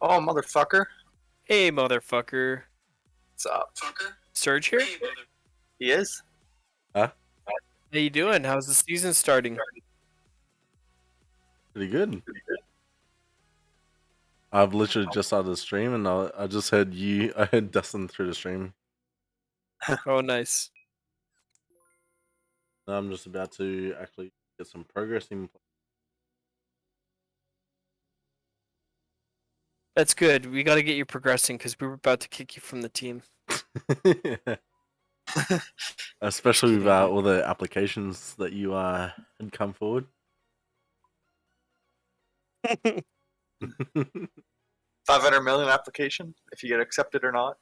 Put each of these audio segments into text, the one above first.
Oh, motherfucker. Hey, motherfucker. What's up? Surge here? He is? Huh? How you doing? How's the season starting? Pretty good. I've literally just started the stream and I just heard I heard Dustin through the stream. Oh, nice. Now I'm just about to actually get some progress in. That's good. We got to get you progressing because we were about to kick you from the team. Especially with Kidding. all the applications that you had come forward. 500 million application, if you get accepted or not.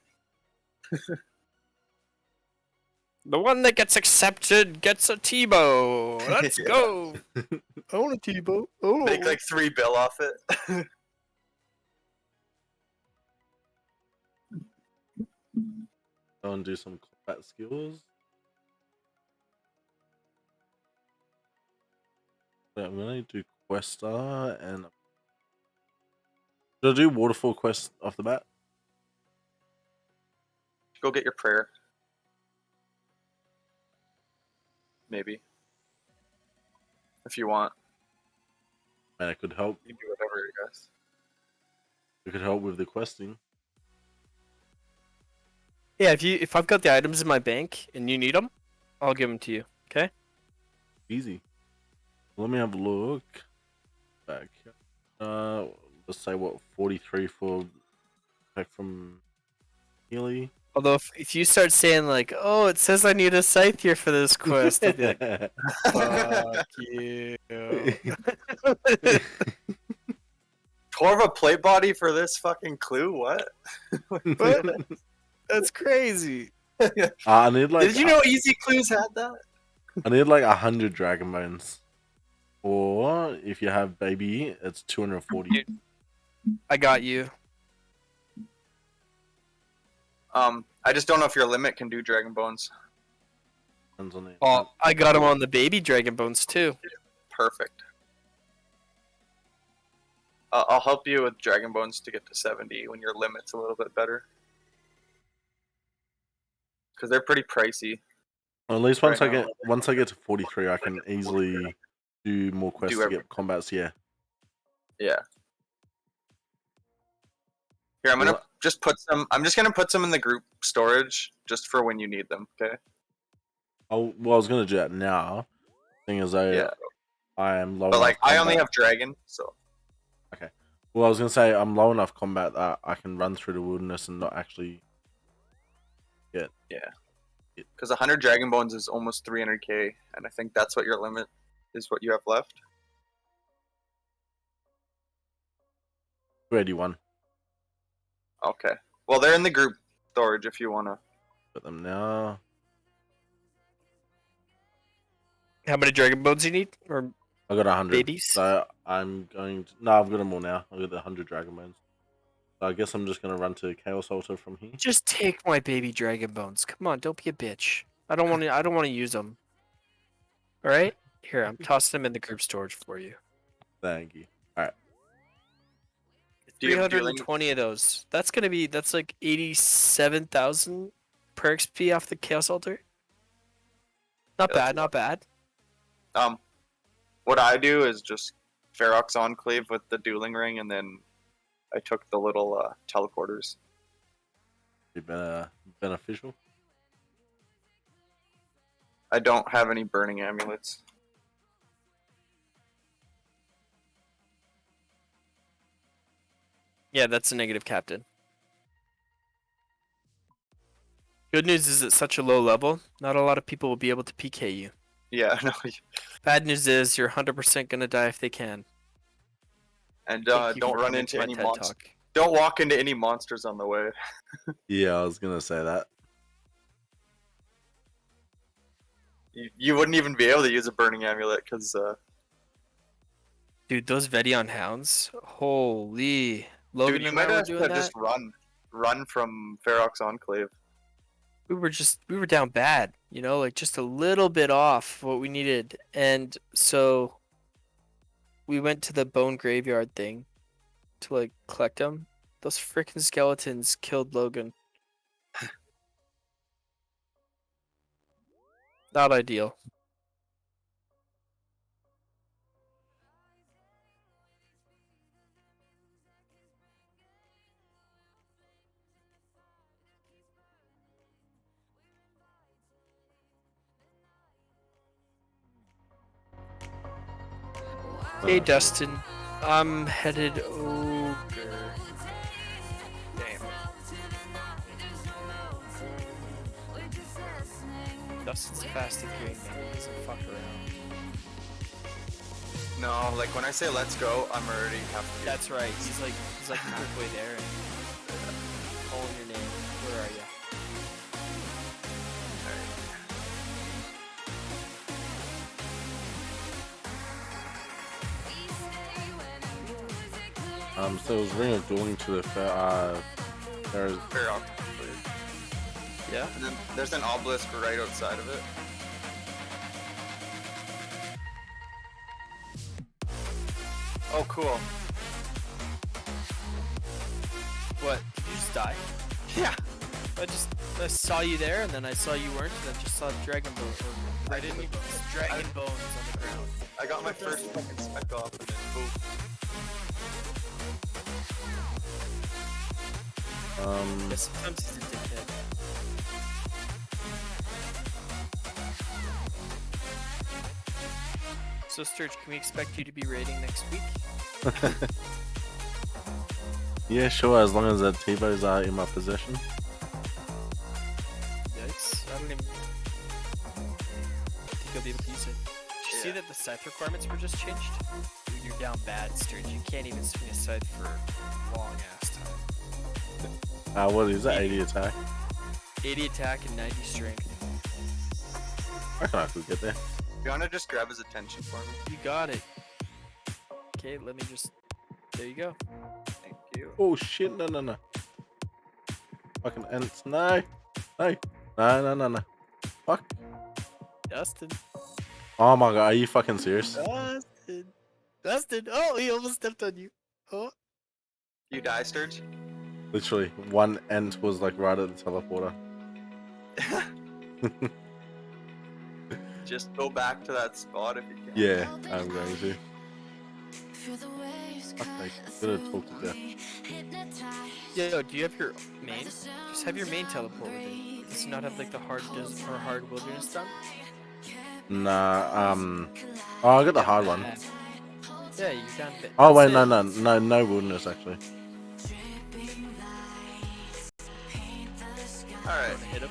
The one that gets accepted gets a T-bow. Let's Yeah. go. I want a T-bow. Oh. Make like $3 bill off it. Go and do some combat skills. But I'm gonna do Questa and should I do waterfall quest off the bat? Go get your prayer. Maybe. If you want. Man, it could help. You can do whatever, I guess. It could help with the questing. Yeah, if I've got the items in my bank and you need them, I'll give them to you. Okay? Easy. Let me have a look. Back. Let's say what 43 for back from Healy. Although if you start saying like, oh, it says I need a scythe here for this quest, I'll be like, fuck you. Torva plate body for this fucking clue? What? What? That's crazy. I need like Did you know Easy Clues had that? I need like 100 dragon bones. Or if you have baby, it's 240. I got you. I just don't know if your limit can do Dragon Bones. Depends on it. Oh, I got him on the baby dragon bones too. Perfect. I'll help you with Dragon Bones to get to 70 when your limit's a little bit better. Because they're pretty pricey. Well, at least once right I now. get to 43, I can easily do more quests to everything. get combats. Yeah. Yeah. Here, I'm gonna just put some. I'm just gonna put some in the group storage just for when you need them. Okay. Oh, well, I was gonna do that now. Thing is, Yeah. I am low. But like, enough I only combat. have Dragon, so. Okay. Well, I was gonna say I'm low enough combat that I can run through the wilderness and not actually get. Yeah. Because 100 Dragon Bones is almost 300k, and I think that's what your limit is. What you have left. 281. Okay. Well, they're in the group storage if you wanna. Put them now. How many dragon bones you need? Or I got 100. babies? So I'm going to. No, I've got them all now. I got the 100 dragon bones. So I guess I'm just gonna run to Chaos Altar from here. Just take my baby dragon bones. Come on, don't be a bitch. I don't want to. I don't want to use them. All right, here I'm tossing them in the group storage for you. Thank you. All right. Do you have 320 of those. That's like 87,000 per XP off the Chaos Altar. Not bad, not bad. What I do is just Ferox Enclave with the dueling ring, and then I took the little teleporters. Be beneficial. I don't have any burning amulets. Yeah, that's a negative, Captain. Good news is at such a low level, not a lot of people will be able to PK you. Yeah, no. Bad news is you're 100% gonna die if they can. And Thank you don't for run coming into to my any TED monsters. Talk. Don't walk into any monsters on the way. Yeah, I was gonna say that. You wouldn't even be able to use a burning amulet because Dude, those Vedion hounds, holy! Logan dude, you and I might were have doing to that. just run from Ferox Enclave. We were down bad, you know, like just a little bit off what we needed, and so we went to the bone graveyard thing to like collect them, Those freaking skeletons killed Logan. Not ideal. Hey Dustin, I'm headed ogre. Damn. Dustin's fast at doing that. He doesn't fuck around. No, like when I say let's go, I'm already half. That's right. He's like halfway there and calling your name. Where are you? So it was Ring of Dueling to the there's Ferox. Yeah. And then there's an obelisk right outside of it. Oh, cool. What? Did you just die? Yeah. I saw you there, and then I saw you weren't, and then just saw dragon bones. I didn't even. Dragon bones on the ground. I got my first fucking spec off and then boom. Yeah, sometimes he's a dickhead. So Sturge, can we expect you to be raiding next week? yeah, sure, as long as the T-bows are in my possession. Yikes! I don't even think I'll be able to use it. Did you see that the scythe requirements were just changed? Dude, you're down bad, Sturge. You can't even swing a scythe for a long ass time. What is that? 80 attack? 80 attack and 90 strength. I reckon I could get there. You wanna just grab his attention for me? You got it. Okay, let me just. There you go. Thank you. Oh shit, no. Fucking ants, no. No. Fuck. Dustin. Oh my god, are you fucking serious? Dustin. Oh, he almost stepped on you. Oh. You die, Sturge? Literally, one ant was like right at the teleporter. Just go back to that spot if you can. Yeah, I'm going to. Fuck, I could have talked to Jeff. Yo, do you have your main? Just have your main teleport with it. Does it not have like the hard wilderness done? Nah, oh, I got the hard one. Yeah, you're down. Oh wait, no wilderness actually. Alright. Hit him.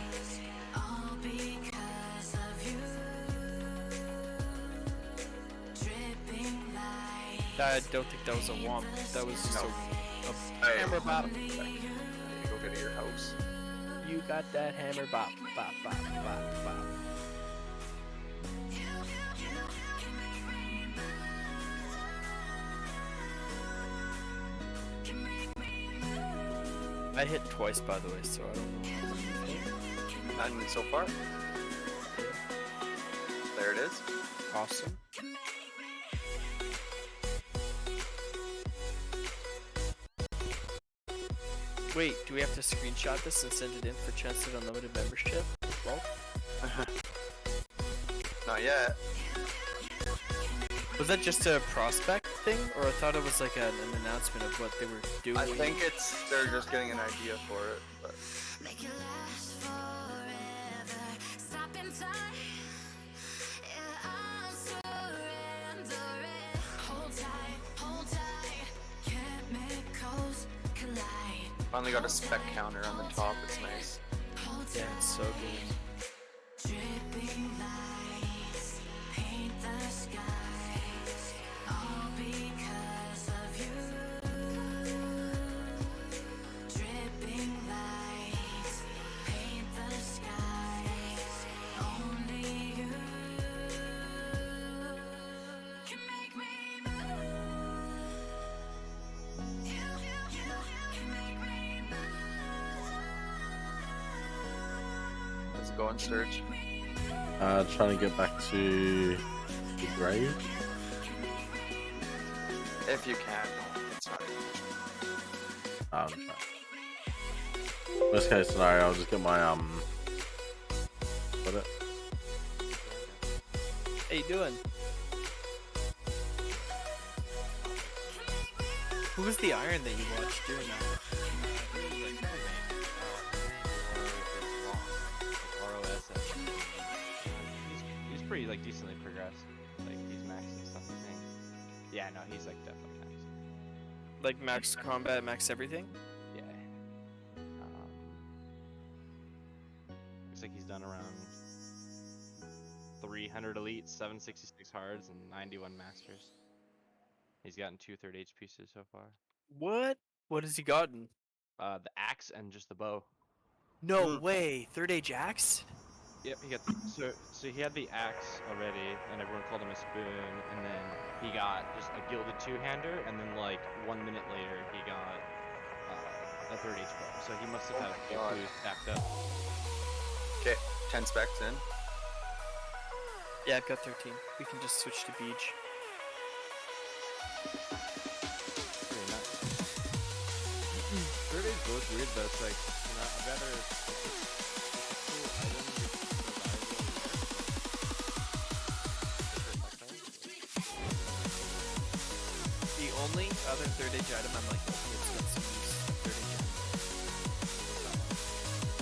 I don't think that was a womp. That was just a hammer bop. You go get to your house. You got that hammer bop, bop, bop, bop, bop. I hit twice, by the way, so I don't know. And so far, there it is. Awesome. Wait, do we have to screenshot this and send it in for Chancellor Unlimited membership? Well, Not yet. was that just a prospect thing, or I thought it was like an announcement of what they were doing? I think they're just getting an idea for it. But finally got a spec counter on the top. It's nice. Yeah, it's so good. Let's go and search. Trying to get back to the grave. If you can. It's not even. Worst case scenario, I'll just get my What it? How you doing? Who was the Iron that you watched doing that? He's pretty like decently progressed. Like he's maxing stuff, I think. Yeah, no, he's like definitely maxed. Like max combat, max everything? Yeah. Looks like he's done around 300 elites, 766 hards, and 91 masters. He's gotten 2/3 HPs so far. What? What has he gotten? The axe and just the bow. No way! Third age axe? Yep, he got the so he had the axe already, and everyone called him a spoon, and then he got just a gilded two-hander, and then like 1 minute later he got a third H bow. So he must have had a few God. clues stacked up. Okay, 10 specs in. Yeah, I've got 13. We can just switch to beach. Very nice. Third H bow is weird, but it's like I'd rather it's a cool item because it's so valuable. The only other third age item I'm like, okay, it's got some use. Third age item.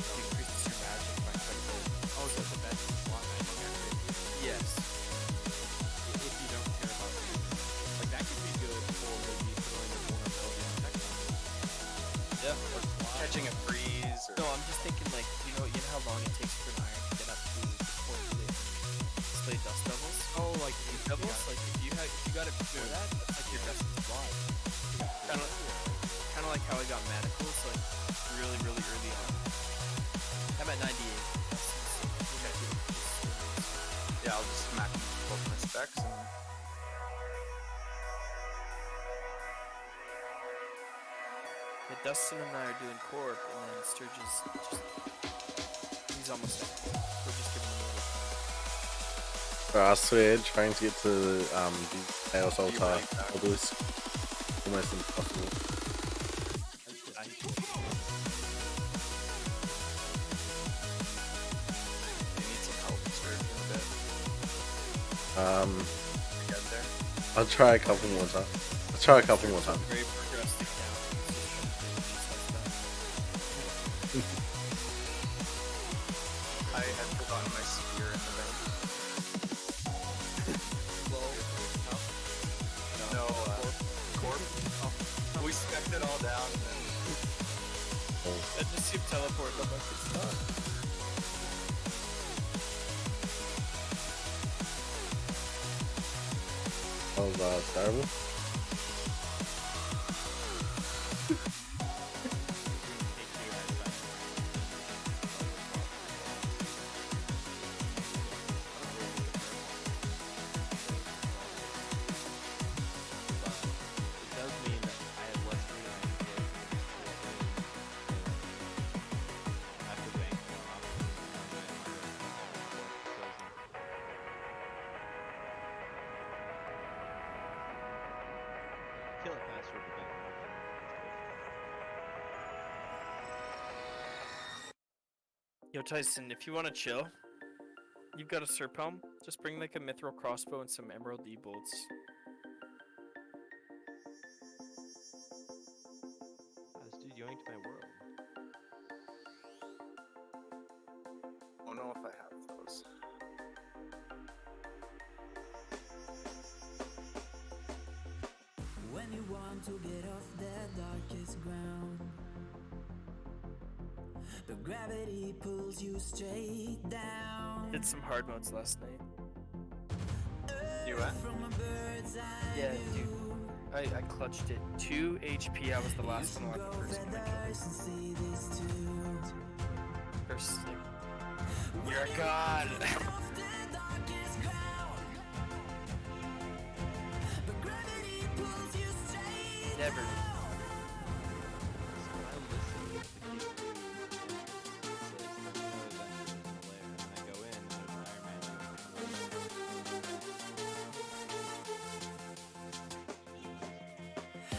It increases your magic by quite a bit. Oh, so the best slot magic actually. Yes. If you don't care about it. Like that could be good for maybe throwing a vulnerability on tech. Yeah. Or slot. Catching a freeze. Or... No, I'm just thinking like, you know how long it takes for an iron to get up to the point where they slay dust devils? Oh, like Devils? Like if you got it before that, that's like your best slot. Kind of like how I got manacles, like really, really early on. I'm at 98. Yeah, I'll just smack both my specs and... Yeah, Dustin and I are doing corp, and then Sturgis he's almost there. We're just giving him a little time. For us, we're trying to get to the Chaos Altar. rank that? Although it's almost impossible. You need some help, Sturgeon, a bit to get there. I'll try a couple more times. Very progressive now. I had forgotten my spear in the bank. No, corp. We spec'd it all down and then... That just seemed teleport, but like it's not. That was terrible. It does mean that I have less freedom to I have to bank more often. Kill it faster with bank more often. Yo, Tyson, if you want to chill, you've got a Serp helm. Just bring like a mithril crossbow and some emerald e-bolts. This dude yoinked my world. I don't know if I have those. When you want to get off the darkest ground, but gravity pulls you straight down. Did some hard modes last night. You went? From a bird's eye Yeah, dude. view, I clutched it. 2 HP. I was the last one go left person. feathers and see this too. First, you're a god. Off the darkest ground, but gravity pulls you straight Never. down.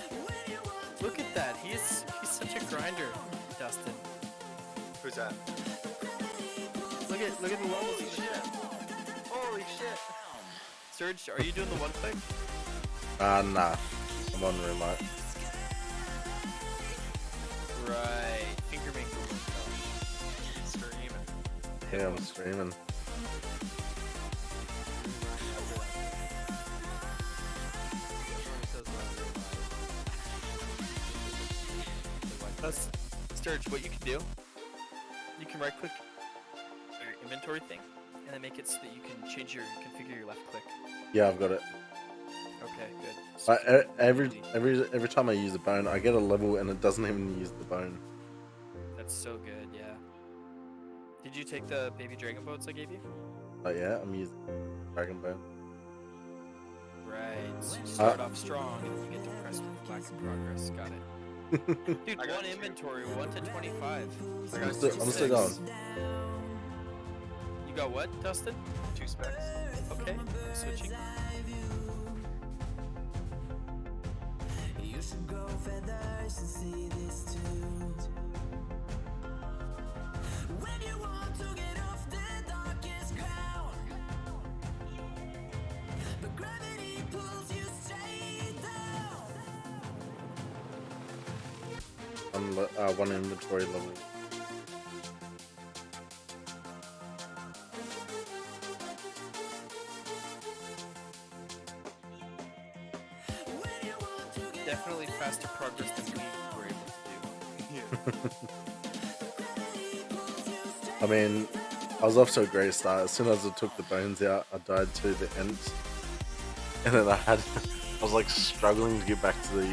When you want Look at that. He's such a grinder, Dustin. Who's that? Look at the levels. Holy shit! Holy shit! Surge, are you doing the one click? Nah. I'm on remote. Right. Finger make the one Streaming. Yeah, I'm streaming. That's Sturge, what you can do, you can right click your inventory thing and then make it so that you can configure your left click. Yeah, I've got it. Okay, good. But So every time I use a bone, I get a level and it doesn't even use the bone. that's so good, yeah. Did you take the baby dragon boats I gave you? But yeah, I'm using dragon bone. Right. So you start off strong and then you get depressed with lack of progress. Got it. Dude, I got one two. inventory, 1 to 25. I got I'm still 66. going. You got what, Dustin? 2 specs. Okay, I'm switching. You should grow feathers and see this too. When you want to get off the darkest ground, but gravity pulls you straight down. One inventory level. When you want to get Definitely faster progress than we were able to do. I mean, I was off to a great start. As soon as I took the bones out, I died to the ents, and then I was like struggling to get back to the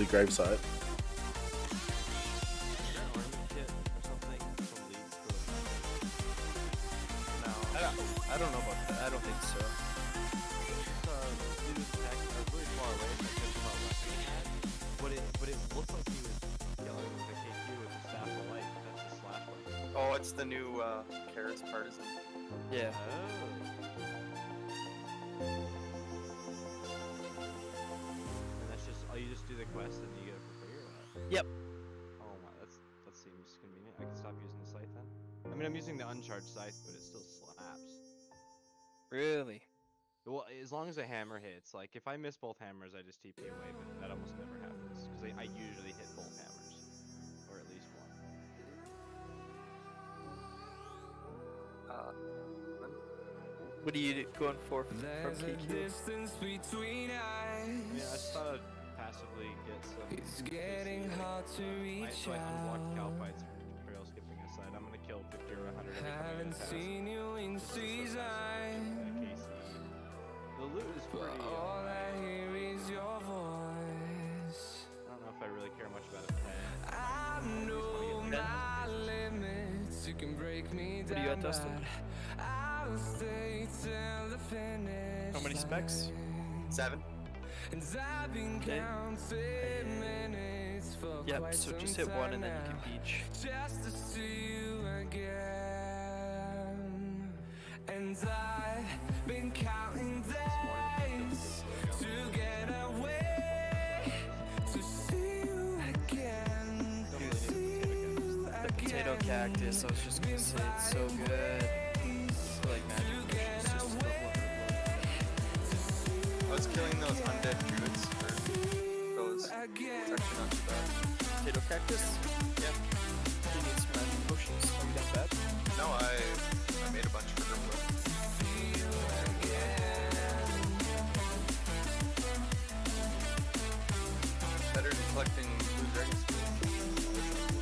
gravesite. No, I don't know about that. I don't think so. But it looked like he was yelling with the KQ with the staff of light. That's the slash button. Oh, it's the new Karis Partisan. Yeah. Oh. And that's just, oh, you just do the quest and you get it for free or what? Yep. Oh my, that seems convenient. I can stop using the scythe then? I mean, I'm using the uncharged scythe, but it still slaps. Really? Well, as long as a hammer hits, like if I miss both hammers, I just TP away, but that almost never happens because I usually hit both hammers, or at least one. What are you going for from There's a KQ? distance between Yeah, I us. just thought I'd passively get some. It's getting hard to reach So I unblock out. Calfights for trail skipping aside. I'm gonna kill 50 or 100 every time I Haven't get a task. seen you in Just so season. KC. The loot is But pretty. all I hear is your voice. I don't know if I really care much about a pen. I know my limits. You can break me What do you down. got, Dustin? but I'll stay till the finish. How many specs? 7. And I've been Okay. counting minutes for Yep, quite so some just hit one and then time you can beach. just to see you again. And I've been counting days to get away, to see you again, see you The potato cactus, I was just gonna say, it's so good. I feel like magic potions just equivalent. I was killing those undead druids for those. It's actually not too bad. Potato cactus? Yeah. You need some magic potions. Are you done bad? No, I made a bunch for Grimwood. Better than collecting blue dragon scrolls.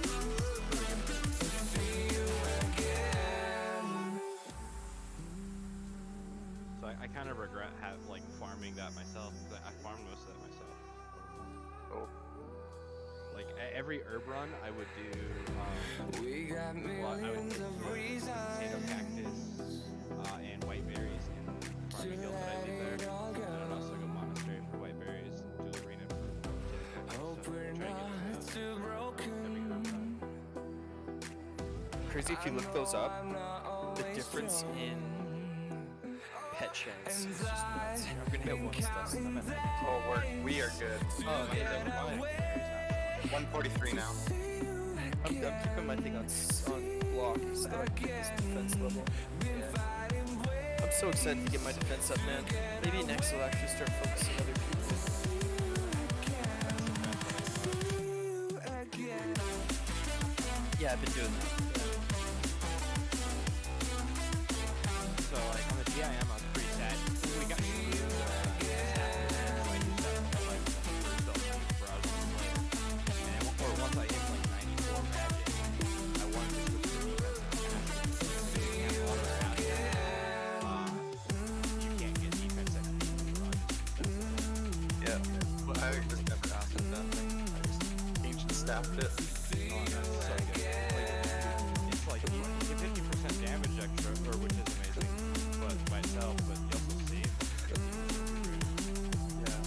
So I kind of regret farming that myself. 'Cause I farmed most of that myself. Oh. Like every herb run, I would do. We got I would millions do of potato reasons cactus and white berries in farming guild that I leave there. And I'd also go monastery for white berries and do arena for potato cactus. hope So we're try to not get too every broken. herb run. Crazy if you look those up, the difference in pet net chance. It's just nuts. I'm gonna hit one stuff. Oh, we are good. Oh, yeah. 143 now. I'm keeping my thing on block so that I can get this defense level. Yeah. I'm so excited to get my defense up, man. Maybe next I'll actually start focusing on other people. Yeah, I've been doing that. So like on the GIM, I was pretty sad. We got or once I hit like 94 magic, I wanted to switch to defense. You can't auto pass that. You can't get defense at Yeah. Well, I just never asked him that thing. I just ancient staffed it. it's like you get 50% damage extra, or which is amazing, but by itself, but you also save. Yeah.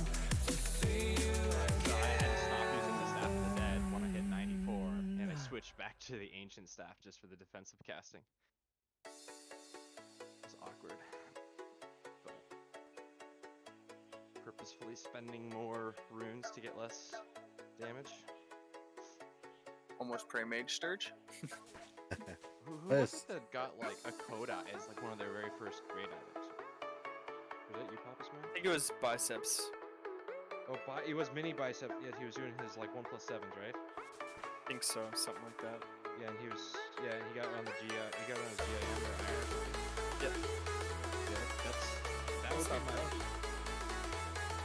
So I had to stop using the staff of the dead when I hit 94, and I switched back to the ancient staff just for the defensive casting. It's awkward. But purposefully spending more runes to get less damage. Almost pray mage Sturge. Who Nice. was it that got like a Coda as like one of their very first grade items? Was it you, Papas I Man? think it was biceps. Oh, it was mini bicep. Yeah, he was doing his like 1+7s, right? I think so, something like that. Yeah, and he got around the GI. He got around the GIM or iron or something. Yep. Yeah, that would be not my. bad.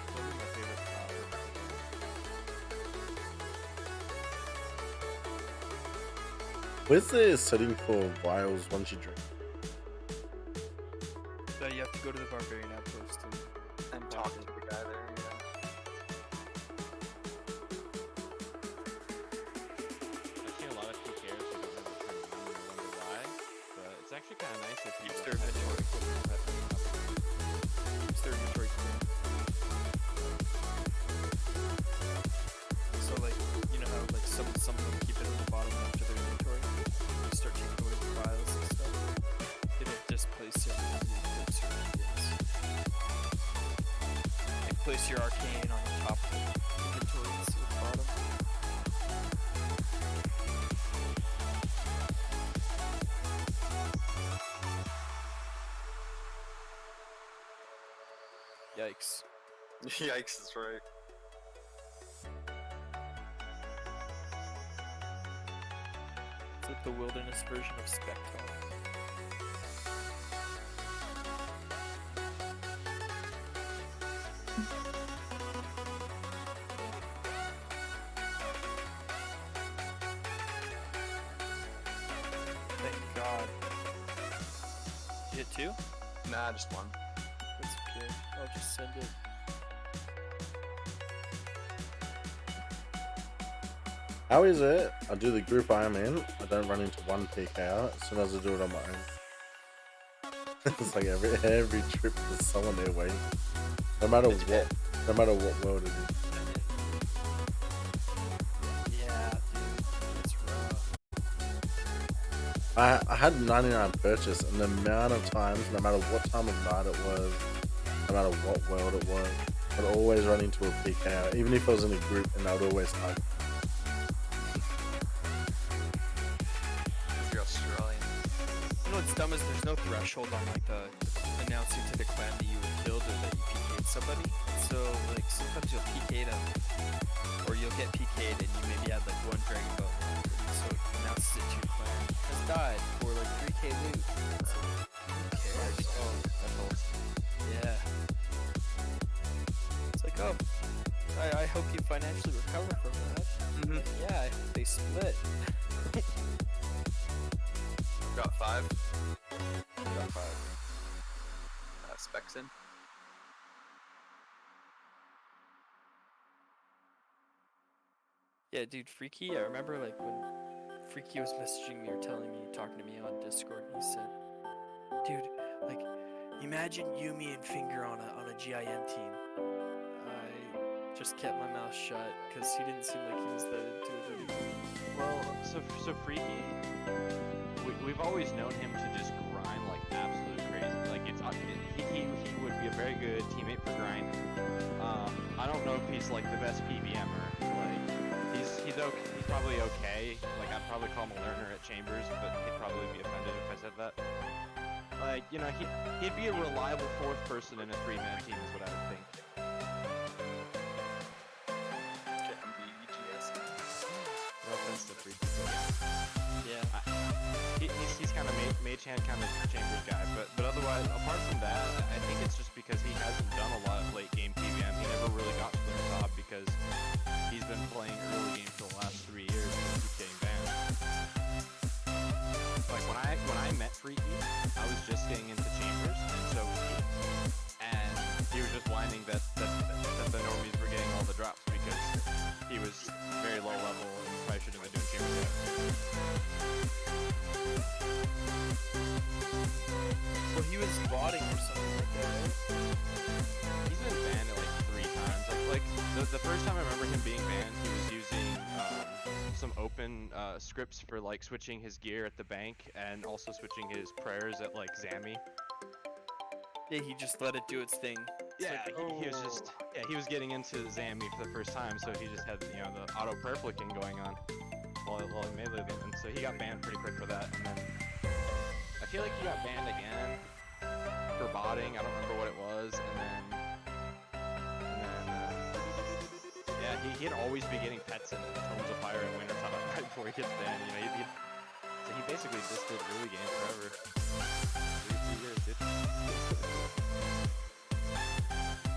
That would be my favorite purpose. Where's the setting for vials once you drink? You have to go to the barbarian outpost and And talk to the guy there. Yeah. I've seen a lot of PKers who don't really kind of wonder why, but it's actually kind of nice if you Keeps don't their have to inventory put that thing up. keeps their inventory clean. So like, you know how like some of them keep it at the bottom after their inventory. You start taking away the files and stuff. It'll displace it when you put certain things. Like place your arcane on the top of the inventory instead of the bottom. Yikes. Yikes, that's right. It's like the wilderness version of Spectrum. Thank God. You hit two? Nah, just one. That's okay. I'll just send it. How is it? I do the group I'm in. I don't run into one PK as soon as I do it on my own. It's like every trip there's someone there waiting. No matter what world it is. Yeah, dude. It's rough. I had 99 purchase, and the amount of times, no matter what time of night it was, no matter what world it was, I'd always run into a PK, even if I was in a group, and I'd always hug. If you're Australian. You know what's dumb is there's no threshold on like the announcing to the clan that you were killed or that you PK'd somebody. So like sometimes you'll PK them, or you'll get PK'd and you maybe had like one Dragon Ball, so it announces it to your clan has died for like 3k loot. So, who cares? Oh, that's awesome. Yeah. It's like, oh, I hope you financially recover from that. Mm-hmm. Yeah, I hope they split. Got 5. Got 5. Specs in. Yeah, dude, Freaky, I remember like when Freaky was messaging me or telling me, talking to me on Discord, and he said, dude, like, imagine you, me, and Finger on a GIM team. I just kept my mouth shut, because he didn't seem like he was that into it anymore. Well, so Freaky, we've always known him to just grind like absolute crazy. Like he very good teammate for grinding. I don't know if he's like the best PVMer. Like he's okay. He's probably okay. Like I'd probably call him a learner at Chambers, but he'd probably be offended if I said that. Like you know, he'd be a reliable fourth person in a 3-man team is what I would think. No offense to Freaky. Yeah. He's kind of mage hand kind of Chambers guy, but otherwise, apart from that, I think it's just because he hasn't done a lot of late game PVM. He never really got to their top because he's been playing early game for the last 3 years and keeps getting banned. Like when I met Freaky, I was just getting into Chambers, and so was he. And he was just whining that the normies were getting all the drops because he was very low level and probably shouldn't have been doing Chambers yet. Well, he was botting or something like that, right? He's been banned like 3 times. Like the first time I remember him being banned, he was using some open scripts for like switching his gear at the bank and also switching his prayers at like Zami. Yeah, he just let it do its thing. It's Yeah, like, he was just he was getting into Zami for the first time, so he just had the auto prayer flicking going on while he melee them, and so he got banned pretty quick for that. And then I feel like he got banned again for botting. I don't remember what it was, and then yeah, he'd always be getting pets in Tomes of Fire and Wintertime right before he gets banned. You know, so he basically just did early game forever. 3 years, dude.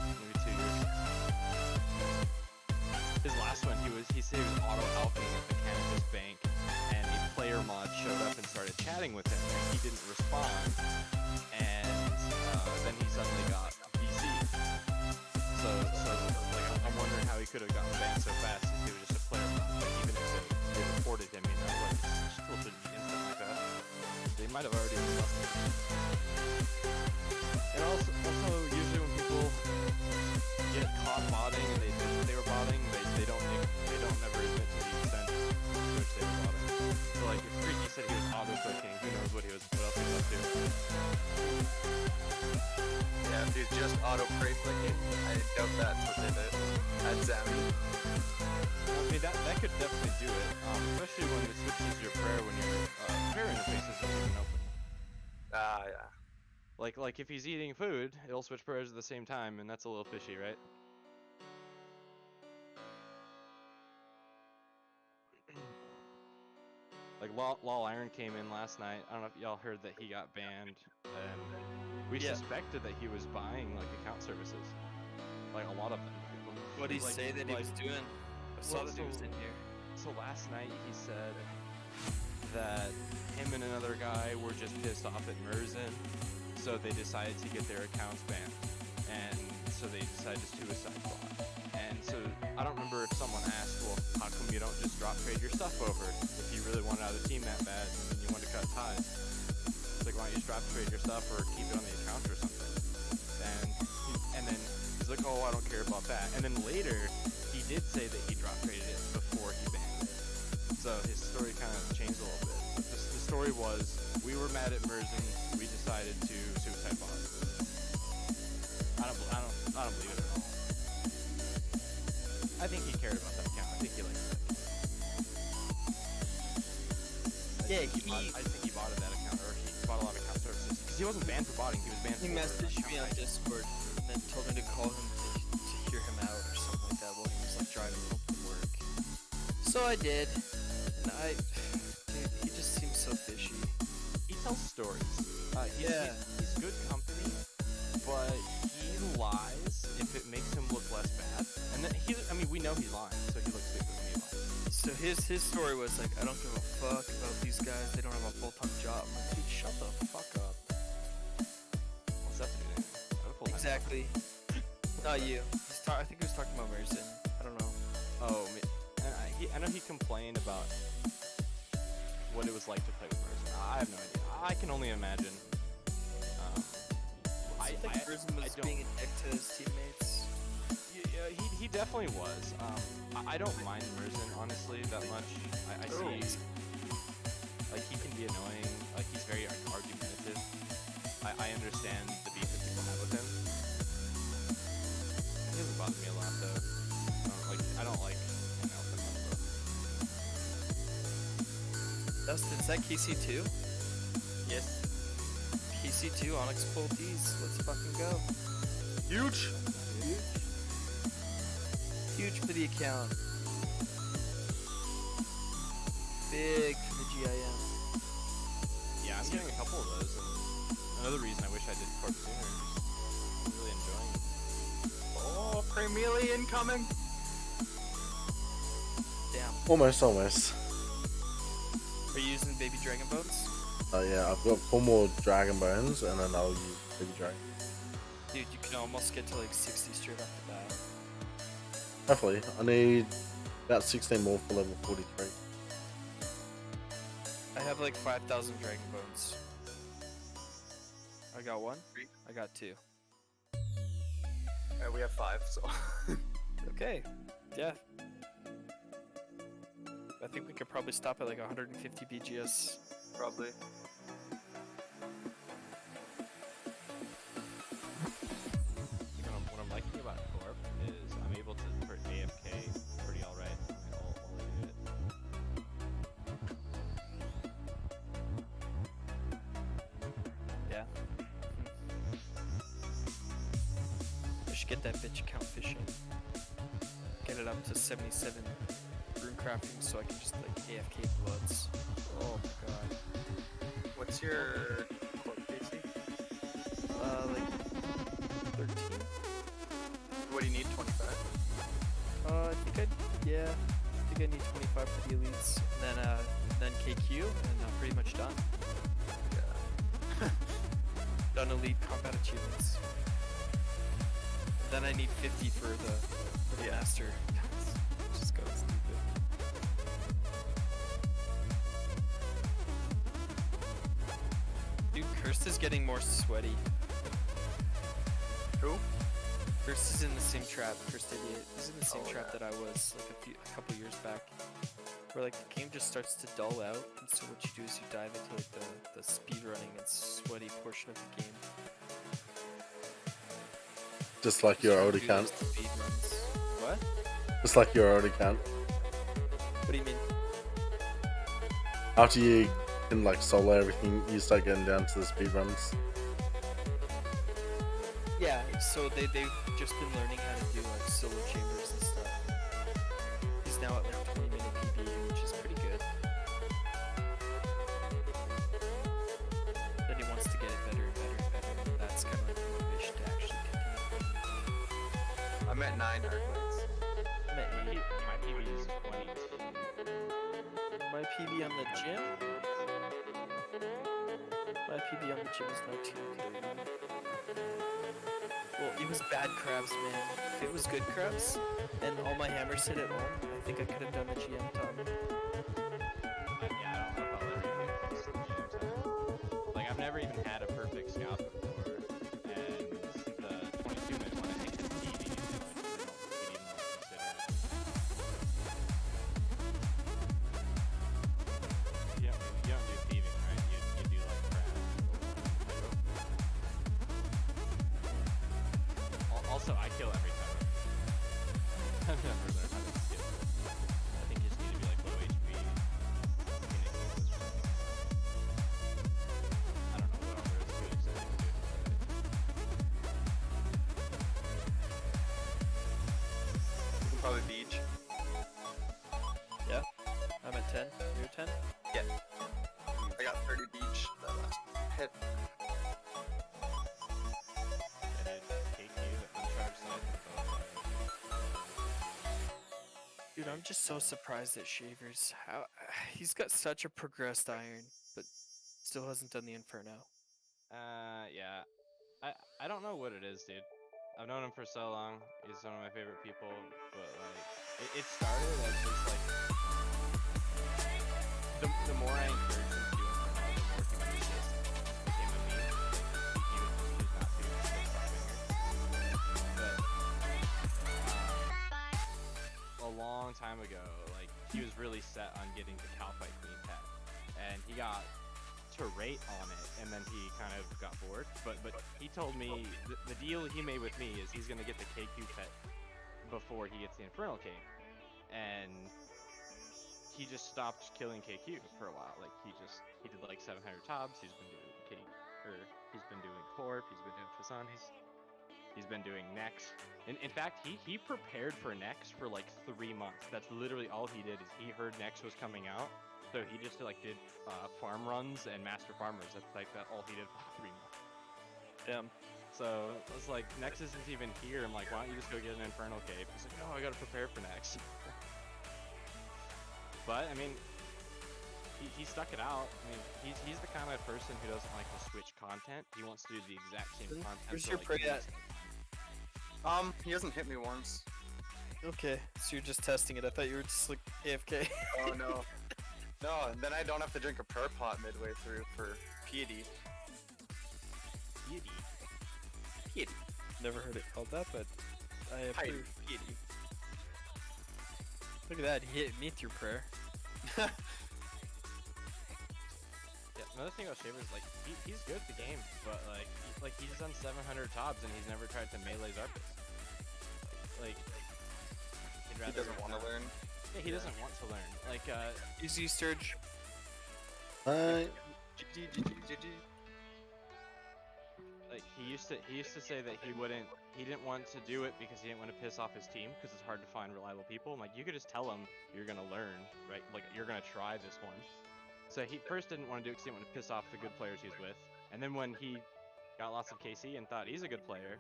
Maybe 2 years. His last one, he said he was auto alching at the Cannabis Bank, and a player mod showed up and started chatting with him, and he didn't respond, and then he suddenly got BC. So like I'm wondering how he could have gotten banned so fast if he was just a player mod. Like even if they reported him, like it still shouldn't be instant like that. They might have already lost him. And also usually when people get caught botting and they admit that they were botting, they don't never admit to the extent to which they were botting. So like if Freaky said he was auto clicking, who knows what else he was up to. Yeah, if he's just auto pray flicking, I doubt that's what they did at Zami. I mean that could definitely do it, especially when it switches your prayer when your prayer interface isn't even open. Ah, yeah. Like if he's eating food, it'll switch prayers at the same time, and that's a little fishy, right? Like Lol Iron came in last night. I don't know if y'all heard that he got banned, and we Yeah. suspected that he was buying like account services, like a lot of them. What did he Like- say that he like- was doing? I saw Well, that he was in here. So last night he said that him and another guy were just pissed off at Merzen, so they decided to get their accounts banned, and so they decided to suicide bot. And so I don't remember if someone asked, well, how come you don't just drop trade your stuff over if you really wanted out of the team that bad and you want to cut ties? It's like, why don't you just drop trade your stuff or keep it on the account or something? And then he's like, oh, I don't care about that. And then later he did say that he drop traded it before he banned it. So his story kind of changed a little bit. But the story was, we were mad at Merzen, we decided to suicide bot. I don't believe it at all. I think he cared about that account. I think he liked that. Yeah, I think he bought that account, or he bought a lot of account services. Because he wasn't banned for botting, he was banned He for messaged me on account Discord and then told me to call him to hear him out or something like that while he was like driving home from work. So I did, and dude, he just seems so fishy. He tells stories. Yeah. He's good company, but he lies if it makes him look less bad. And then we know he's lying, so he looks stupid when he lies. So his story was like, I don't give a fuck about these guys. They don't have a full-time job. I'm like, dude, shut the fuck up. What's that to do with anything? I have a full-time job. Exactly. Not you. I think he was talking about Merzen. I don't know. Oh, and I know he complained about what it was like to play with Merzen. I have no idea. I can only imagine. I think Merzen was don't- being a dick to his teammates. Yeah, he definitely was. I don't mind Merzen honestly that much. I see, like he can be annoying. Like he's very argumentative. I understand the beef that people have with him, that KC2? Yes. KC2 Onyx Pull D's. Let's fucking go. Huge. Huge for the account. Big for the GIM. Yeah, I'm getting a couple of those, and another reason I wish I did Corp sooner. I'm really enjoying it. Oh, Cremealy incoming. Damn. Almost. Are you using Baby Dragon Bones? Yeah, I've got 4 more Dragon Bones, and then I'll use Baby Dragon. Dude, you can almost get to like 60 straight off the bat. Hopefully, I need about 16 more for level 43. I have like 5,000 Dragon Bones. I got 1. I got 2. We have 5, so. Okay. Yeah. I think we could probably stop at like 150 BGS. Probably. What I'm liking about Corp is I'm able to for AFK pretty alright while I do it. Yeah. I should get that bitch account fishing. Get it up to 77 rune crafting so I can just like AFK bloods. Oh my god. What's your Corp PC? Like 13. What do you need? 25. I think I need 25 for the elites, and then KQ, and I'm pretty much done. Yeah. Done elite combat achievements. Then I need 50 for the master. Just go stupid. Dude, Cursed is getting more sweaty. Who? Cursed is in the same trap. Cursed Idiot. He's in the same Oh, trap yeah. that I was like a couple years back. Where like the game just starts to dull out, and so what you do is you dive into like the speed running and sweaty portion of the game. Just like your old Do those account. speed runs. What? Just like your old account. What do you mean? After you can like solo everything, you start getting down to the speed runs. Yeah, so they've just been learning how to do like solo chambers and stuff. He's now at like 20-minute PB, which is pretty good. Then he wants to get it better and better and better, and that's kind of like the motivation to actually continue. I'm at 9 Arclights. I'm at 8. My PB is 22. My PB on the gym? My PB on the gym is 1930. Well, it was bad crabs, man. If it was good crabs, and all my hammers hit at home, I think I could have done the GM top. Yeah, I don't know if I'll ever get close to the GM time. Like, I've never even had a perfect scout before, and the 22-minute one I think is 80, and like, we don't even consider it. You don't do thieving, right? You do like crabs. Also, I kill every time. I've never learned how to kill. I think you just need to be like low HP. I don't know what else there is to exciting to do. You can probably beach. Yeah? I'm at 10. You're at 10? Yeah. I got 30 beach that last hit. And it take you uncharged side and Dude, I'm just so surprised at Shavers. How he's got such a progressed iron, but still hasn't done the Inferno. yeah. I don't know what it is, dude. I've known him for so long. He's one of my favorite people, but like, it started as just like, the more I encouraged him to do Inferno, the more he would just became a meme. He would choose not to because But a long time ago, like, he was really set on getting the Calphite Queen pet, and he got to rate on it, and then he kind of got bored. But he told me the deal he made with me is he's gonna get the KQ pet before he gets the Infernal King, and he just stopped killing KQ for a while. Like he did like 700 tobs. He's been doing he's been doing Corp. He's been doing Fasan. He's been doing Nex. In fact, he prepared for Nex for like 3 months. That's literally all he did. Is he heard Nex was coming out, so he just like did farm runs and master farmers. That's like all he did for 3 months. Damn. So I was like, Nex isn't even here. I'm like, why don't you just go get an Infernal Cape? He's like, no, I gotta prepare for Nex. But I mean, he stuck it out. I mean, he's the kind of person who doesn't like to switch content. He wants to do the exact same content. Where's for, your like, prey at? He hasn't hit me once. Okay, so you're just testing it. I thought you were just like AFK. Oh no. No, and then I don't have to drink a prayer pot midway through for piety. Piety. Piety. Never heard it called that, but I Piety. approve. Piety. Look at that, he hit me through prayer. Yeah, another thing about Shaver is like he's good at the game, but like he's done 700 tobs and he's never tried to melee Zarpus. Like he'd He rather doesn't want to learn. Yeah, he doesn't want to learn. Like Easy Sturge. GG, GG, GG. like he used to say that he didn't want to do it because he didn't want to piss off his team because it's hard to find reliable people. I'm like, you could just tell him you're gonna learn, right? Like you're gonna try this one. So he first didn't want to do it because he didn't want to piss off the good players he's with, and then when he got lots of KC and thought he's a good player,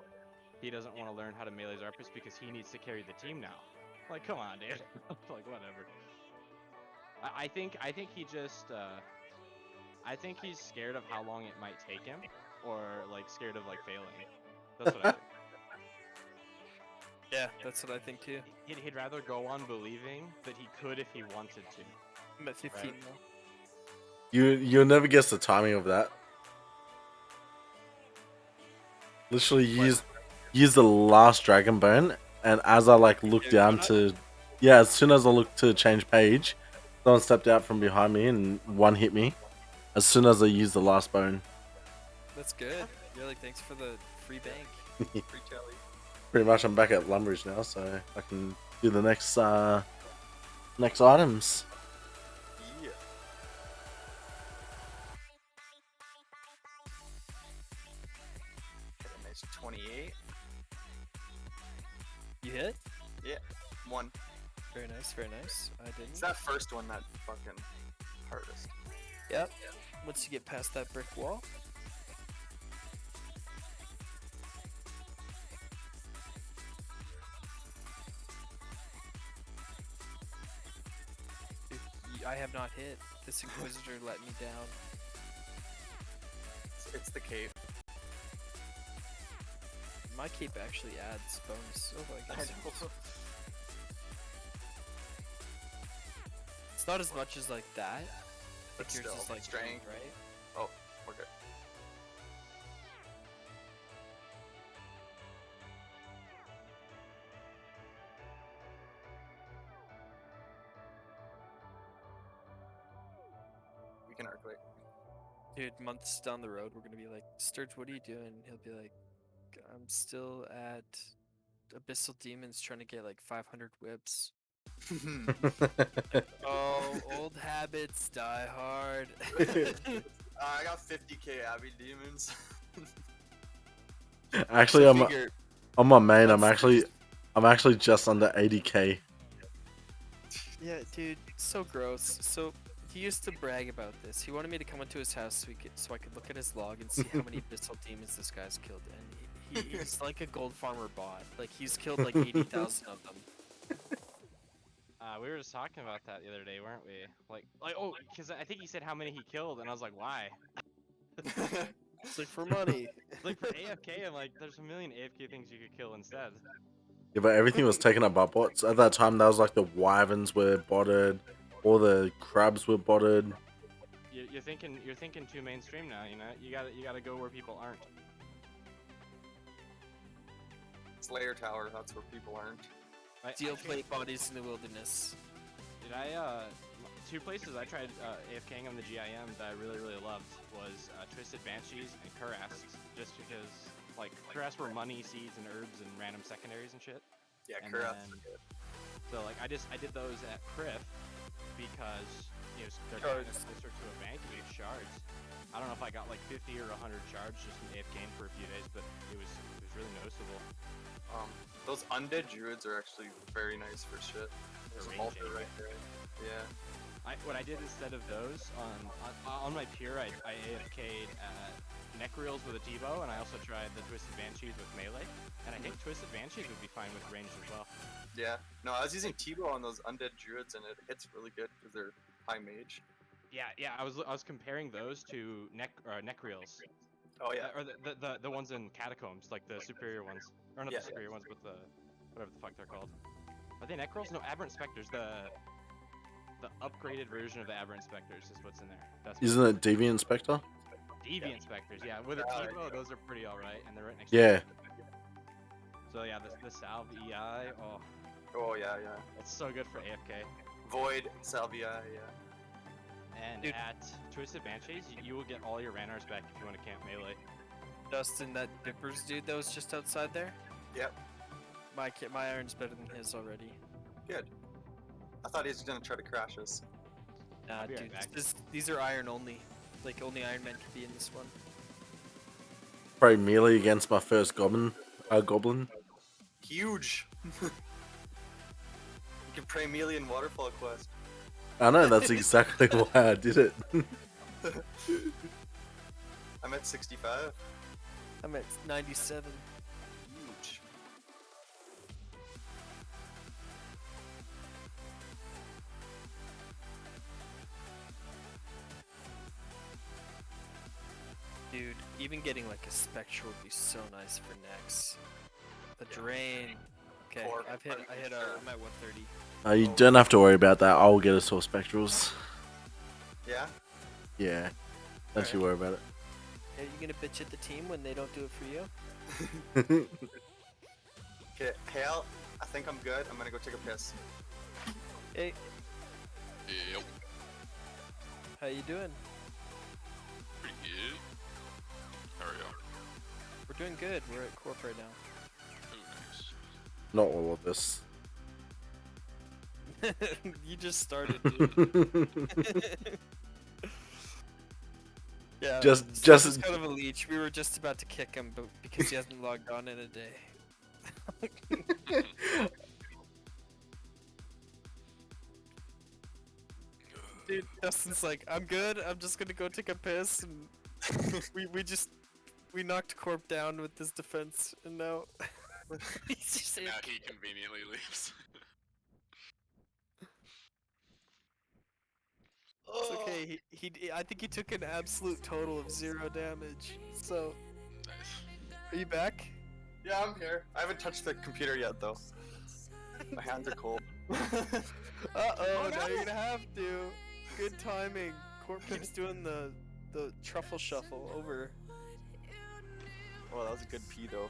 he doesn't want to learn how to melee Zarpus because he needs to carry the team now. Like, come on, dude. Like, whatever. I think he just I think he's scared of how long it might take him, or like scared of like failing. That's what I think. Yeah, that's what I think too. He'd rather go on believing that he could if he wanted to. I'm at 15 Right. now. You'll never guess the timing of that. Literally use the last Dragon Bone, and as I like looked down to, as soon as I looked to change page, someone stepped out from behind me and one hit me. As soon as I used the last bone, That's good. You're like, thanks for the free bank. Free jelly. pretty much I'm back at Lumbridge now, so I can do the next items. Yeah. Got a nice 28. You hit? One. Very nice, very nice. I It's didn't. that first one that fucking hardest. Yep. Once you get past that brick wall. Dude, I have not hit. This Inquisitor let me down. It's the cape. My cape actually adds bonus. Oh, I I guess. know. It's not as much as like that. But Like yours still, is like strength. right? Oh, we're good. We can arc wait. Dude, months down the road, we're gonna be like, Sturge, what are you doing? He'll be like, I'm still at Abyssal Demons trying to get like 500 whips. Oh, old habits die hard. I got 50k Abbey Demons. Actually, So I'm figure- on my main. I'm That's- actually just under 80k. Yeah, dude, so gross. So he used to brag about this. He wanted me to come into his house so I could look at his log and see how many Abyssal Demons this guy's killed. And he's like a gold farmer bot. Like he's killed like 80,000 of them. We were just talking about that the other day, weren't we? Like oh, because I think he said how many he killed, and I was like, why? It's like for money. Like for AFK, I'm like, there's a million AFK things you could kill instead. Yeah, but everything was taken up by bots at that time. That was like the wyverns were botted, all the crabs were botted. You're thinking too mainstream now. You know, you gotta go where people aren't. Slayer Tower, that's where people aren't. Steel plate bodies in the wilderness. Did I two places I tried AFKing on the GIM that I really loved was Twisted Banshees and Kurasks, just because like Kurasks were money, seeds, and herbs and random secondaries and shit. Yeah, And Kurats then- are good. So like I did those at Prif because they're kind of closer to a bank and you get shards. I don't know if I got like 50 or 100 shards just from AFKing for a few days, but it was really noticeable. Those undead druids are actually very nice for shit. There's For an range altar anyway. right there. Yeah. What I did instead of those on my pier, I AFK'd Necreals with a T-bow, and I also tried the Twisted Banshees with melee. And I think Twisted Banshees would be fine with ranged as well. Yeah. No, I was using T-bow on those undead druids, and it hits really good because they're high mage. Yeah. I was comparing those to Necreals, Oh yeah. or the ones in Catacombs, like the superior ones, or not Yeah, the superior ones, but the whatever the fuck they're called. Are they Necrolls? No, Aberrant Spectres. The upgraded version of the Aberrant Spectres is what's in there. That's Isn't it Deviant Spectre? Deviant Spectres, yeah. With a Ah, there T-bow, you go. those are pretty alright, and they're right next Yeah. to each other. So yeah, the Salve EI, oh, Oh yeah, yeah. it's so good for AFK. Void, Salvia, yeah. And Dude. at Twisted Banshees, you will get all your Ranars back if you want to camp melee. Justin, that Dippers dude that was just outside there. Yep. My iron's better than his already. Good. I thought he was gonna try to crash us. Nah, I'll be right dude, back. these are iron only. Like only Iron Man can be in this one. Probably melee against my first goblin. Huge. You can pray melee in Waterfall Quest. I know, that's exactly why I did it. I'm at 65. I'm at 97. Huge. Dude, even getting like a spectral would be so nice for next. The drain. Okay, Four. I hit I'm at 130. You don't have to worry about that. I'll get us all spectrals. Yeah? Yeah. Don't you worry about Are you gonna bitch at the team when they don't do it for you? it. Okay, Hale, I think I'm good. I'm gonna go take a piss. Hey, Yep. how you doing? Pretty good. How are y'all? We're doing good. We're at Corp right now. Oh, nice. Not all of us. You just started, dude. Yeah. Just- Steph just- is kind of a leech. We were just about to kick him, but because he hasn't logged on in a day. Dude, Justin's like, I'm good. I'm just gonna go take a piss, and we knocked Corp down with this defense, and now he's just Now he conveniently leaves. It's okay. I think he took an absolute total of 0 damage. So, Nice. are you back? Yeah, I'm here. I haven't touched the computer yet, though. My hands are cold. Uh-oh, now you're gonna have to. Good timing. Corp keeps doing the truffle shuffle over. Oh, that was a good pee, though.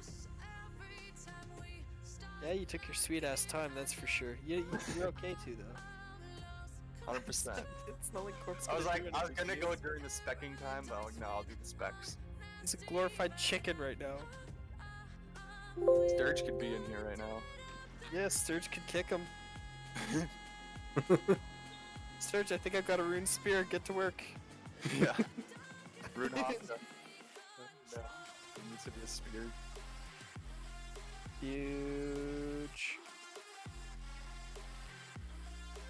Yeah, you took your sweet ass time, that's for sure. You're okay too, though. 100%. It's not like Corp's I was gonna like, do I was anything gonna to go you. during the specking time, but I was like, no, I'll do the specs. He's a glorified chicken right now. Sturge could be in here right now. Yeah, Sturge could kick him. Sturge, I think I've got a rune spear. Get to work. Yeah. Rune Hoffa. Yeah. It needs to be a spear. Huge.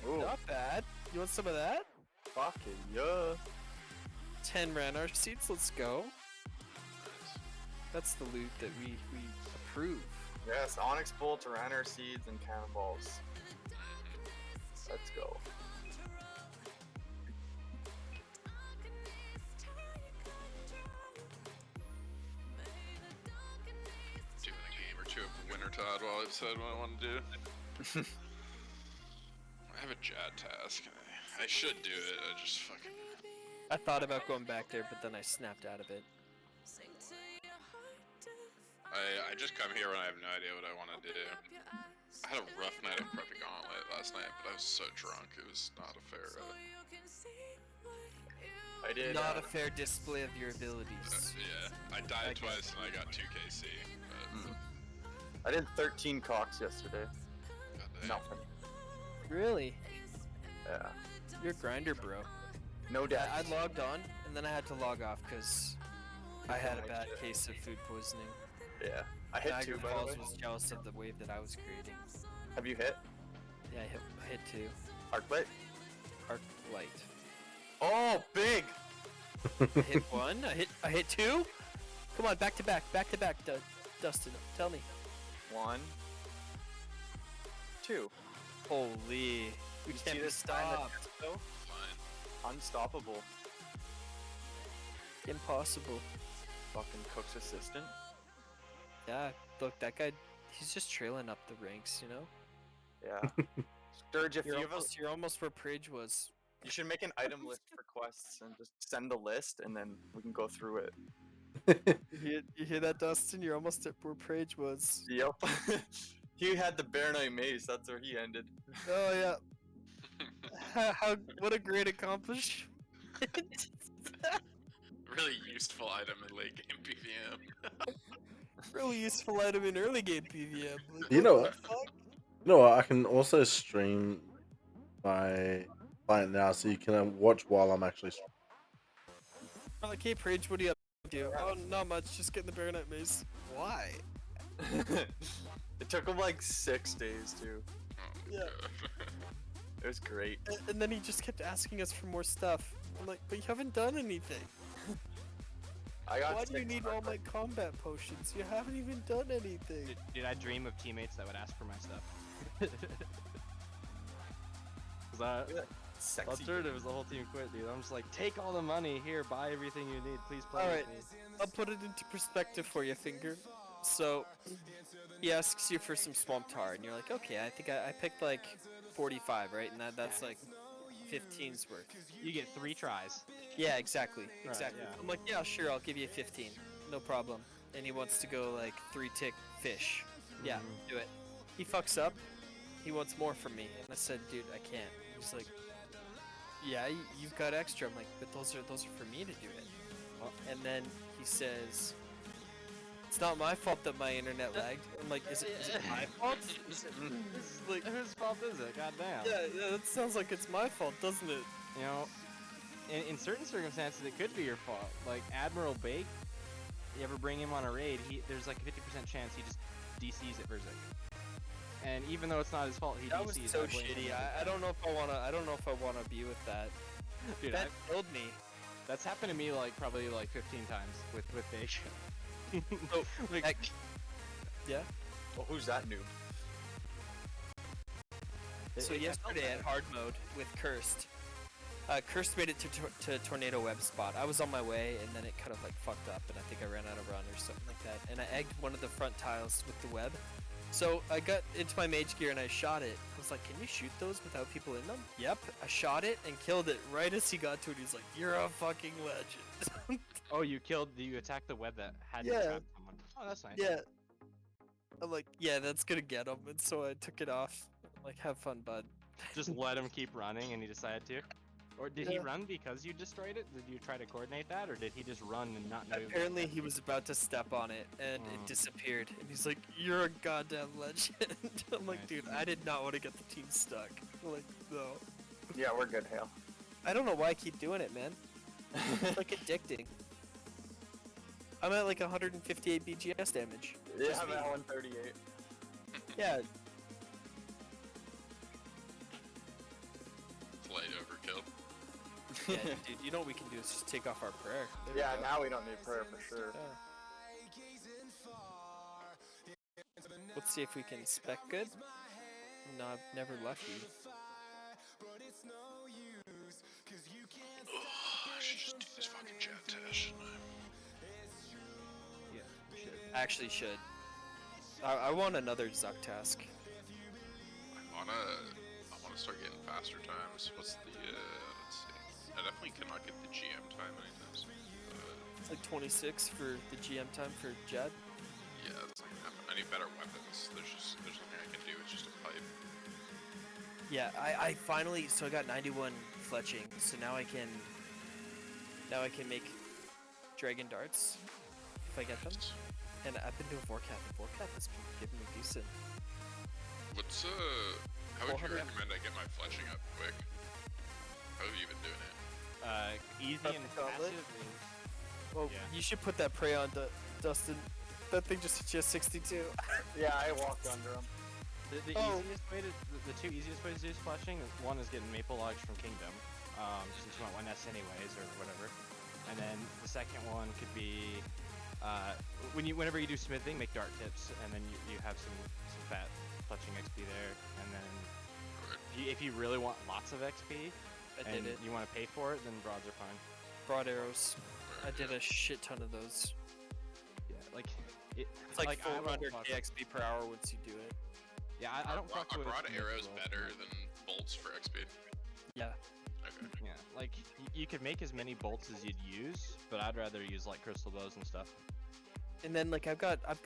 Oh, Not bad. You want some of that? fucking yeah. 10 Ranar seeds, let's go. That's the loot that we approve. Yes, Onyx Bolt, Tyranner Seeds, and Cannonballs. Let's go. Doing a game or two of Wintertide while I decide what I want to do. I have a Jad task. And I should do it. I just fucking. I thought about going back there, but then I snapped out of it. I just come here and I have no idea what I want to do. I had a rough night of Preppy Gauntlet last night, but I was so drunk it was not a fair. I did. Not a fair display of your abilities. Yeah, I died I get twice and I got 2 KC. But I did 13 cocks yesterday. God dang. Nothing. Really? Yeah. You're a grinder, bro. No I doubt. logged on and then I had to log off because I had a Oh, bad shit. case of food poisoning. Yeah. I hit Niagara 2 by the Falls way. was jealous of the wave that I was creating. Have you hit? Yeah, I hit 2. Arclight? Arc light. Oh, big! I hit 1. I hit 2. Come on, back to back, Dustin. Tell me. 1, 2. Holy, we You can't see be this sign that- stopped. Fine. Unstoppable. Impossible. Fucking Cook's assistant. Yeah, look, that guy, he's just trailing up the ranks, you know? Yeah. Sturge, if You're almost where Prage was. you should make an item list for quests and just send the list, and then we can go through it. You hear that, Dustin? You're almost at where Prage was. Yep. He had the Bear Knight Mace. That's where he ended. Oh, yeah. What a great accomplishment. Really useful item in late game PVM. Really useful item in early game PVM. Like, You know what what? the fuck? You know what? I can also stream my client now, so you can watch while I'm actually. Like, hey, Prage, what do you up to? Oh, not much. Just getting the Baronet Maze. Why? It took him like 6 days too. Oh, Yeah. God. It was great. And then he just kept asking us for more stuff. I'm like, but you haven't done anything. I got Why do you 6 need all my combat potions? You haven't even done anything. Did I dream of teammates that would ask for my stuff? 'Cause Sexy. alternative is the whole team quit, dude. I'm just like, take all the money here, buy everything you need, please play Alright. with me. I'll put it into perspective for you, Finger. So, he asks you for some swamp tar, and you're like, okay, I think I picked like 45, right? And that's like 15's worth. You get 3 tries. Yeah, exactly. Exactly. yeah. I'm like, yeah, sure, I'll give you 15. No problem. And he wants to go like 3 tick fish. Yeah, do it. He fucks up. He wants more from me. And I said, dude, I can't. He's like, yeah, you've got extra. I'm like, but those are for me to do it. And then he says, it's not my fault that my internet lagged. I'm like, is it my fault? Like, Whose fault is it? God damn. yeah, that sounds like it's my fault, doesn't it? You know, in certain circumstances, it could be your fault. Like Admiral Bake, you ever bring him on a raid, there's like a 50% chance he just DCs it for Zik. And even though it's not his fault, he That DCs. was so I blame shitty. him. I don't know if I wanna be with that. Dude, That killed me. that's happened to me like probably like 15 times with Bake. Oh, like, heck. Yeah. Well, who's that noob? So yesterday at hard mode with Cursed, Cursed made it to Tornado Web spot. I was on my way, and then it kind of like fucked up, and I think I ran out of run or something like that. And I egged one of the front tiles with the web. So I got into my mage gear and I shot it. I was like, can you shoot those without people in them? Yep. I shot it and killed it right as he got to it. He's like, you're a fucking legend. oh, you attacked the web that had Yeah. trapped someone. Oh, that's nice. Yeah. I'm like, yeah, that's gonna get him. And so I took it off. I'm like, have fun, bud. Just let him keep running, and he decided to. Or did he Yeah. run because you destroyed it? Did you try to coordinate that, or did he just run and not know? Apparently he was about to step on it and it disappeared. And he's like, you're a goddamn legend. I'm like, Nice. dude, I did not want to get the team stuck. I'm like, no. Yeah, we're good, Hale. I don't know why I keep doing it, man. It's like addicting. I'm at like 158 BGS damage. Yeah, Just I'm me. at 138. Yeah, Slight overkill. yeah, dude, you know what we can do is just take off our prayer. There we Yeah, go. now we don't need prayer for sure. Let's see if we can spec good. No, I'm never lucky. Oh, I should just do this fucking chat test, shouldn't I? Actually should. I want another Zuck task. I wanna start getting faster times. What's the let's see. I definitely cannot get the GM time anytime soon. It's like 26 for the GM time for Jed. Yeah, that's not gonna happen. I need better weapons. There's nothing I can do. It's just a pipe. Yeah, I finally, so I got 91 fletching, so now I can make dragon darts if I get them. And I've been doing Vorkath, and Vorkath has been giving me decent. What's how would you 400. recommend I get my fletching up quick? How have you been doing it? Easy Up and the gauntlet? passive is Well, Yeah. you should put that prey on, Dustin. That thing just hit you at 62. Yeah, I walked under him. the Oh. easiest way to the two easiest ways to do splashing. One is getting maple logs from Kingdom, since you want one S anyways or whatever. And then the second one could be whenever you do smithing, make dart tips, and then you have some fat fletching XP there. And then if you really want lots of XP I and did it. you want to pay for it, then broads are fine. Broad arrows. I did a shit ton of those. Yeah, like it, It's like, I won't 400 fuck- XP per hour once you do it. Yeah, I don't fuck Are with broad arrows maple. better than bolts for XP? Yeah. Okay. Yeah, like you could make as many bolts as you'd use, but I'd rather use like crystal bows and stuff. And then like I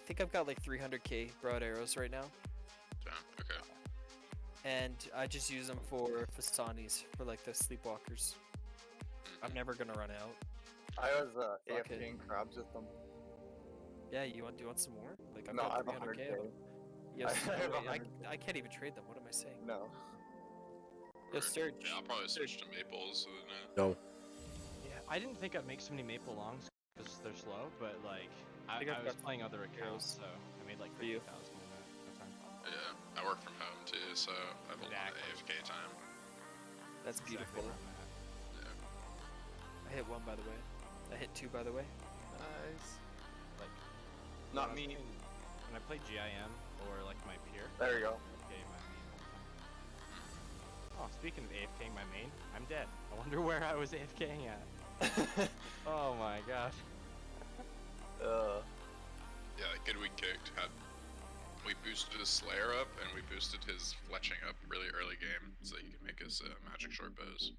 think I've got like 300k broad arrows right now, Damn. Okay. and I just use them for Fasanis, for like the sleepwalkers. I'm never gonna run out. I was Fuck it. AFKing crabs with them. Yeah, do you want some more? Like I've No, I got have 300k. 100k. Yes, I have no way, 100K. I can't even trade them. What am I saying? No. Yo, Word. Sturge. Yeah, I'll probably switch to maples. And, No. Yeah, I didn't think I'd make so many maple longs because they're slow, but like I think I've was got playing other accounts, arrows so I made like for you. 50,000 in that time. yeah, I work from home too, so I have a lot of Exactly. AFK time. That's Exactly beautiful. where I'm at. Yeah. I hit one by the way. I hit two by the way. Nice. Like Not when I was me. playing- When I play GIM or like my peer. There you go. AFK my main all the time. Oh, speaking of AFKing my main, I'm dead. I wonder where I was AFKing at. Oh my gosh. Yeah, that kid we kicked we boosted his Slayer up and we boosted his fletching up really early game so he could make his magic short bows.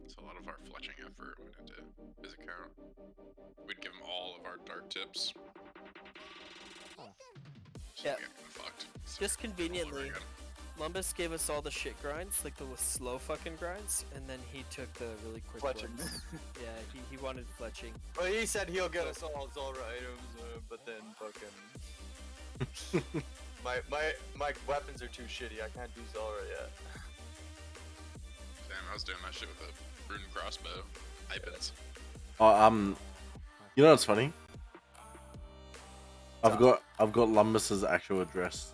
So a lot of our fletching effort went into his account. We'd give him all of our dart tips. Oh. So Yeah. we got fucked. So Just all over conveniently, again. Lumbus gave us all the shit grinds, like the slow fucking grinds, and then he took the really quick Fletching. ones. Yeah, he wanted fletching. Well, he said he'll get us all Zulrah items, but then fucking my weapons are too shitty. I can't do Zulrah yet. Damn, I was doing that shit with a rune crossbow. Hypens. Oh, you know what's funny? I've got Lumbus's actual address.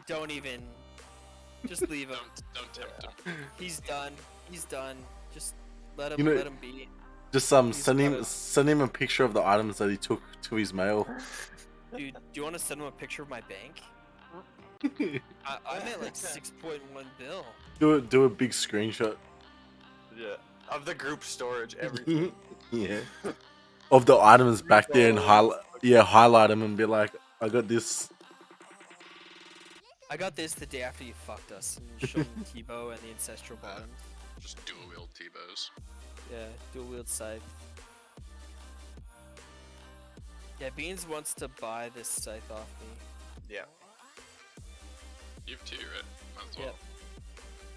Don't even. Just leave him. Don't tempt him. He's done. He's done. Just let him. You know- let him be. Just He's send him a picture of the items that he took to his mail. Dude, do you want to send him a picture of my bank? I'm at like 6.1 bill. do a big screenshot. Yeah. Of the group storage, everything. Yeah. Of the items back there and highlight them and be like, I got this. I got this the day after you fucked us and showed him Tebow and the ancestral bottom. Just dual wield T-bows. Yeah, dual wield scythe. Yeah, Beans wants to buy this scythe off me. Yeah. You have two, right? Might as well.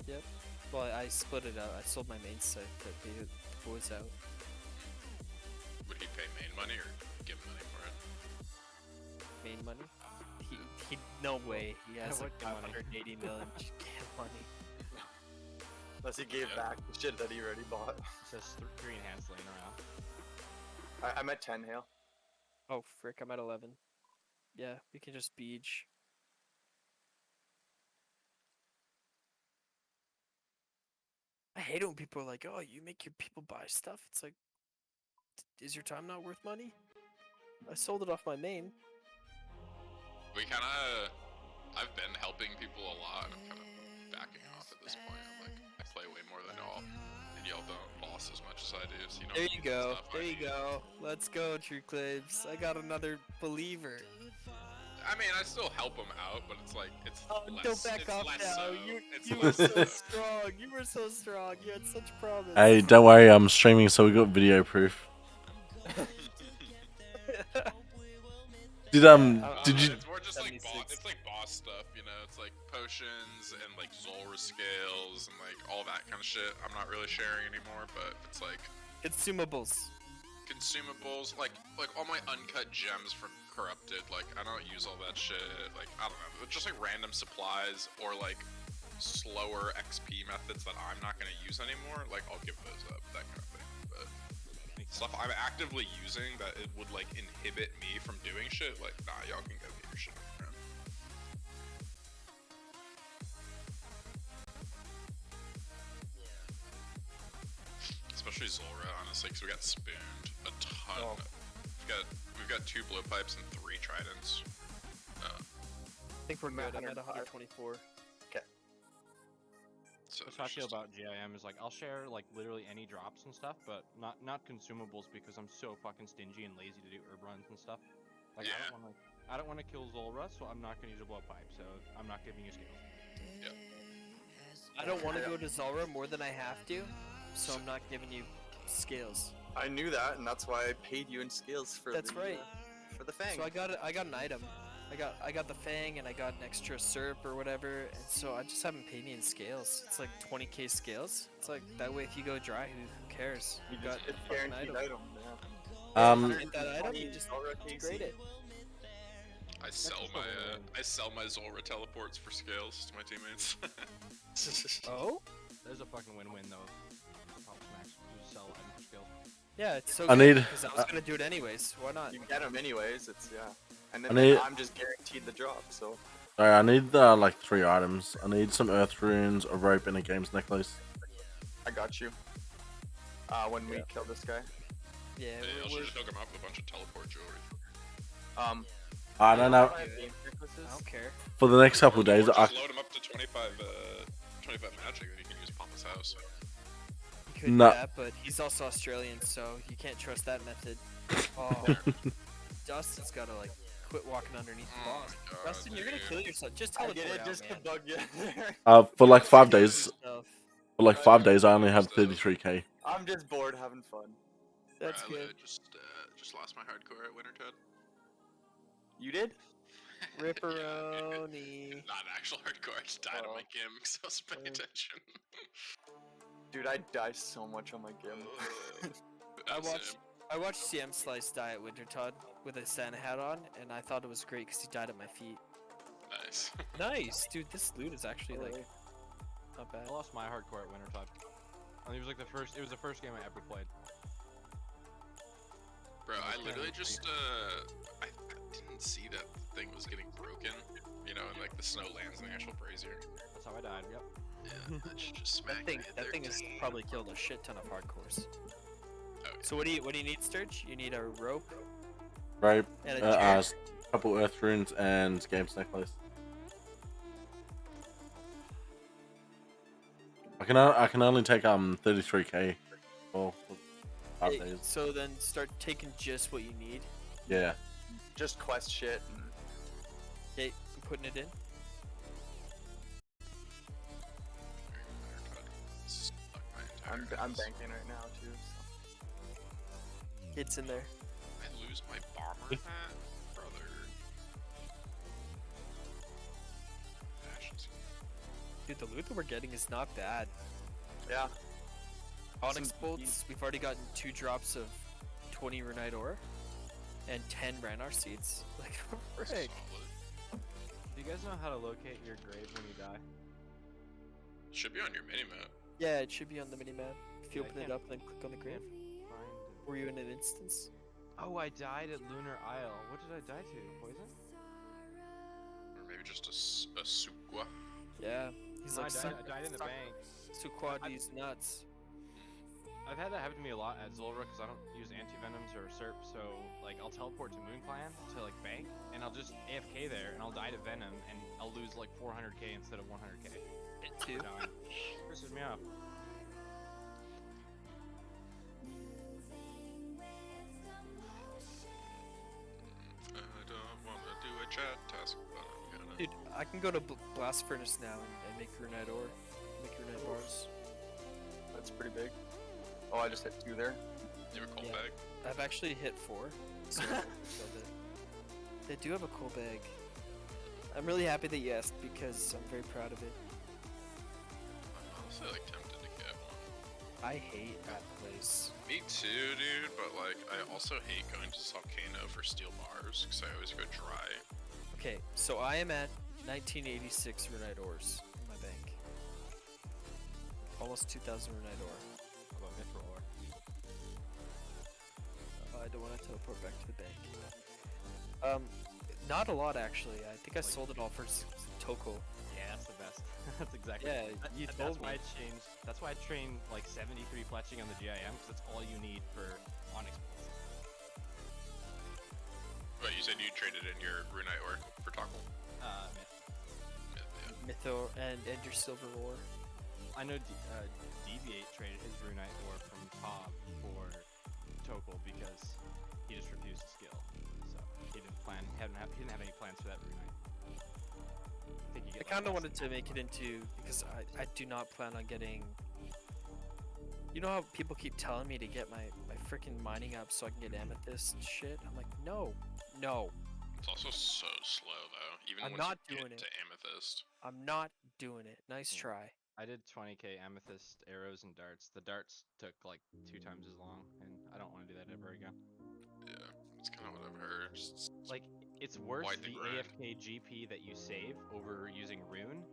Yep. Well, I split it out. I sold my main scythe that the boys out. Would he pay main money or give money for it? Main money? He no way. He has like What money? 580 million money. Unless he gave Yeah. back the shit that he already bought. Just three hands laying around. I'm at 10, Hale. Oh frick, I'm at 11. Yeah, we can just beach. I hate it when people are like, "Oh, you make your people buy stuff." It's like, is your time not worth money? I sold it off my main. We kind of. I've been helping people a lot, and I'm kind of backing off at this point. I'm like, I play way more than y'all, and y'all don't boss as much as I do. So you know. There you go. There you go. Let's go, True Claims. I got another believer. I mean, I still help them out, but it's like it's Oh, less. don't back it's off less now. so. You It's were less so so. strong. You were so strong. You had such promise. Hey, don't worry, I'm streaming, so we got video proof. Did you? It's more just like 76. it's like boss stuff, you know. It's like potions and like Zulrah scales and like all that kind of shit. I'm not really sharing anymore, but it's like Consumables. consumables, like all my uncut gems from Corrupted, like I don't use all that shit. Like I don't know, just like random supplies or like slower XP methods that I'm not gonna use anymore. Like I'll give those up, that kind of thing. But stuff I'm actively using that it would like inhibit me from doing shit, like nah, y'all can go get your shit. Especially Zulrah, honestly, because we got spooned a ton. Oh. We've got 2 blowpipes and 3 tridents. I think we're good. I'm at 124. So That's how I it's feel just- about GIM. Is like I'll share like literally any drops and stuff, but not consumables because I'm so fucking stingy and lazy to do herb runs and stuff. Like Yeah. I don't want to kill Zulrah, so I'm not gonna use a blowpipe. So I'm not giving you skills. I don't want to go to Zulrah more than I have to, so I'm not giving you scales. I knew that, and that's why I paid you in skills for That's the, right. For the fang. So I got an item. I got the fang and I got an extra serp or whatever, and so I just haven't paid me in scales. It's like 20k scales. It's like that way if you go dry, who cares? You got It's a fucking guaranteed item. item. Get that item, you just grade it. I sell just my a win. I sell my Zulrah teleports for scales to my teammates. Oh? There's a fucking win-win though. For Pop Smacks. You just sell items for skills. Yeah, it's so I good need- because I was gonna do it anyways. Why not? You get them anyways. It's yeah. And then I need- I'm just guaranteed the drop. So Sorry, I need like 3 items. I need some earth runes, a rope, and a games necklace. I got you. When we kill this guy. Yeah, Hey, I we're, should just hook him up with a bunch of teleport jewelry. I don't know. I have game necklaces. I don't care. For the next couple of days, Or I just load him up to 25 magic, then you can use Papa's house. You could No. do that, but he's also Australian, so you can't trust that method. Oh, Dustin's gotta like quit walking underneath the Oh boss. my god, Dustin, you're gonna dude. kill yourself. Just I teleport get it out, just man. to bug you. for like 5 days. Yourself. For like 5 days, I only have 33k. I'm just bored having fun. That's Riley, good. Just lost my hardcore at Wintertide. You did? Ripperoni. Not actual hardcore, I just died on Oh. my gim because I was paying attention. Dude, I die so much on my gim. I watched CM Slice die at Wintertod with a Santa hat on, and I thought it was great because he died at my feet. Nice. Nice, dude. This loot is actually like not bad. I lost my hardcore at Wintertide. I think it was like the first. It was the first game I ever played. Bro, I literally just, I didn't see that the thing was getting broken, you know, and like the snow lands in the actual brazier. That's how I died. Yep. Yeah, I should just smack That thing has probably killed a shit ton of hardcores. Oh, yeah. So what do you need, Sturge? You need a rope Rope, and a chair. couple earth runes, and games necklace. I can only take 33k for 5 Hey, days. so then start taking just what you need. Yeah. Just quest shit. And Okay, I'm putting it in. I'm banking right now too. So. It's in there. I lose my bomber hat, brother. Ashes. Dude, the loot that we're getting is not bad. Yeah. Onyx Some bolts, we've already gotten 2 drops of 20 runite ore and 10 Ranar seeds. Like, frick. Solid. Do you guys know how to locate your grave when you die? Should be on your minimap. Yeah, it should be on the minimap. If you I open it can't- up and then click on the grave. Find it. Were you in an instance? Oh, I died at Lunar Isle. What did I die to? Poison? Or maybe just a Sukwa. Yeah. He's No, like, I died in the bank. Suquadi's nuts. I've had that happen to me a lot at Zulrah because I don't use anti-venoms or SERP, so like I'll teleport to Moon Clan to like bank, and I'll just AFK there, and I'll die to Venom, and I'll lose like 400k instead of 100k. It too. Dying. Pisses me off. I don't wanna do a chat task, but I'm gonna. Dude, I can go to Blast Furnace now and make runite ore. Make runite bars. That's pretty big. Oh, I just hit 2 there. You have a cold Yeah. bag? I've actually hit 4. So I killed it. They do have a cool bag. I'm really happy that you asked because I'm very proud of it. I'm honestly like tempted to get one. I hate that place. Me too, dude. But like, I also hate going to Volcano for steel bars because I always go dry. Okay, so I am at 1986 Runite ores in my bank. Almost 2,000 Runite ore. How about Mithril ore? I don't want to teleport back to the bank. Not a lot actually. I think I sold it all for Toko. Yeah, that's the best. That's exactly. Yeah, you that's told why me. I changed. That's why I trained like 73 fletching on the GIM because that's all you need for Onyx points. But you said you traded in your Runite ore for Toggle. Myth. Mytho and your silver ore. I know Deviate traded his Runite ore from Cobb for Tokol because he just refused to skill. So he didn't plan. He didn't have any plans for that Runite. I think you I get. kind of wanted to make it into because I do not plan on getting. You know how people keep telling me to get my freaking mining up so I can get amethyst and shit? I'm like, no. It's also so slow though. Even I'm once not you doing get it. to amethyst. I'm not doing it. Nice try. I did 20k amethyst arrows and darts. The darts took like 2 times as long, and I don't want to do that ever again. Yeah, it's kind of what I've heard. Like, it's worth Wide the the grind. AFK GP that you save over using rune,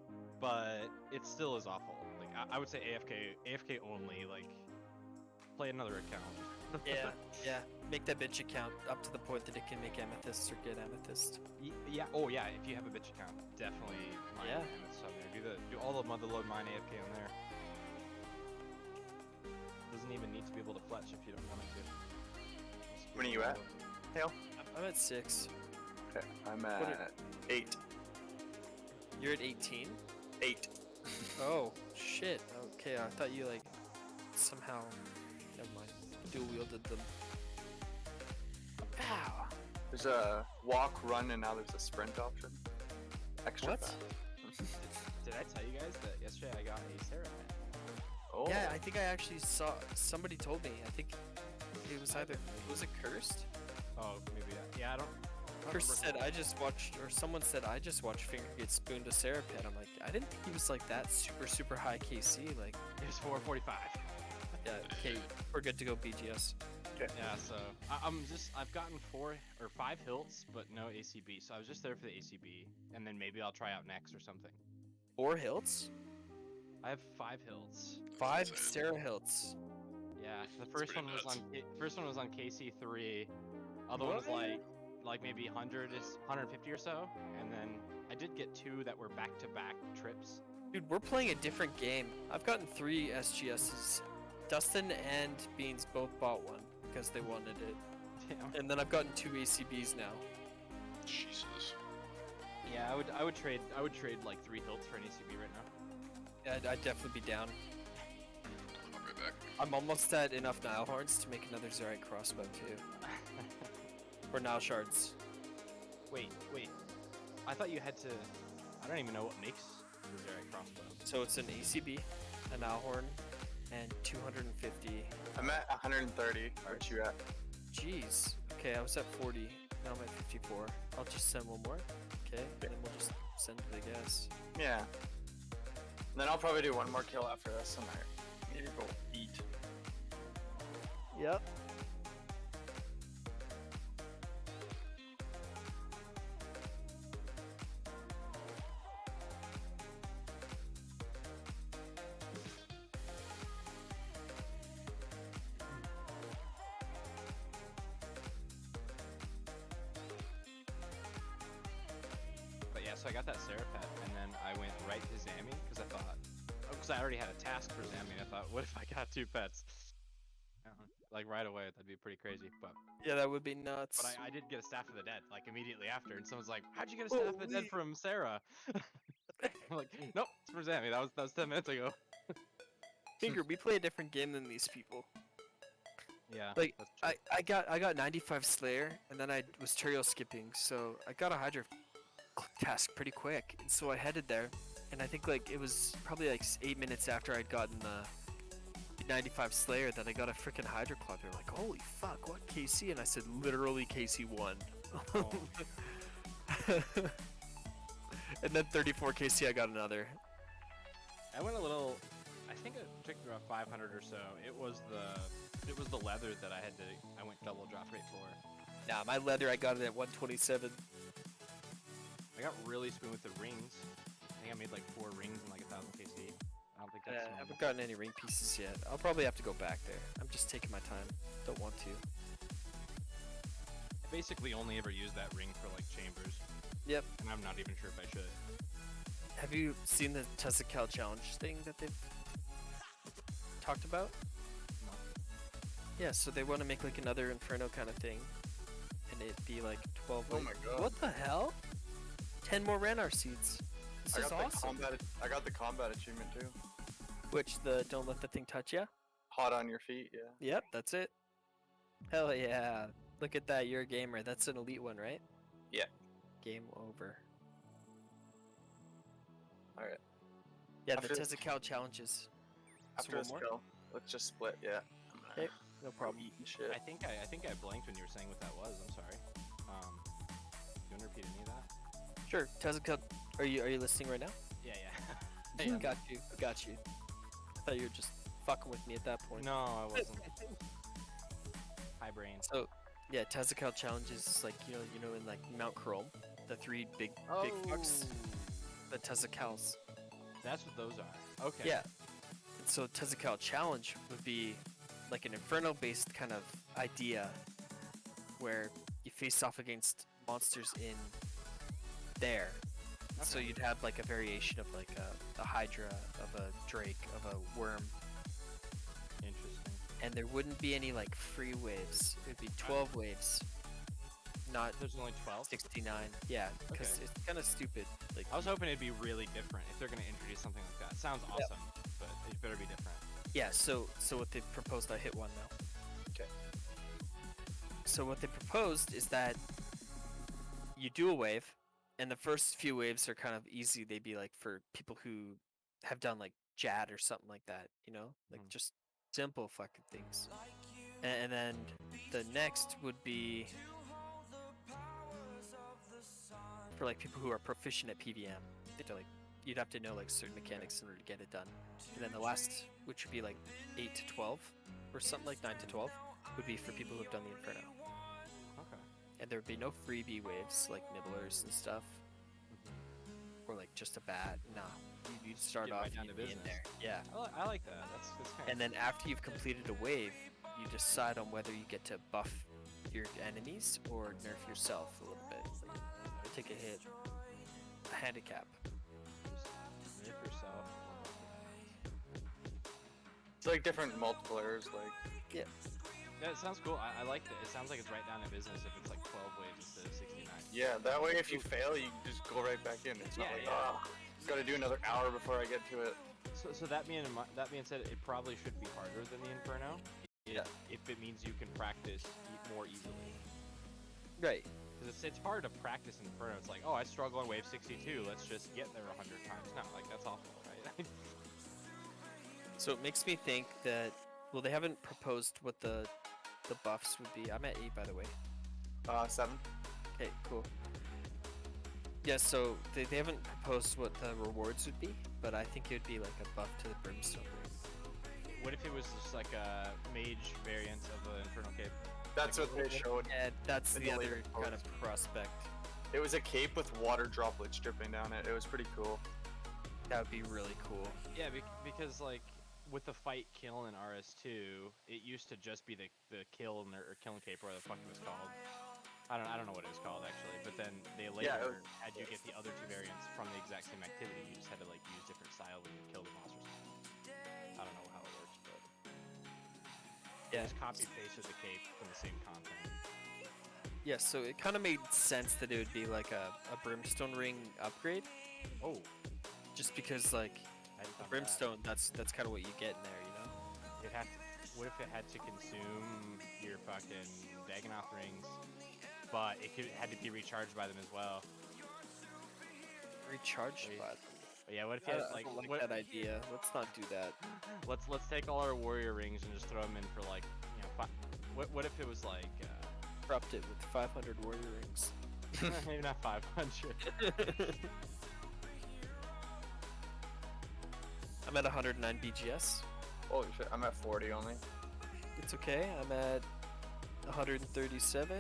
but it still is awful. Like, I would say AFK only. Like, play another account. Yeah. Make that bitch account up to the point that it can make amethyst or get amethyst. Yeah. Oh yeah. If you have a bitch account, definitely mine Yeah. amethyst on there. Do all the motherload mine AFK on there. Doesn't even need to be able to fletch if you don't want it to. Just When are do you at? motherload. Hale? I'm at 6. Okay, I'm What at 8. You're at 18? 8. Oh, shit. Okay, I thought you like somehow. Never mind. Dual wielded them. Ow. There's a walk, run, and now there's a sprint option. Extra What? fast. Did I tell you guys that yesterday I got a Sarah pet? Oh. Yeah, I think I actually saw. Somebody told me. I think it was either. Was it Cursed? Oh, maybe. Yeah, I don't. Cursed remember said I just watched, or someone said I just watched Finger get spooned to Serapet. I'm like, I didn't think he was like that super high KC. Like, It was 445. yeah, okay, we're good to go BGS. Yeah, so I've gotten 4 or 5 hilts, but no ACB. So I was just there for the ACB, and then maybe I'll try out next or something. 4 hilts, I have 5 hilts. 5 That's it. Sarah hilts. Yeah, the first pretty one was nuts. on KC3. Other one was like maybe 100 is 150 or so, and then I did get 2 that were back-to-back trips. Dude, we're playing a different game. I've gotten 3 SGSs. Dustin and Beans both bought one because they wanted it, Damn. and then I've gotten 2 ACBs now. Jesus. Yeah, I would trade like 3 hilts for an ACB right now. Yeah, I'd definitely be down. I'll be right back. I'm almost at enough Nile Horns to make another Zerite crossbow too. Or Nile Shards. Wait. I thought you had to. I don't even know what makes the Zerite crossbow. So it's an ACB, a Nile Horn, and 250. I'm at 130. Aren't you at? Jeez. Okay, I was at 40. Now I'm at 54. I'll just send one more. Okay, and then we'll just send it, I guess. Yeah. And then I'll probably do one more kill after this, and I need to go eat. Yep. But yeah, so I got that Sarah pet, and then I went right to Zammy because I thought, because I already had a task for Zammy. I thought, what if I got 2 pets? Like right away, that'd be pretty crazy. But Yeah, that would be nuts. I did get a Staff of the Dead like immediately after, and someone's like, how'd you get a Staff of the Dead from Sarah? I'm like, nope, it's from Zammy. That was 10 minutes ago. Finger, we play a different game than these people. Yeah. Like, that's true. I got 95 Slayer, and then I was Turiel skipping, so I got a Hydra task pretty quick, and so I headed there, and I think like it was probably like 8 minutes after I'd gotten the 95 Slayer that I got a freaking Hydra Club. They're like, holy fuck, what KC? And I said, literally KC1. Oh. And then 34 KC, I got another. I went a little. I think it took around 500 or so. It was the leather that I went double drop rate for. Nah, my leather I got it at 127. I got really spoon with the rings. I think I made like 4 rings and like 1,000 KC. I don't think that's I normal. haven't gotten any ring pieces yet. I'll probably have to go back there. I'm just taking my time. Don't want to. I basically only ever use that ring for like chambers, Yep. and I'm not even sure if I should. Have you seen the Tezcacal challenge thing that they've talked about? No. Yeah, so they want to make like another Inferno kind of thing, and it'd be like 12. Oh my god. What the hell? 10 more Renar seeds. This I is got awesome. I got the combat achievement too. Which the don't let the thing touch ya? Hot on your feet, yeah. Yep, that's it. Hell yeah. Look at that, you're a gamer. That's an elite one, right? Yeah. Game over. Alright. Yeah, After- the Tezcacal challenges. After one this more? go, let's just split, yeah. Okay, no problem. Eating shit. I think I blanked when you were saying what that was. I'm sorry. You want to repeat any of that? Sure, Tezcacal. Are you listening right now? Yeah, yeah. Hey, got you. Got you. I thought you were just fucking with me at that point. No, I wasn't. High brain. So, yeah, Tezcacal challenges is like you know in like Mount Chrome, the 3 big fucks, the Tezcacals. That's what those are. Okay. Yeah. And so Tezcacal challenge would be like an Inferno-based kind of idea, where you face off against monsters in there. So you'd have like a variation of like a Hydra, of a Drake, of a Worm, Interesting. and there wouldn't be any like free waves. It would be 12 waves, not There's only 12. 69. Yeah, because Okay. it's kind of stupid. Like, I was hoping it'd be really different if they're gonna introduce something like that. Sounds awesome, but it better be different. yeah. So what they've proposed, I hit one now. Okay. So what they proposed is that you do a wave, and the first few waves are kind of easy. They'd be like for people who have done like JAD or something like that, you know, like just simple fucking things. And then the next would be for like people who are proficient at PVM. They'd like you'd have to know like certain mechanics in order to get it done. And then the last, which would be like 8 to 12 or something like 9 to 12, would be for people who have done the Inferno. Okay. And there would be no freebie waves like nibblers and stuff, or like just a bat. Nah, you'd start Get off right down to you'd be in business. there. Yeah, I like that. That's kind and then after you've completed a wave, you decide on whether you get to buff your enemies or nerf yourself a little bit. Like, take a hit, a handicap. Nerf yourself. It's like different multiplayers, like Yeah, Yeah, it sounds cool. I like that. It sounds like it's right down to business if it's like 12 waves instead of 69. yeah, that way if you fail you just go right back in. It's not Yeah, like yeah. gotta do another hour before I get to it. So that being said, it probably should be harder than the Inferno. Yeah. If it means you can practice more easily. right. Because it's hard to practice Inferno. It's like, oh, I struggle on wave 62. Let's just get there 100 times. No, like that's awful, right? So it makes me think that they haven't proposed what the buffs would be. I'm at 8 by the way. 7. Okay, cool. Yeah, so they haven't proposed what the rewards would be, but I think it would be like a buff to the Brimstone ring. What if it was just like a mage variant of the Infernal Cape? That's what they showed. Yeah, that's In the the later other kind of prospect. It was a cape with water droplets dripping down it. It was pretty cool. That would be really cool. Yeah, because like with the fight kill in RS2, it used to just be the kill or killing cape, or the fuck it was called. I don't know what it was called actually, but then they Yeah, later had you get the other 2 variants from the exact same activity. You just had to like use different style when you kill the monsters. I don't know how it works, but Yeah. just copy pasted the cape from the same content. Yeah, so it kind of made sense that it would be like a Brimstone ring upgrade, Oh, just because like I hadn't thought of that. Brimstone, that's kind of what you get in there, you know? It had to, what if it had to consume your fucking Dagonoth rings, but it had to be recharged by them as well? Recharged Wait. by But yeah, what if I you don't had, like, like what, that idea. Let's not do that. let's take all our warrior rings and just throw them in for like, you know, what if it was like, Corrupt it with 500 warrior rings. maybe not 500. I I'm at 109 BGS. Holy shit, I'm at 40 only. It's okay. I'm at 137.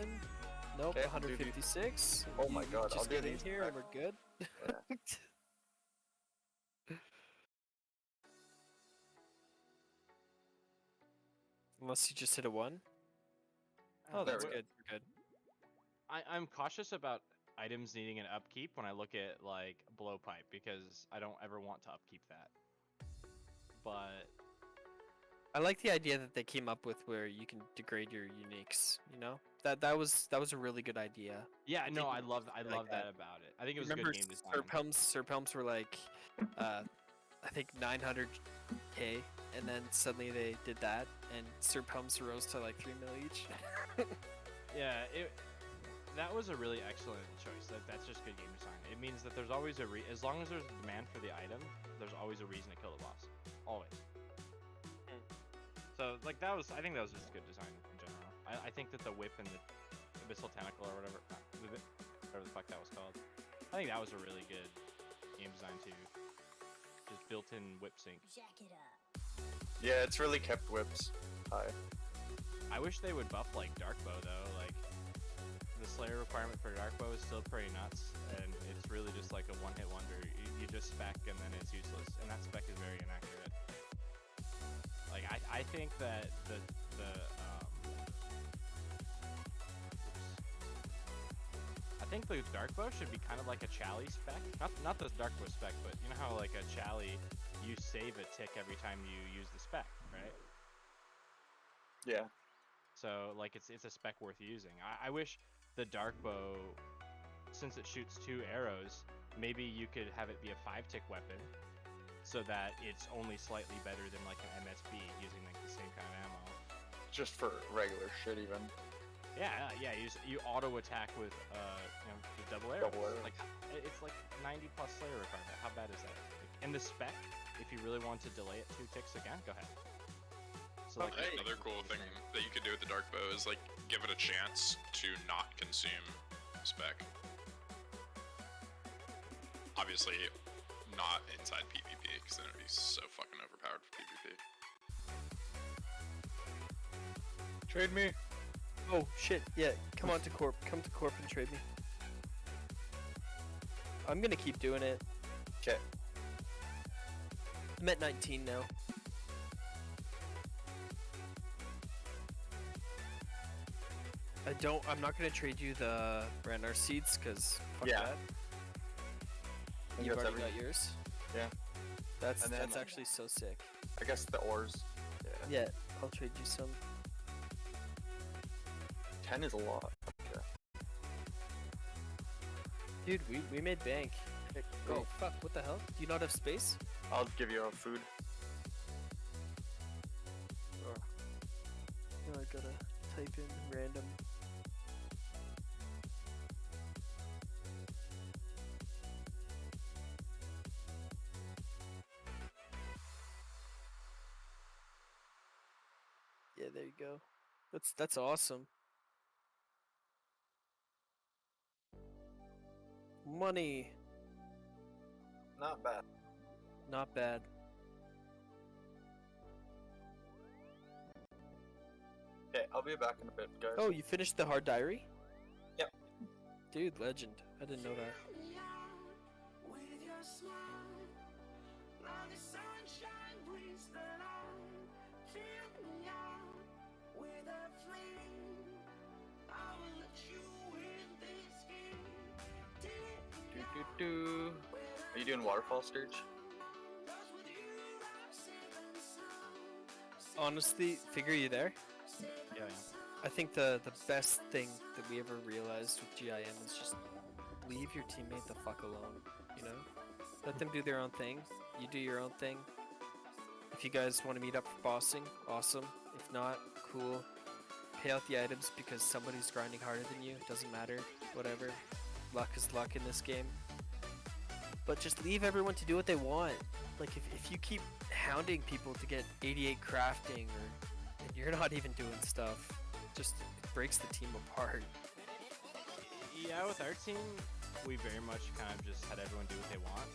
Nope, Okay, I'll do these. 156. Oh my God, just I'll do get in these here and back. we're good. Yeah. Unless you just hit a 1. Oh, There that's we go. good. We're good. I'm cautious about items needing an upkeep when I look at like blowpipe because I don't ever want to upkeep that. But I like the idea that they came up with where you can degrade your uniques. You know, that was a really good idea. yeah, no, think I love like that that. about it. I think it was Remember, good game design. Serphelms were like, I think 900k, and then suddenly they did that, and Serphelms rose to like 3 mil each. Yeah, that was a really excellent choice. That's just good game design. It means that there's always as long as there's a demand for the item, there's always a reason to kill the boss. Always. So like I think that was just good design in general. I think that the whip and the abyssal tentacle or whatever the fuck that was called. I think that was a really good game design too. Just built-in whip sync. Yeah, it's really kept whips high. I wish they would buff like Dark Bow though. Like the Slayer requirement for Dark Bow is still pretty nuts, and it's really just like a one-hit wonder. You just spec and then it's useless, and that spec is very inaccurate. Like I think that I think the Dark Bow should be kind of like a Chally spec. Not the Dark Bow spec, but you know how like a Chally, you save a tick every time you use the spec, right? Yeah. So like it's a spec worth using. I wish the Dark Bow, since it shoots 2 arrows, maybe you could have it be a 5-tick weapon, so that it's only slightly better than like an MSB using like the same kind of ammo. Just for regular shit even. Yeah, you auto attack with the double arrows. Double arrows. Like it's like 90+ Slayer requirement. How bad is that? And the spec, if you really want to delay it 2 ticks again, go ahead. So like Another cool thing that you could do with the Dark Bow is like give it a chance to not consume spec. Obviously, not inside PvP because then it'd be so fucking overpowered for PvP. Trade me. Oh shit! Yeah, come to Corp and trade me. I'm gonna keep doing it. Okay. I'm at 19 now. I'm not gonna trade you the Brandar seeds because fuck Yeah. that. think You've that's already got yours. Yeah. That's And then- actually so sick. I guess the ores. Yeah. Yeah, I'll trade you some. 10 is a lot. Okay. Dude, we made bank. Okay, Oh cool. fuck! What the hell? Do you not have space? I'll give you a food. No, I gotta type in random. Yeah, there you go. That's awesome. Money, Not bad. not bad. Okay, I'll be back in a bit, guys. Oh, you finished the hard diary? Yep. Dude, legend. I didn't know that. Are you doing waterfall sturge? Honestly, figure you there? yeah. I think the best thing that we ever realized with GIM is just leave your teammate the fuck alone, you know? Let them do their own thing. You do your own thing. If you guys want to meet up for bossing, awesome. If not, cool. Pay out the items because somebody's grinding harder than you. Doesn't matter. Whatever. Luck is luck in this game. But just leave everyone to do what they want. Like, if you keep hounding people to get 88 crafting and you're not even doing stuff, just it breaks the team apart. Yeah, with our team, we very much kind of just had everyone do what they want.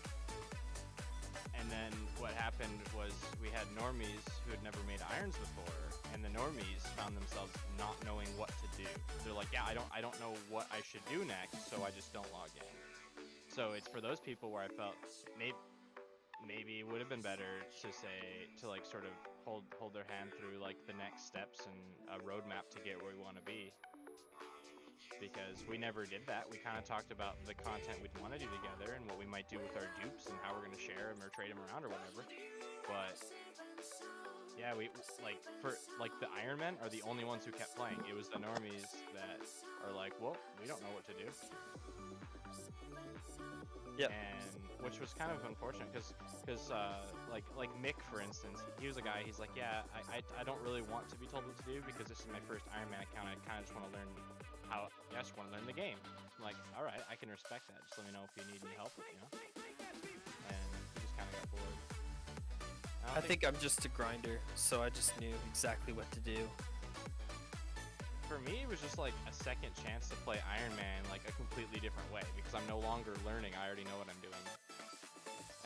And then what happened happened was we had normies who had never made irons before, and the normies found themselves not knowing what to do. They're like, yeah, I don't know what I should do next, so I just don't log in. So it's for those people where I felt maybe it would have been better to like sort of hold their hand through like the next steps and a roadmap to get where we want to be. Because we never did that. We kind of talked about the content we'd want to do together and what we might do with our dupes and how we're going to share them or trade them around or whatever. But yeah, we like the Iron Men are the only ones who kept playing. It was the normies that are like, well, we don't know what to do. Yep. And which was kind of unfortunate because like Mick, for instance, he was a guy. He's like, yeah, I don't really want to be told what to do because this is my first Iron Man account. I kind of just want to learn I just want to learn the game. I'm like, all right, I can respect that. Just let me know if you need any help, you know. And he just kind of got bored. I think I'm just a grinder, so I just knew exactly what to do. For me, it was just like a second chance to play Iron Man like a completely different way because I'm no longer learning. I already know what I'm doing,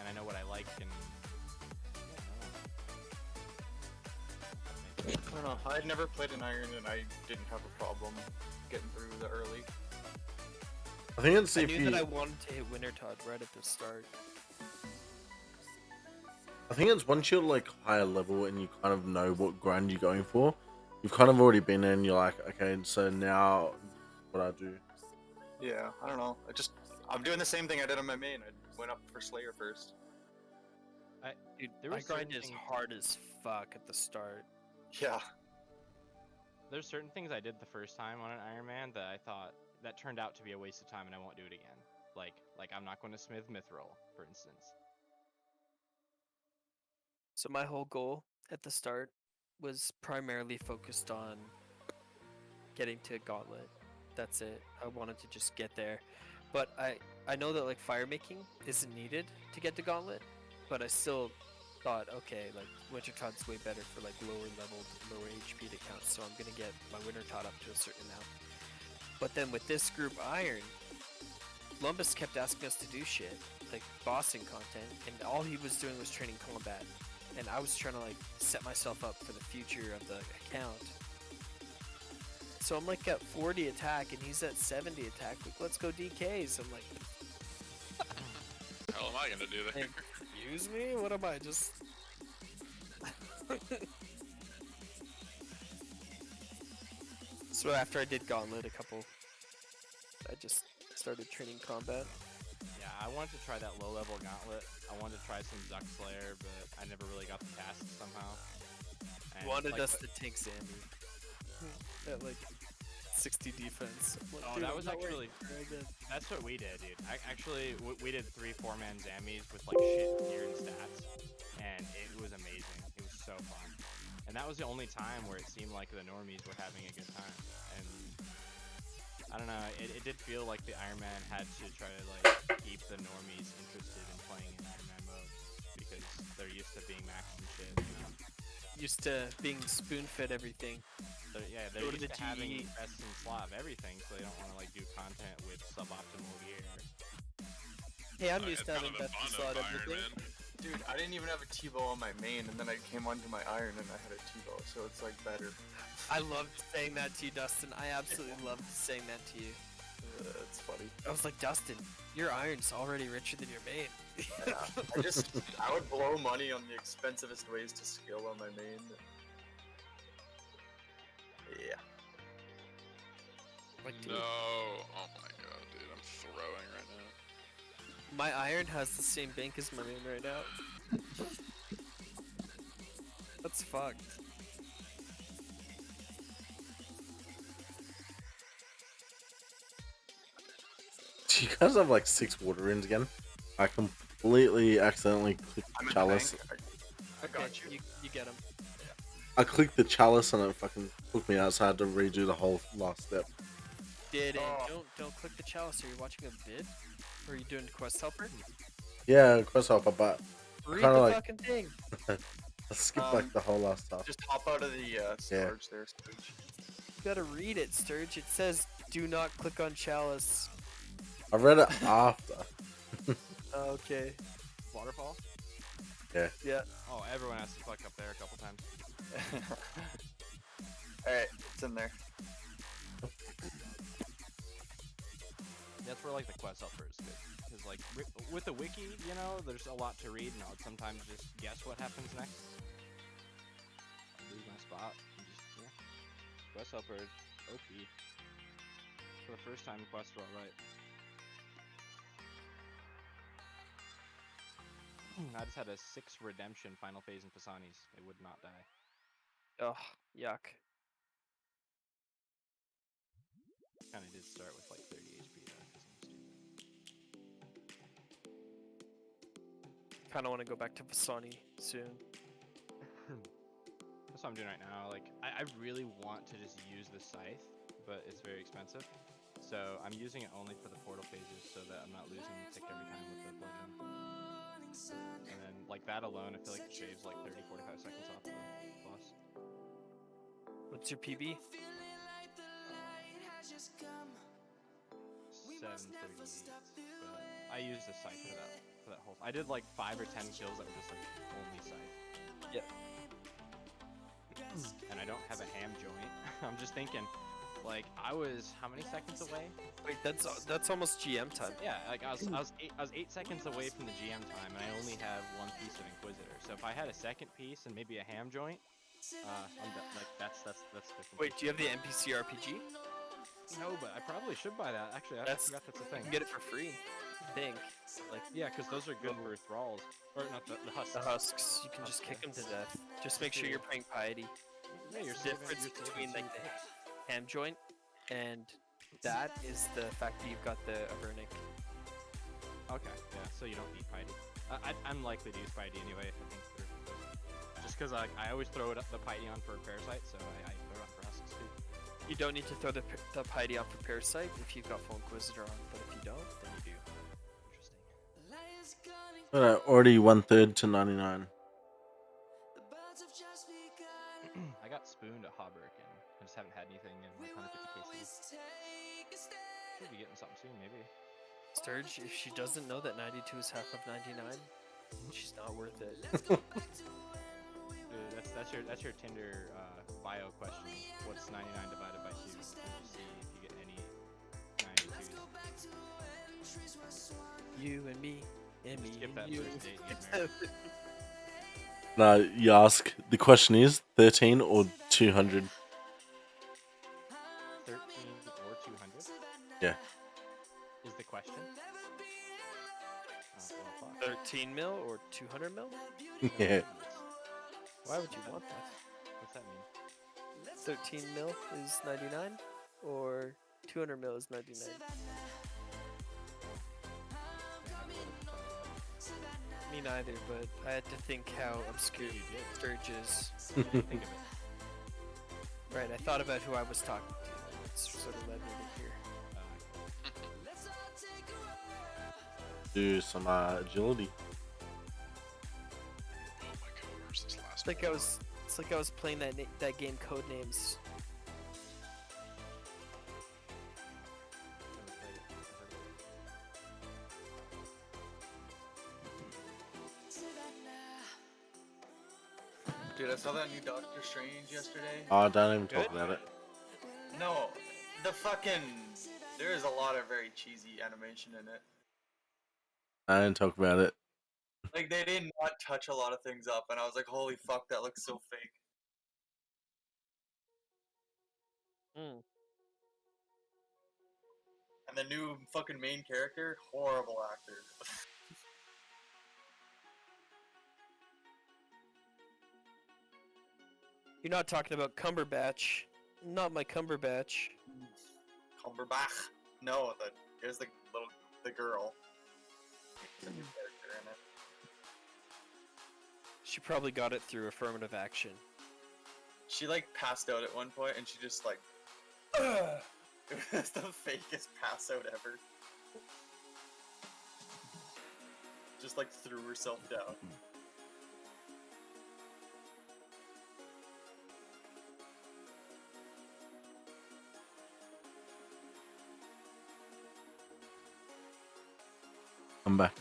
and I know what I like. And I don't know. I'd never played an iron and I didn't have a problem getting through the early. I think it's I if knew you. that I wanted to hit Wintertodt right at the start. I think it's once you're like higher level and you kind of know what grind you're going for. You've kind of already been in. You're like, okay, so now what I do. Yeah, I don't know. I'm doing the same thing I did on my main. I went up for Slayer first. Dude, There my was grind certain is things- hard as fuck at the start. Yeah. There's certain things I did the first time on an Iron Man that I thought that turned out to be a waste of time and I won't do it again. Like I'm not going to Smith Mithril, for instance. So my whole goal at the start was primarily focused on getting to Gauntlet. That's it. I wanted to just get there. But I know that like fire making isn't needed to get to Gauntlet, but I still thought, okay, like Wintertodd's way better for like lower leveled, lower HP accounts, so I'm gonna get my Wintertodt up to a certain amount. But then with this group Iron, Lumbus kept asking us to do shit, like bossing content, and all he was doing was training combat. And I was trying to like set myself up for the future of the account. So I'm like at 40 attack and he's at 70 attack. Like, let's go DKs. I'm like, The hell am I gonna do there? excuse me? What am I just? So after I did Gauntlet, I just started training combat. Yeah, I wanted to try that low level Gauntlet. I wanted to try some Zuck Slayer, but I never really got the task somehow. And, Wanted like, us to tank Zammy at like 60 defense. I'm like, Oh, dude, that I'm was not worried. actually that's what we did, dude. We did 3-4 man Zammies with like shit gear and stats, and it was amazing. It was so fun, and that was the only time where it seemed like the normies were having a good time. And I don't know, it did feel like the Iron Man had to try to like keep the normies interested in playing in Iron Man mode because they're used to being maxed and shit. You know? Used to being spoon-fed everything. They're Go to used the to having GE. best in slot of everything, so they don't want to like do content with suboptimal gear. Hey, I'm Oh, used it's to kind having of the best in fun slot of Iron everything. Man. Dude, I didn't even have a T-bow on my main, and then I came onto my iron and I had a T-bow, so it's like better. I loved saying that to you, Dustin. I absolutely loved saying that to you. It's funny. I was like, Dustin, your iron's already richer than your main. Yeah, I would blow money on the expensivest ways to skill on my main. Yeah. Like, dude, No. Oh my god, dude. I'm throwing right now. my iron has the same bank as my main right now. That's fucked. Do you guys have like 6 water runes again? I completely accidentally clicked I'm the in chalice. the bank. I got you. You get him. I clicked the chalice and it fucking took me out, so I had to redo the whole last step. Did Oh. don't click the chalice. Are you watching a vid? Or are you doing quest helper? Yeah, cross off, but Read kinda the like- fucking thing. I skipped like the whole last stuff. Just hop out of the storage there, Stooge. You gotta read it, Sturge. It says, "Do not click on chalice." I read it after. Okay. Waterfall? Yeah. Oh, everyone has to fuck up there a couple times. Alright, it's in there. That's where like the quest helper is good. Because like with the wiki, you know, there's a lot to read, and I'll sometimes just guess what happens next. Lose my spot. And just, yeah. Quest helper, OP. For the first time, quests were alright. I just had a 6 redemption final phase in Pisani's. They would not die. Oh, yuck. Kinda did start with like 30 HP though, because I'm stupid. Kind of want to go back to Vasani soon. That's what I'm doing right now. Like, I really want to just use the scythe, but it's very expensive. So I'm using it only for the portal phases so that I'm not losing the tick every time with the bludgeon. And then, like, that alone, I feel like it shaves like 30-45 seconds off the boss. What's your PB? 738. But I used the scythe for that whole. I did like 5 or 10 kills that were just like only scythe. Yeah. And I don't have a ham joint. I'm just thinking, like, I was how many seconds away? Wait, that's almost GM time. Yeah, like I was 8 seconds away from the GM time, and I only have 1 piece of Inquisitor. So if I had a second piece and maybe a ham joint, I'm like that's different. Wait, do you have the NPC RPG? No, but I probably should buy that. Actually, I forgot that's a You thing. can get it for free, I think. Like Yeah, because those are good for thralls, or not the husks. the husks, you can just kick them to death. Just make sure you're playing Piety. Yeah, The difference between like the ham joint and that is the fact that you've got the Avernic. Okay, yeah, so you don't need Piety. I'm likely to use Piety anyway. I think just because I always throw it up the Piety on for Parasite, so I throw it on for husks too. You don't need to throw the Piety on for Parasite if you've got Full Inquisitor on, but if you don't, then you do. Interesting. Already 1/3 to 99. I got spooned at Hauberk, and I just haven't had anything in like 150 KC. Should be getting something soon, maybe. Sturge, if she doesn't know that 92 is half of 99, she's not worth it. Dude, that's your Tinder bio question. What's 99 divided by 2? To see if you get any 92s. You and me, and me Skip that and you. first date and get married. No, you ask. The question is 13 or 200. 13 or 200? Yeah. Is the question? Oh, well, fuck. 13 mil or 200 mil? Yeah. Why would you want that? What's that mean? 13 mil is 99, or 200 mil is 99. Me neither, but I had to think how obscure Sturge is. Think of it. Right, I thought about who I was talking to, and it's sort of led me to here. Do some agility. Oh my god, where's this last It's like I was playing that game Codenames. Never played it. Never heard of it. Dude, I saw that new Doctor Strange yesterday. Oh, don't even talk Good. about it. No, the fucking... There is a lot of very cheesy animation in it. I didn't talk about it. Like, they did not touch a lot of things up, and I was like, holy fuck, that looks so fake. Mm. And the new fucking main character, horrible actor. You're not talking about Cumberbatch. Not my Cumberbatch. Cumberbatch. No, there's the girl. There's a new character in it. She probably got it through affirmative action. She like passed out at one point, and she just like... It was the fakest pass out ever. Just like threw herself down. I'm back.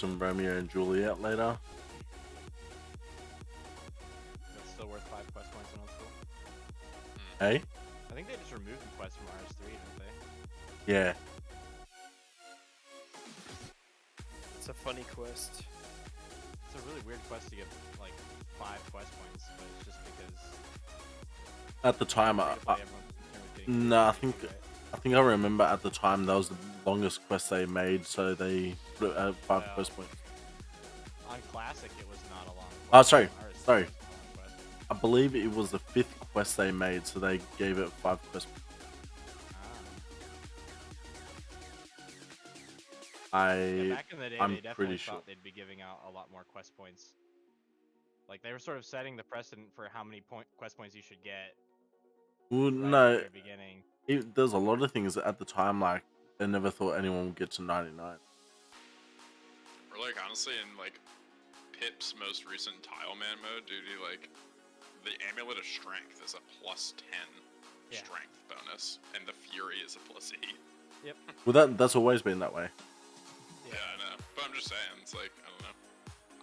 some Romeo and Juliet later. That's still worth 5 quest points in old school. Hey? I think they just removed the quest from RS3, didn't they? Yeah. It's a funny quest. It's a really weird quest to get like 5 quest points, but it's just because. At the time, no, I think I remember at the time that was the longest quest they made, so they put it at 5 Well, quest points. on Classic, it was not a long quest. Oh, sorry, On RS3, sorry. it was a long quest. I believe it was the 5th quest they made, so they gave it 5 quest points. Yeah, back in the day, I'm they definitely pretty sure. thought they'd be giving out a lot more quest points. Like they were sort of setting the precedent for how many quest points you should get. Well, Right no, at the very beginning. there's a lot of things at the time, like, they never thought anyone would get to 99. Or like honestly, in like Pip's most recent Tile Man mode, dude, like the Amulet of Strength is a +10 strength bonus, and the Fury is a +8. Yep. Well, that's always been that way. Yeah, I know. But I'm just saying, it's like, I don't know.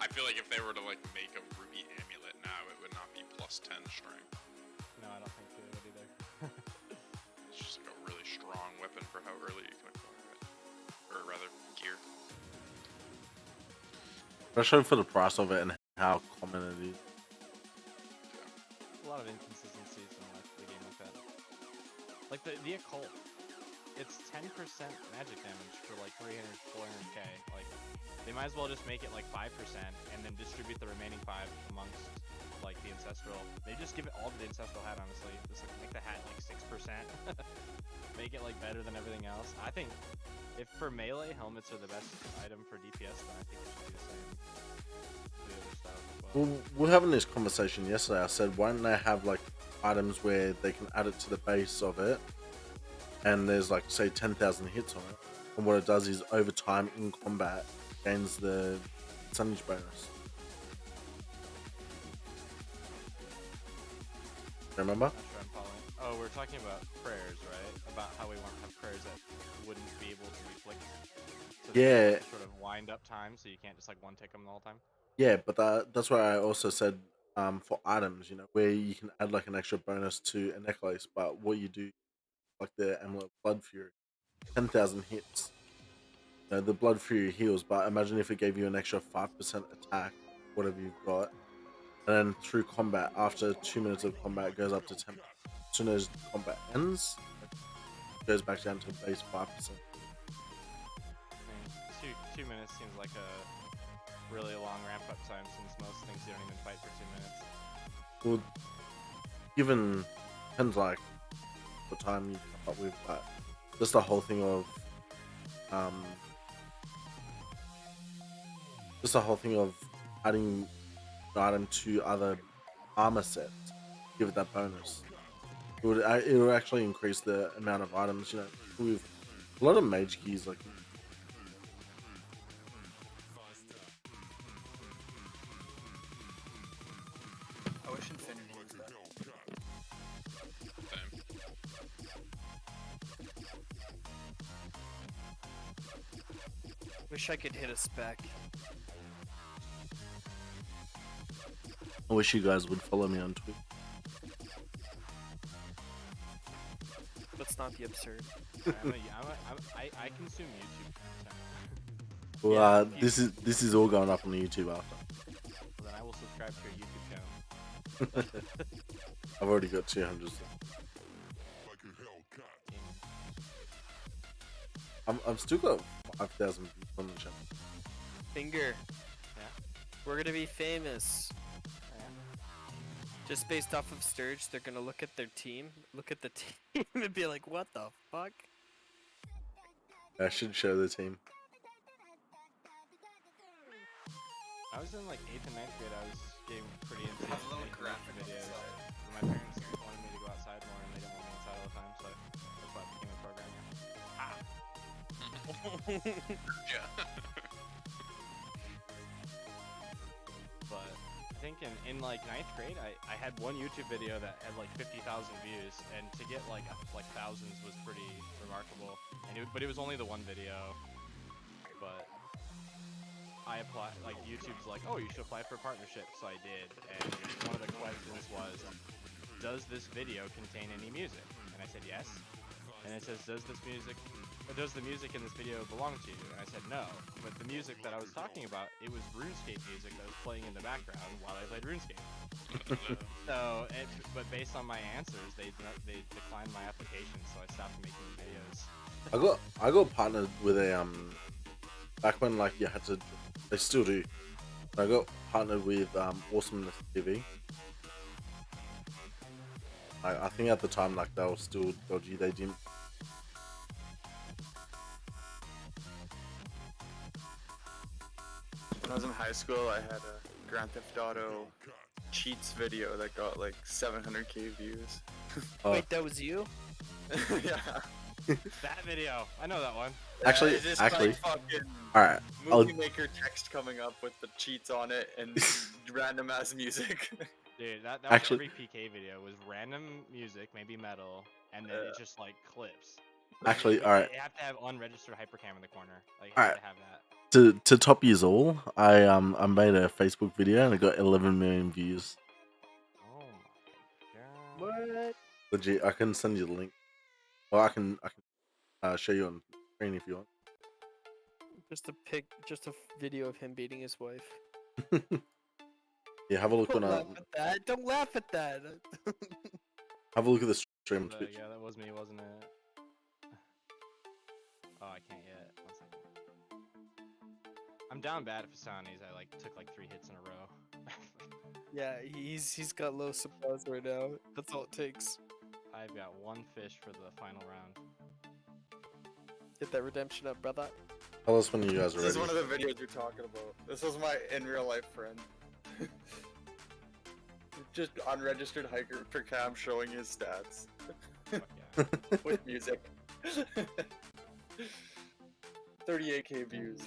I feel like if they were to like make a Ruby Amulet now, it would not be +10 strength. No, I don't think they would either. It's just like a really strong weapon for how early you can acquire it. Or rather, gear. Especially for the price of it and how common it is. A lot of inconsistencies in like the game like that. Like the occult, it's 10% magic damage for like 300, 400k. Like they might as well just make it like 5% and then distribute the remaining 5 amongst like the ancestral. They just give it all to the ancestral hat, honestly. Just like make the hat like 6%. Make it like better than everything else. I think if for melee helmets are the best item for DPS, then I think it should be the same for the other styles as well. Well, we were having this conversation yesterday. I said, why don't they have like items where they can add it to the base of it, and there's like say 10,000 hits on it, and what it does is over time in combat gains the percentage bonus. Remember? Not sure I'm following. Oh, we're talking about prayers, right? About how we want to have prayers that wouldn't be able to reflect. So Yeah. Sort of wind up time, so you can't just like one tick them the whole time. Yeah, but that's why I also said for items, where you can add like an extra bonus to a necklace, but what you do, like the Amulet of Blood Fury, 10,000 hits. The Blood Fury heals, but imagine if it gave you an extra 5% attack, whatever you've got, and then through combat, after 2 minutes of combat, it goes up to 10. As soon as combat ends, it goes back down to base 5%. I mean, 2 minutes seems like a really long ramp up time since most things you don't even fight for 2 minutes. Well, given depends like what time you come up with, but just the whole thing of adding an item to other armor sets, give it that bonus. It would actually increase the amount of items. With a lot of mage keys, like. I wish Infinity was that. Same. Wish I could hit a spec. I wish you guys would follow me on Twitter. Let's not be absurd. I consume YouTube. Well, Yeah, this is all going up on the YouTube after. So then I will subscribe to your YouTube channel. I've already got 200. I've still got 5,000 views on the channel. Finger. Yeah. We're gonna be famous. Yeah. Just based off of Sturge, they're gonna look at their team, and be like, what the fuck? I should show the team. I was in like 8th and 9th grade. I was getting pretty into Have a little making graphic videos. outside. My parents wanted me to go outside more, and they didn't want me inside all the time, so that's why I became a programmer. Yeah. But I think in like 9th grade, I had one YouTube video that had like 50,000 views, and to get like thousands was pretty remarkable. And but it was only the one video. But I applied, like YouTube's like, oh, you should apply for a partnership, so I did, and one of the questions was, does this video contain any music? And I said yes, and it says, does the music in this video belong to you? And I said no, but the music that I was talking about, it was RuneScape music that was playing in the background while I played RuneScape. So, but based on my answers, they declined my application, so I stopped making videos. I got partnered with a back when like you had to, they still do. I got partnered with Awesomeness TV. I think at the time like they were still dodgy. They didn't. When I was in high school, I had a Grand Theft Auto cheats video that got like 700k views. Wait, that was you? Yeah. That video, I know that one. Actually, It's just actually, like fucking all right. movie maker text coming up with the cheats on it and random ass music. Dude, that Actually- was every PK video, was random music, maybe metal, and then it just like clips. Actually, all right. You have to have unregistered hypercam in the corner. Like, you All have right. to have that. To top years all, I made a Facebook video and it got 11 million views. Oh my god. What? Legit, I can send you the link. Well, I can show you on screen if you want. Just a video of him beating his wife. Yeah, have a look Don't on laugh at that. Don't laugh at that. have a look at the stream on But, Twitch. yeah, that was me, wasn't it? Oh, I can't yet. 1 second. I'm down bad at Fasani's. I like took like 3 hits in a row. Yeah, he's got low supplies right now. That's all it takes. I've got 1 fish for the final round. Get that redemption up, brother. Tell us when you guys are This is ready. one of the videos you're talking about. This was my in real life friend. Just unregistered hiker per cam showing his stats Fuck yeah. with music. 38k views.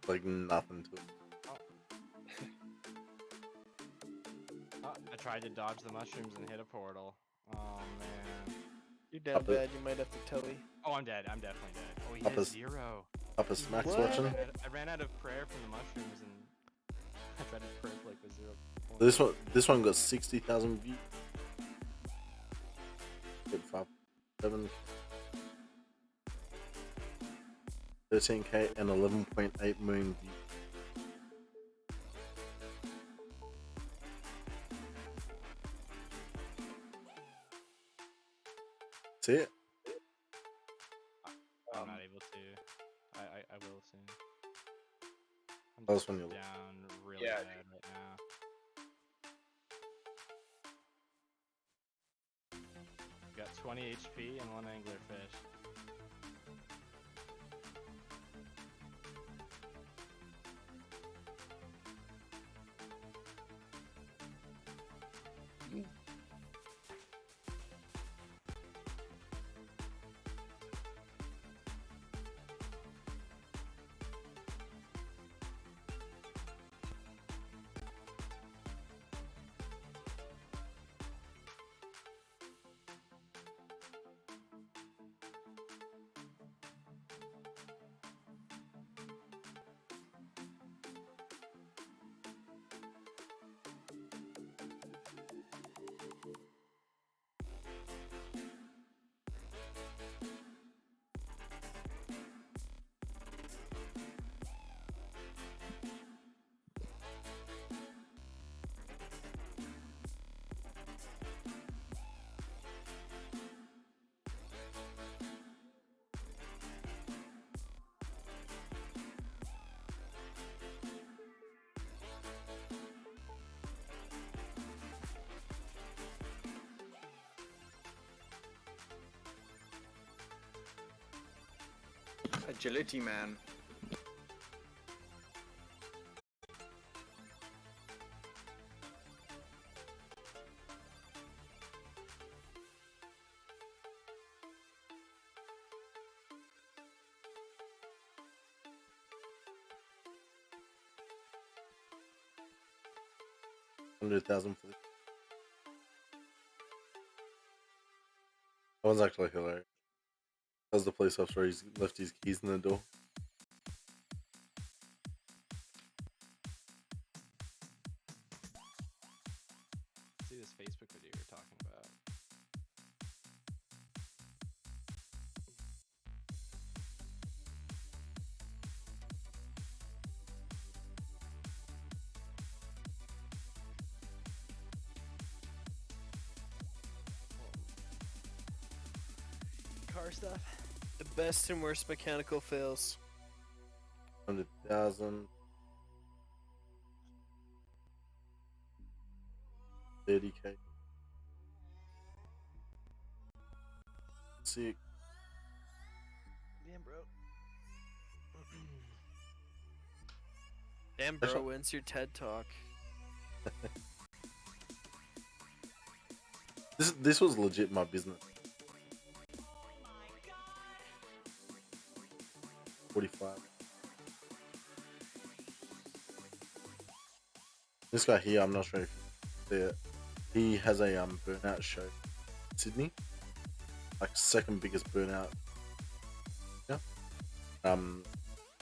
Like nothing to it. Oh, I tried to dodge the mushrooms and hit a portal. Oh man. You're down Up it. bad. You might have to telly. Oh, I'm dead. I'm definitely dead. Oh, he Up has us. 0. Papa Smacks What? watching. I ran out of prayer from the mushrooms and I tried to pray for like a 0. This one got 60,000 views. 5, 7, 13k and 11.8 million views. See it? I'm not able to. I will soon. I'm Tell us when you're down really Yeah, bad right now. Got 20 HP and 1 anglerfish. Agility man. $100,000 for this. That one's actually hilarious. As the police officer, he's left his keys in the door. See this Facebook video you're talking about. Car stuff. The best and worst mechanical fails. 100,000. 30K. Sick. Damn, bro. Damn, bro. When's your TED talk? This was legit my business. 45. This guy here, I'm not sure if you see it. He has a burnout show in Sydney, like second biggest burnout. Yeah.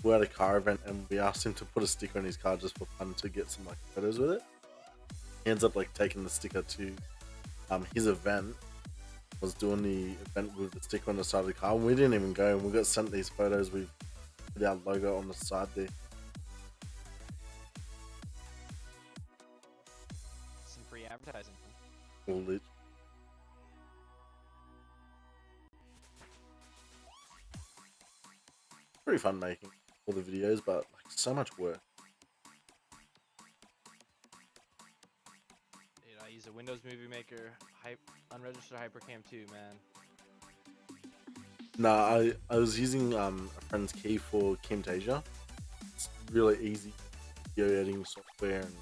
We're at a car event and we asked him to put a sticker on his car just for fun to get some like photos with it. He ends up like taking the sticker to his event. Was doing the event with the sticker on the side of the car. And we didn't even go, and we got sent these photos with our logo on the side there. Some free advertising. All lit. Pretty fun making all the videos, but like so much work. Dude, I use a Windows Movie Maker, unregistered HyperCam 2, man. Nah, I was using a friend's key for Camtasia. It's really easy video editing software and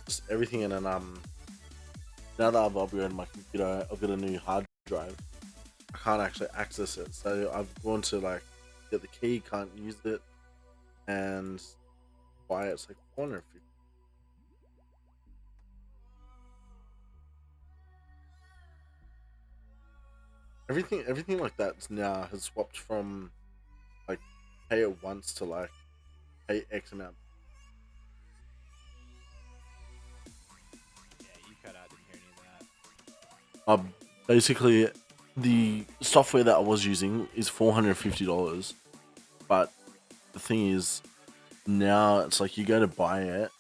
just everything. And then now that I've upgraded my computer, I've got a new hard drive. I can't actually access it, so I've gone to like get the key, can't use it, and buy it. It's like $450. Everything like that now has swapped from like pay it once to like pay X amount. Yeah, you cut out, didn't hear any of that. Basically, the software that I was using is $450, but the thing is, now it's like you go to buy it,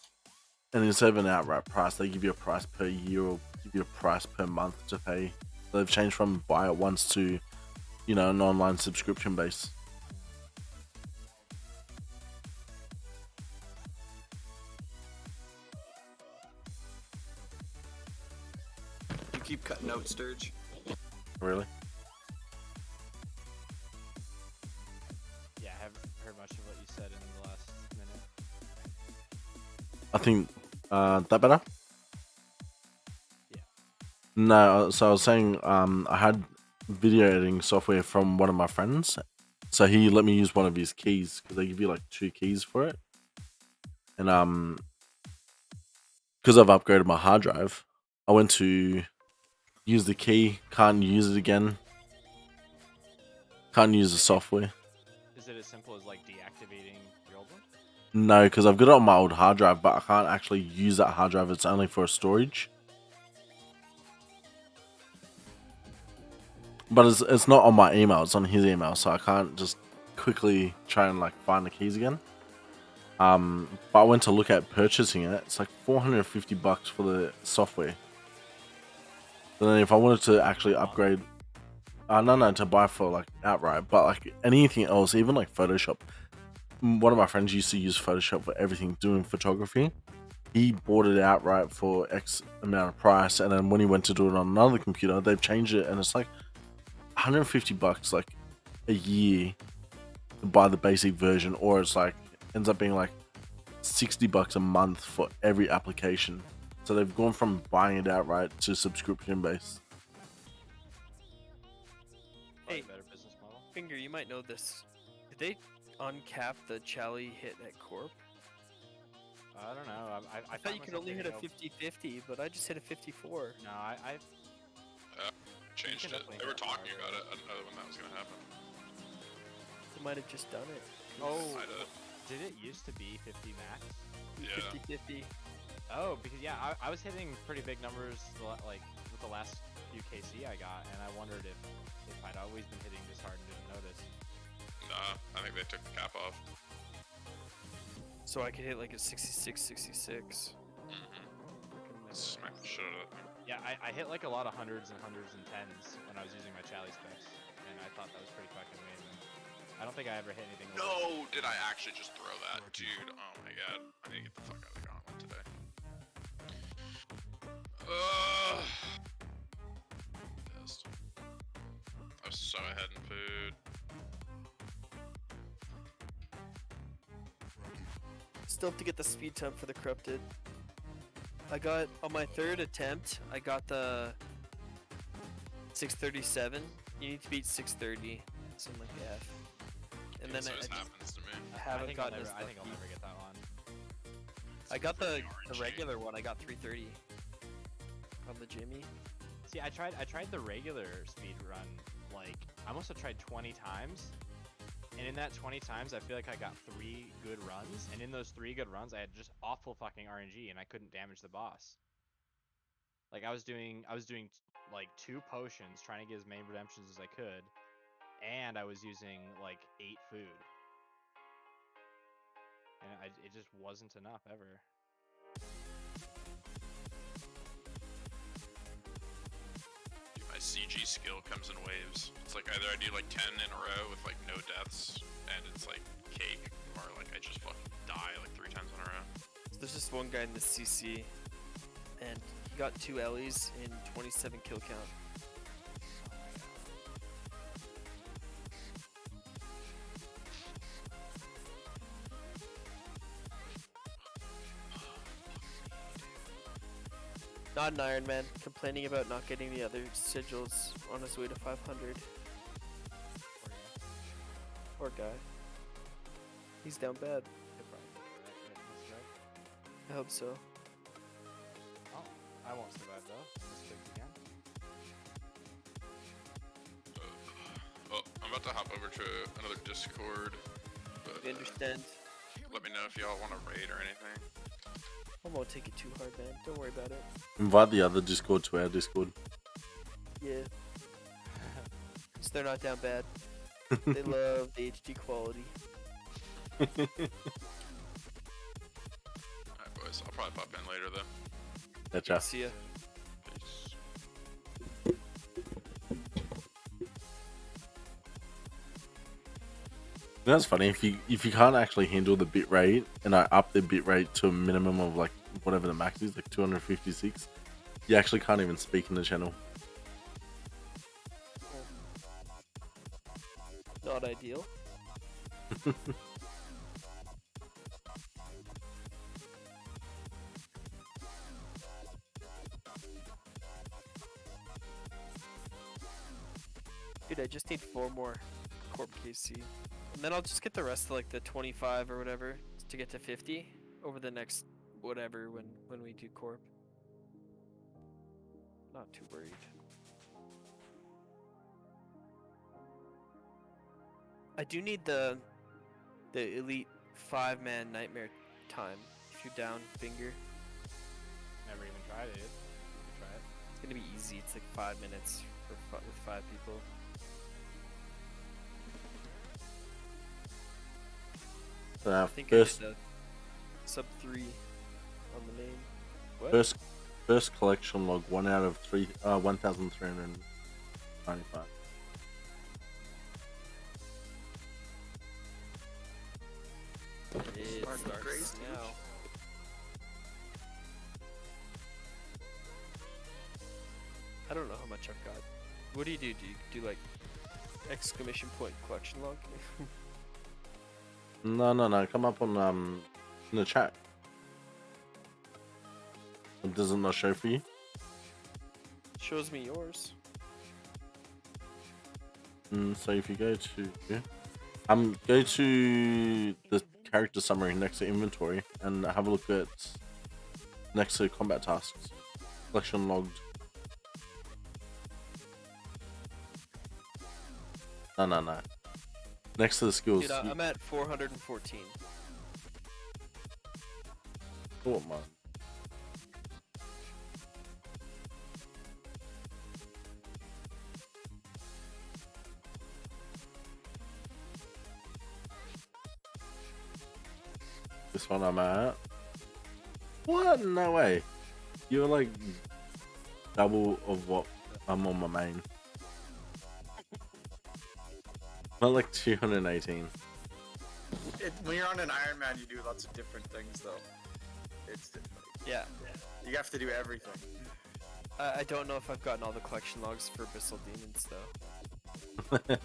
and instead of an outright price, they give you a price per year or give you a price per month to pay. So they've changed from buy it once to, you know, an online subscription base. You keep cutting out, Sturge. Really? Yeah, I haven't heard much of what you said in the last minute. I think that better? Yeah. No, so I was saying I had video editing software from one of my friends. So he let me use one of his keys because they give you like 2 keys for it. And because I've upgraded my hard drive, I went to use the key, can't use it again. Can't use the software. Is it as simple as like deactivating your old one? No, because I've got it on my old hard drive, but I can't actually use that hard drive. It's only for storage. But it's not on my email, it's on his email, so I can't just quickly try and like find the keys again. But I went to look at purchasing it. It's like $450 for the software. So then if I wanted to actually upgrade, no, to buy for like outright, but like anything else, even like Photoshop. One of my friends used to use Photoshop for everything, doing photography. He bought it outright for X amount of price, and then when he went to do it on another computer, they've changed it, and it's like $150 like a year to buy the basic version, or it's like ends up being like $60 a month for every application. So they've gone from buying it outright to subscription based. Probably Hey, a better business model. Finger, you might know this. Did they uncap the Chally hit at Corp? I don't know. I thought you could only hit a 50-50, but I just hit a 54. No, changed it. definitely They were hit talking harder. about it. I didn't know when that was gonna happen. They might have just done it. Oh, Might have. did it used to be 50 max? Yeah. 50-50. Oh, because yeah, I was hitting pretty big numbers like with the last few KC I got, and I wondered if I'd always been hitting this hard and didn't notice. Nah, I think they took the cap off. So I could hit like a 66, 66. Smack the shit out of that thing. Yeah, I hit like a lot of hundreds and tens when I was using my Chally specs, and I thought that was pretty fucking amazing. I don't think I ever hit anything. No, did I actually just throw that, dude? Oh my god, I need to get the fuck out of the gauntlet today. Pissed. I was so ahead in food. Still have to get the speed temp for the corrupted. I got on my third attempt. I got the 637. You need to beat 630, something like that. And Dude, then so I this just happens to me. haven't think I'll gotten. never, I think I'll never get that one. I got the RNG. regular one. I got 330 on the Jimmy. See, I tried the regular speed run, like I must have tried 20 times, and in that 20 times I feel like I got 3 good runs, and in those 3 good runs I had just awful fucking RNG and I couldn't damage the boss. Like I was doing like 2 potions trying to get as many redemptions as I could, and I was using like 8 food, and it just wasn't enough ever. Dude, my CG skill comes in waves. It's like either I do like 10 in a row with like no deaths, and it's like cake, or like I just fucking die like 3 times in a row. So there's this one guy in the CC, and he got 2 Ellie's in 27 kill count. Not an Iron Man, complaining about not getting the other sigils on his way to 500. Poor guy. He's down bad. I hope so. Oh, I won't survive though. Let's click again. Well, I'm about to hop over to another Discord, but We understand. let me know if y'all want to raid or anything. I won't take it too hard, man. Don't worry about it. Invite the other Discord to our Discord. Yeah. So they're not down bad. They love the HD quality. Alright, boys. I'll probably pop in later though. Gotcha. See ya. Peace. That's funny. If you can't actually handle the bit rate, and I up the bit rate to a minimum of like whatever the max is, like 256, you actually can't even speak in the channel. Not ideal. Dude, I just need 4 more Corp KC. And then I'll just get the rest of like the 25 or whatever to get to 50 over the next whatever when we do Corp. Not too worried. I do need the elite 5-man nightmare time. If you're down, Finger. Never even tried it. Try it. It's gonna be easy. It's like 5 minutes with 5 people. I think First, I did a sub 3 on the main. What? first collection log 1 out of 1,395. It starts now. I don't know how much I've got. What do you do? Do you do like exclamation point collection log? No. Come up on in the chat. Does it not show for you? Shows me yours. So if you go to go to the character summary next to inventory and have a look at next to combat tasks, collection logged. No. Next to the skills. Dude, I'm at 414. Oh my. This one I'm at. What? No way. You're like double of what I'm on my main. Not like 218. When you're on an Iron Man, you do lots of different things, though. It's different. Yeah. You have to do everything. I don't know if I've gotten all the collection logs for Abyssal Demons though. Oh my.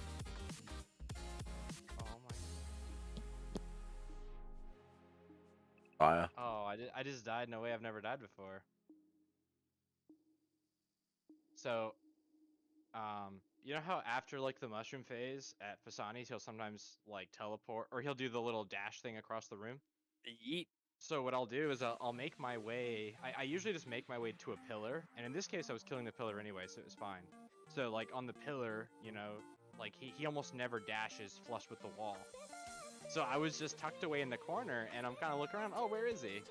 Fire. Oh, I just died in a way I've never died before. So, you know how after like the mushroom phase at Fasani's, he'll sometimes like teleport, or he'll do the little dash thing across the room. Yeet. So what I'll do is I'll make my way. I usually just make my way to a pillar, and in this case I was killing the pillar anyway, so it was fine. So like on the pillar, you know, like he almost never dashes flush with the wall. So I was just tucked away in the corner, and I'm kind of looking around. Oh, where is he?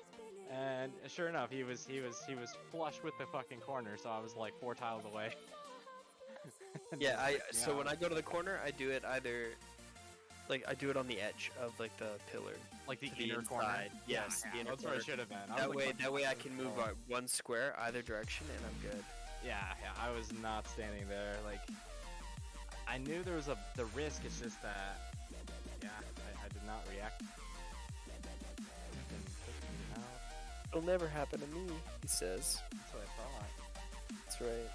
And sure enough, he was flush with the fucking corner. So I was like 4 tiles away. Yeah, so when I go to the corner, I do it either like I do it on the edge of like the pillar, like the to the inner corner. inside. Yes, Yeah, the inner that's where I corner. should have been. I was, like, That way I can move one square either direction and I'm good. Yeah, I was not standing there. Like, I knew there was the risk. It's just that, yeah, I did not react. It'll never happen to me, he says. That's what I thought. That's right.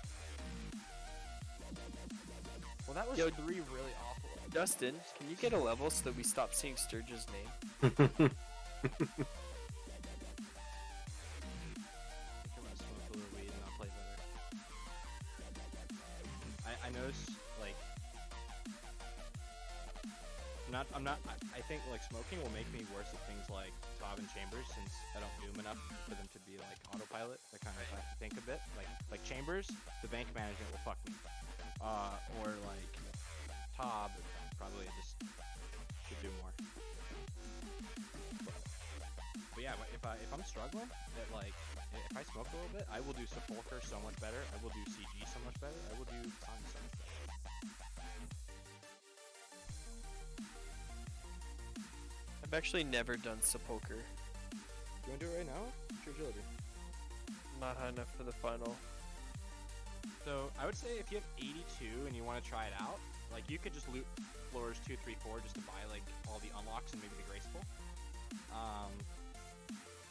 Well, that was Yo, 3 really awful. Justin, can you get a level so that we stop seeing Sturge's name? I think I'm gonna smoke a little weed and I'll play better. I noticed, like, I think, like, smoking will make me worse at things like Tob and Chambers, since I don't do them enough for them to be, like, autopilot. I kind of have to think a bit. Like Chambers, the bank management will fuck me. Or, like, Tob, probably just should do more. But yeah, if I'm struggling, if I smoke a little bit, I will do Sepulcher so much better. I will do CG so much better. I will do Sun so much better. I've actually never done Sepulcher. You wanna do it right now? What's your agility? Not high enough for the final. So I would say if you have 82 and you want to try it out, like you could just loot floors 2, 3, 4 just to buy like all the unlocks and maybe the graceful.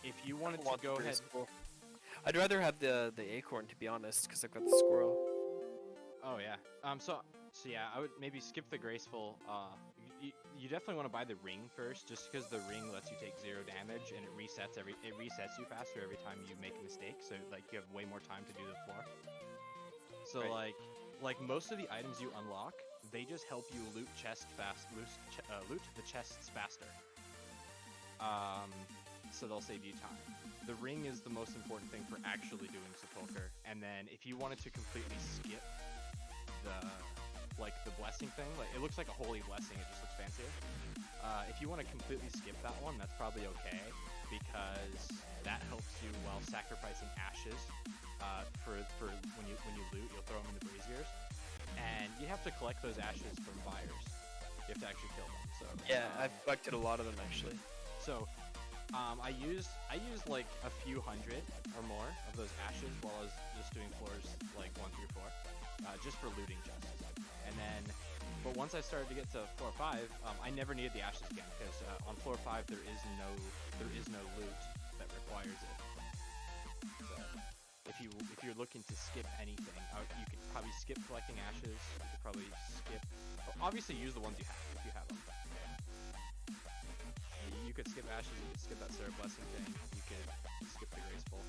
If you wanted to go ahead, I'd rather have the acorn, to be honest, because I've got the squirrel. oh yeah. So yeah, I would maybe skip the graceful. You definitely want to buy the ring first, just because the ring lets you take 0 damage and it resets you faster every time you make a mistake. So like you have way more time to do the floor. So Right. like most of the items you unlock, they just help you loot the chests faster. So they'll save you time. The ring is the most important thing for actually doing Sepulcher. And then if you wanted to completely skip the blessing thing, like it looks like a holy blessing, it just looks fancier. If you want to completely skip that one, that's probably okay, because that helps you while sacrificing ashes. For when you loot, you'll throw them in the braziers, and you have to collect those ashes from buyers. You have to actually kill them. So Yeah, I've collected a lot of them actually. so I used like a few hundred or more of those ashes while I was just doing floors like 1 through 4, just for looting chests. And then, but once I started to get to floor 5, I never needed the ashes again, because on floor 5 there is no loot that requires it. So if you're looking to skip anything, you could probably skip collecting ashes. You could probably skip. Obviously, use the ones you have if you have them. You could skip ashes. You could skip that Sarah Blessing thing. You could skip the graceful.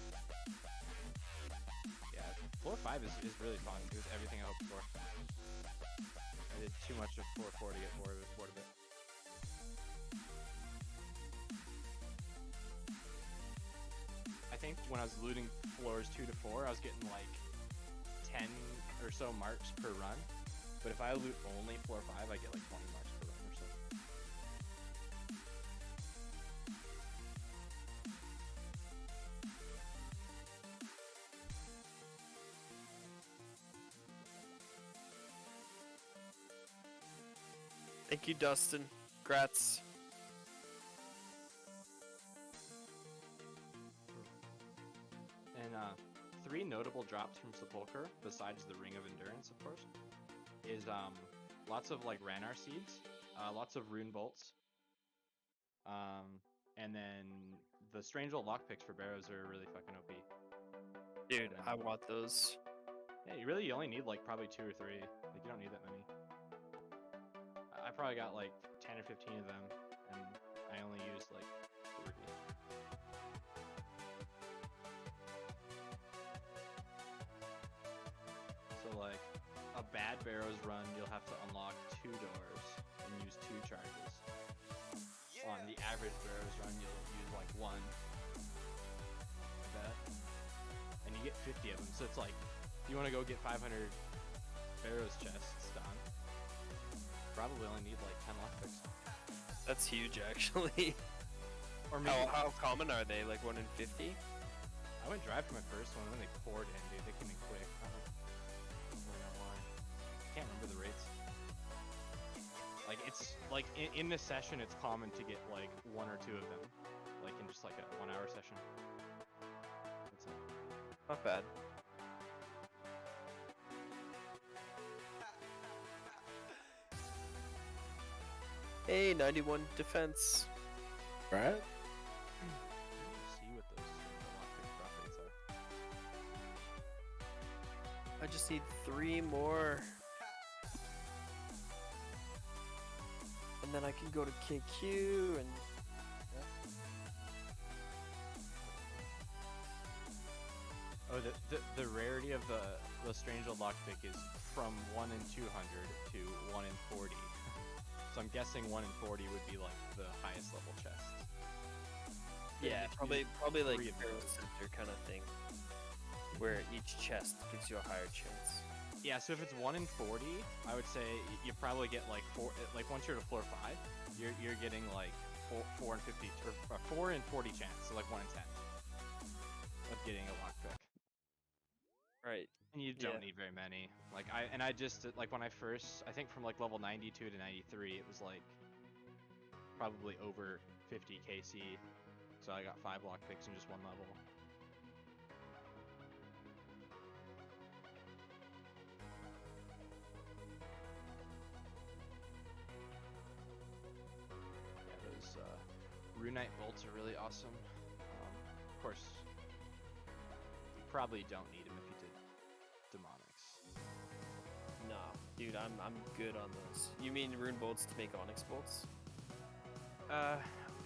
Yeah, floor 5 is really fun. It was everything I hoped for. I did too much of floor 4 to get bored of it. I think when I was looting floors 2 to 4, I was getting like 10 or so marks per run. But if I loot only floor 5, I get like 20 marks per run or so. Thank you, Dustin. Grats. And 3 notable drops from Sepulcher, besides the Ring of Endurance, of course, is lots of like Ranar seeds, lots of rune bolts, and then the strange old lockpicks for barrows are really fucking OP. Dude, I want those. Yeah, you only need like probably 2 or 3. Like you don't need that many. I probably got like 10 or 15 of them, and I only used like 3. So like a bad barrows run, you'll have to unlock 2 doors and use 2 charges. On the average barrows run, you'll use like 1. Like that. And you get 50 of them. So it's like, if you want to go get 500 barrows chests done, probably only need like 10 lockpicks. That's huge, actually. Or maybe How common are they? Like 1 in 50? I went dry for my first one, and then they poured in, dude. They came in quick. I don't really know why. Can't remember the rates. Like it's like in this session, it's common to get like 1 or 2 of them, like in just like a 1-hour session. That's it. Not bad. Hey, 91 defense. Right? See what those lockpick drop rates are. I just need 3 more. And then I can go to KQ and... Oh, the rarity of the strange old lockpick is from 1 in 200 to 1 in 40. So I'm guessing 1 in 40 would be like the highest level chest. Yeah, you probably like 3 of Barrow those. Center kind of thing. Where each chest gives you a higher chance. Yeah, so if it's 1 in 40, I would say you probably get like 4. Like once you're to floor 5, you're getting like 4 in 50 or 4 in 40 chance, so like 1 in 10 of getting a lockpick. Right. And you don't Yeah. need very many. Like I just like when I think from like level 92 to 93, it was like probably over 50 KC. So I got 5 lockpicks in just 1 level. Yeah, those Runite bolts are really awesome. Of course, you probably don't need them if you did demonics. Nah, dude, I'm good on those. You mean rune bolts to make onyx bolts?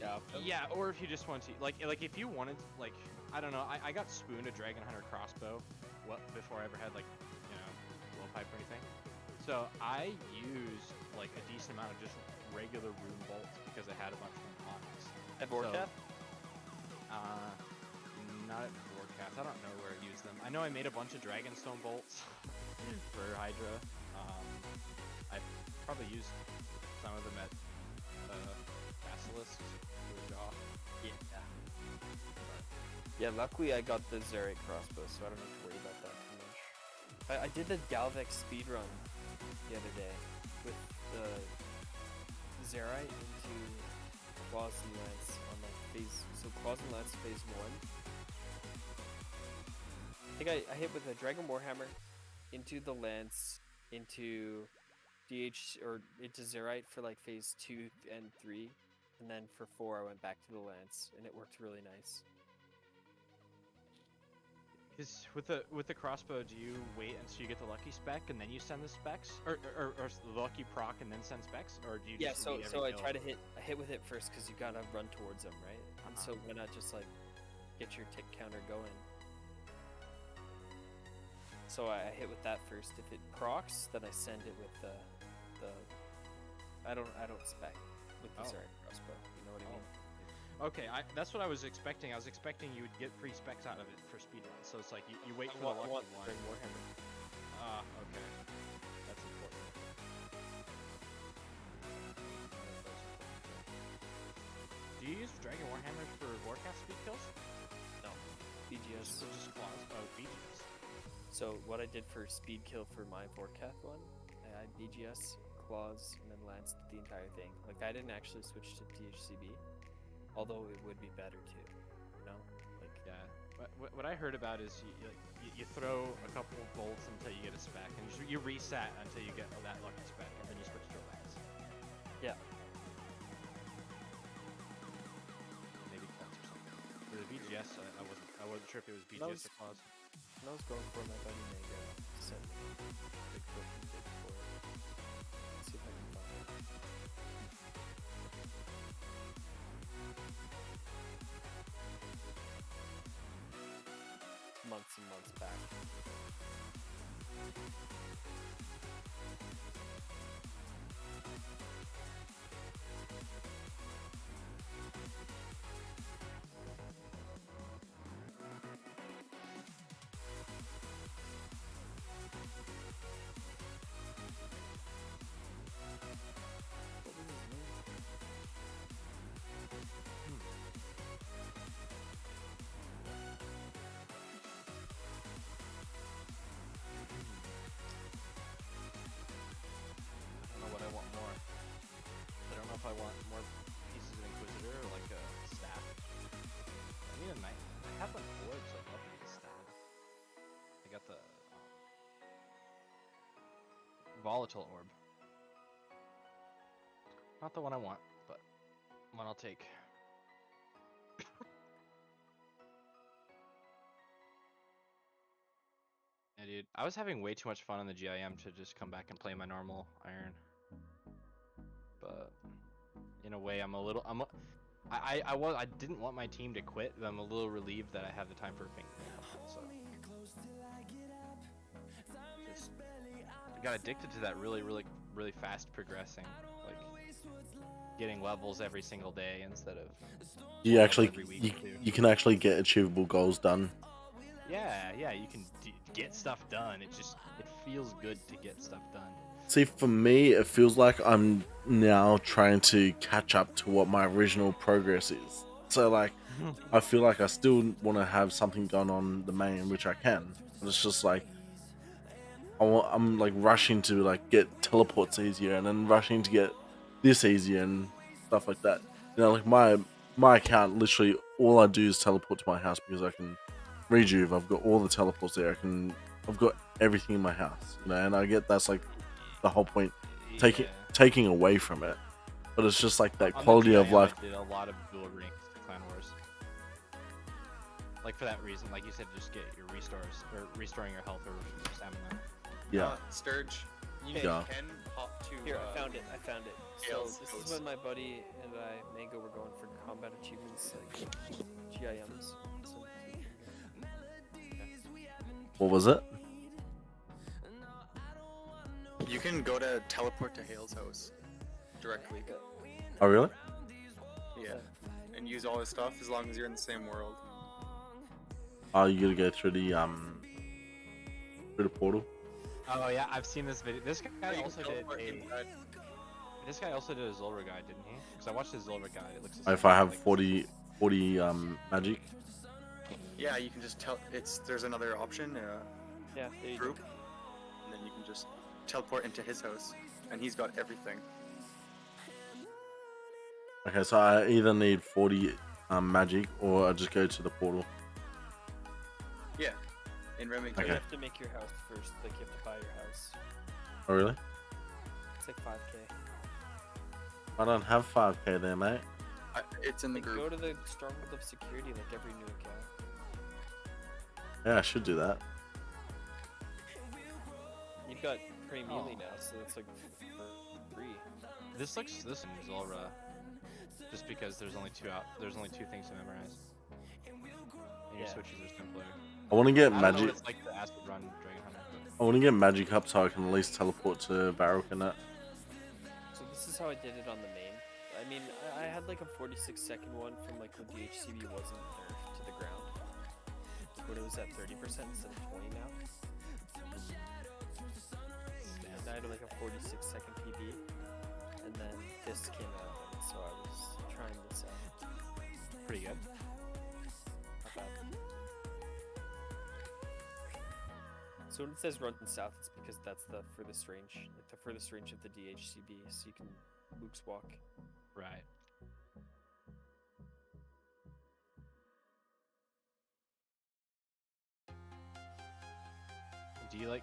Yeah. Yeah, or if you just want to, like if you wanted, like, I don't know, I got spooned a Dragon Hunter crossbow, before I ever had, like, you know, blowpipe or anything. So I used, like, a decent amount of just regular rune bolts because I had a bunch from Onyx. At Vorkath? Not at Vorkath. I don't know where I used them. I know I made a bunch of Dragonstone bolts for Hydra. I probably used some of them at Basilisk for the jaw. Yeah. Yeah, luckily I got the Zerite crossbow, so I don't have to worry about that too much. I did the Galvex speedrun the other day with the Zerite into Claws and Lance on like Claws and Lance phase 1. I think I hit with a Dragon Warhammer into the Lance, into into Zerite for like phase 2 and 3, and then for 4 I went back to the Lance, and it worked really nice. Is with the crossbow, do you wait until you get the lucky spec and then you send the specs, or the lucky proc and then send specs, or do you? Yeah, Just so wait every so I kill? try to hit with it first because you gotta run towards them, right? And so why not just like get your tick counter going? So I hit with that first. If it procs, then I send it with the I don't spec with the Oh. Zerite crossbow. You know what I mean? Okay, that's what I was expecting. I was expecting you would get free specs out of it for speedrun. So it's like you wait for the lucky one. Warhammer. Okay. That's important. use Dragon Warhammer for Warcraft speed kills? No, BGS. So just claws? Oh, BGS. So what I did for speed kill for my Vorkath one, I had BGS, claws, and then lanced the entire thing. Like I didn't actually switch to DHCB, although it would be better too. You know, like Yeah. What I heard about is you throw a couple of bolts until you get a spec, and you reset until you get that lucky spec, and then you switch to a lance. yeah. Maybe claws or something. For the BGS, I wasn't sure if it was BGS or claws. When I was going for my buddy Mega, sent me big book he did for it. Let's see if I can find it. Months and months back. What was his name? I don't know what I want more. I don't know if I want more pieces of Inquisitor or like a staff. I need a knight. I have an orb, so I'd love to get a staff. I got the volatile orb. Not the one I want, but one I'll take. Yeah, dude. I was having way too much fun on the GIM to just come back and play my normal iron. But in a way, I didn't want my team to quit, but I'm a little relieved that I have the time for ping. So just I got addicted to that really fast progressing, like getting levels every single day instead of You actually, every week you, or two. you can actually get achievable goals done. Yeah, you can get stuff done. It feels good to get stuff done. See, for me, it feels like I'm now trying to catch up to what my original progress is. So, like, I feel like I still want to have something going on the main, which I can. But it's just like, I'm like rushing to like get teleports easier, and then rushing to get this easier and stuff like that. You know, like my account, literally all I do is teleport to my house because I can rejuve. I've got all the teleports there. I've got everything in my house. You know, and I get that's like the whole point, taking away from it. But it's just like that On the quality of GIM, life. I did a lot of dual ranks to Clan Wars. Like for that reason, like you said, just get your restores or restoring your health or stamina. Yeah. Sturge, you Yeah. can hop to. Here, I found it. So Gale's this Ghost. is when my buddy and I, Mango, were going for combat achievements, like GIMs. So, What was it? You can go to teleport to Hale's house directly. Oh, really? Yeah, and use all his stuff as long as you're in the same world. Oh, you gotta go through the portal. Oh yeah, I've seen this video. This You guy can also did teleport a. inside. This guy also did a Zulrah guide, didn't he? Because I watched his Zulrah guide. It looks. If I have like- 40 magic. Yeah, you can just tell. There's another option, yeah, there you go. group, and then you can just teleport into his house, and he's got everything. Okay, so I either need 40 magic or I just go to the portal. Yeah, in Remington. You Okay. have to make your house first. Like you have to buy your house. Oh, really? It's like 5k. I don't have 5k there, mate. It's in the Like, group. go to the Stronghold of Security like every new account. Yeah, I should do that. You've got Prey Melee now, so it's like free. This looks Zulrah, just because there's only two things to memorize. And your Yeah. switches are simpler. I want to get I don't know what magic. it's like to Acid Run Dragon Hunter. I want to get magic up so I can at least teleport to Varrock and that. So this is how I did it on the main. I mean, I had like a 46-second one from like when DHCB wasn't nerfed to the ground. But it was at 30% instead of 20 now. And I had like a 46-second PB. And then this came out, so I was trying this out. pretty good. Not bad. So when it says run south, it's because that's the furthest range, like the furthest range of the DHCB, so you can Luke's walk. Right. Do you like?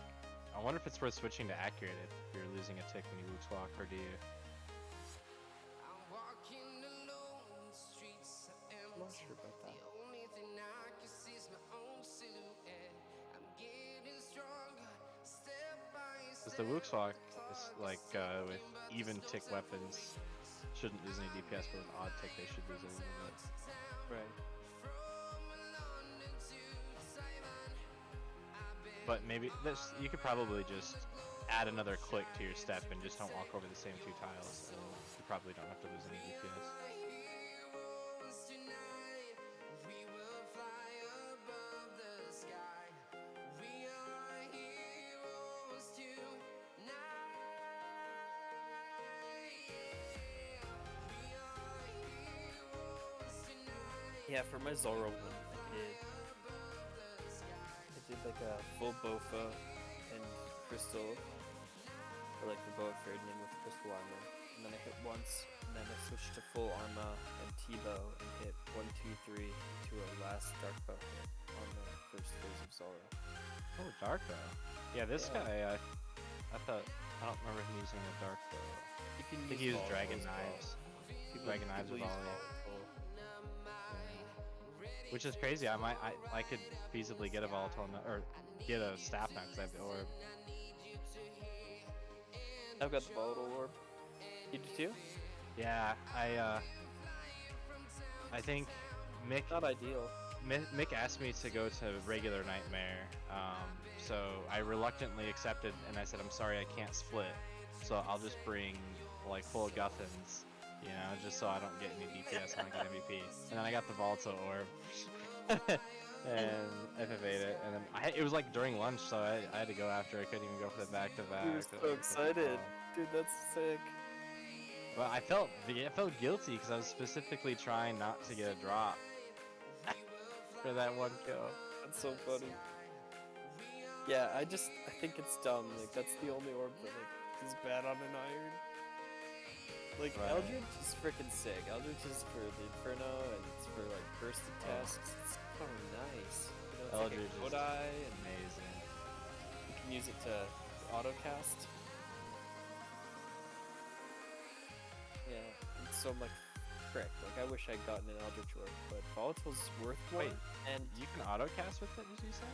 I wonder if it's worth switching to accurate if you're losing a tick when you Luke's walk, or do you? I'm not sure about that. Because the Luke's walk is like with even tick weapons shouldn't lose any DPS, but with odd tick they should lose a little bit. Right. But maybe this you could probably just add another click to your step and just don't walk over the same 2 tiles, and you probably don't have to lose any DPS. Yeah, for my Zoro one, I did like a full Bofa and Crystal, or like the Boa Ferdinand with Crystal armor, and then I hit once, and then I switched to full Arma and T-Bow and hit 1, 2, 3 to a last Dark Bow hit on the first phase of Zoro. Oh, dark bow. Yeah, this Yeah. guy, I thought I don't remember him using a dark bow. You can I think he used Dragon Knives. Dragon Knives with volley. Which is crazy. I could feasibly get a volatile or get a staff now because I have the orb. I've got the volatile orb. You do too? Yeah, I think Mick Not ideal. Mick asked me to go to regular Nightmare, so I reluctantly accepted, and I said, I'm sorry, I can't split, so I'll just bring like full Guthans, you know, just so I don't get any DPS when I get MVP. And then I got the Volatile Orb, and FFA'd it, and then it was like during lunch, so I had to go after. I couldn't even go for the back-to-back. You're so excited. Dude, that's sick. But I felt guilty because I was specifically trying not to get a drop for that one kill. That's so funny. Yeah, I think it's dumb. Like, that's the only orb that, like, is bad on an iron. Like, Right. Eldritch is freaking sick. Eldritch is for the Inferno, and it's for, like, bursted tests. It's so nice. You know, it's Eldritch like is a Kodai, and amazing. you can use it to autocast. Yeah, and so I'm like, frick. Like, I wish I'd gotten an Eldritch orb, but Volatile's worth more. Wait, And you can autocast with it, did you say?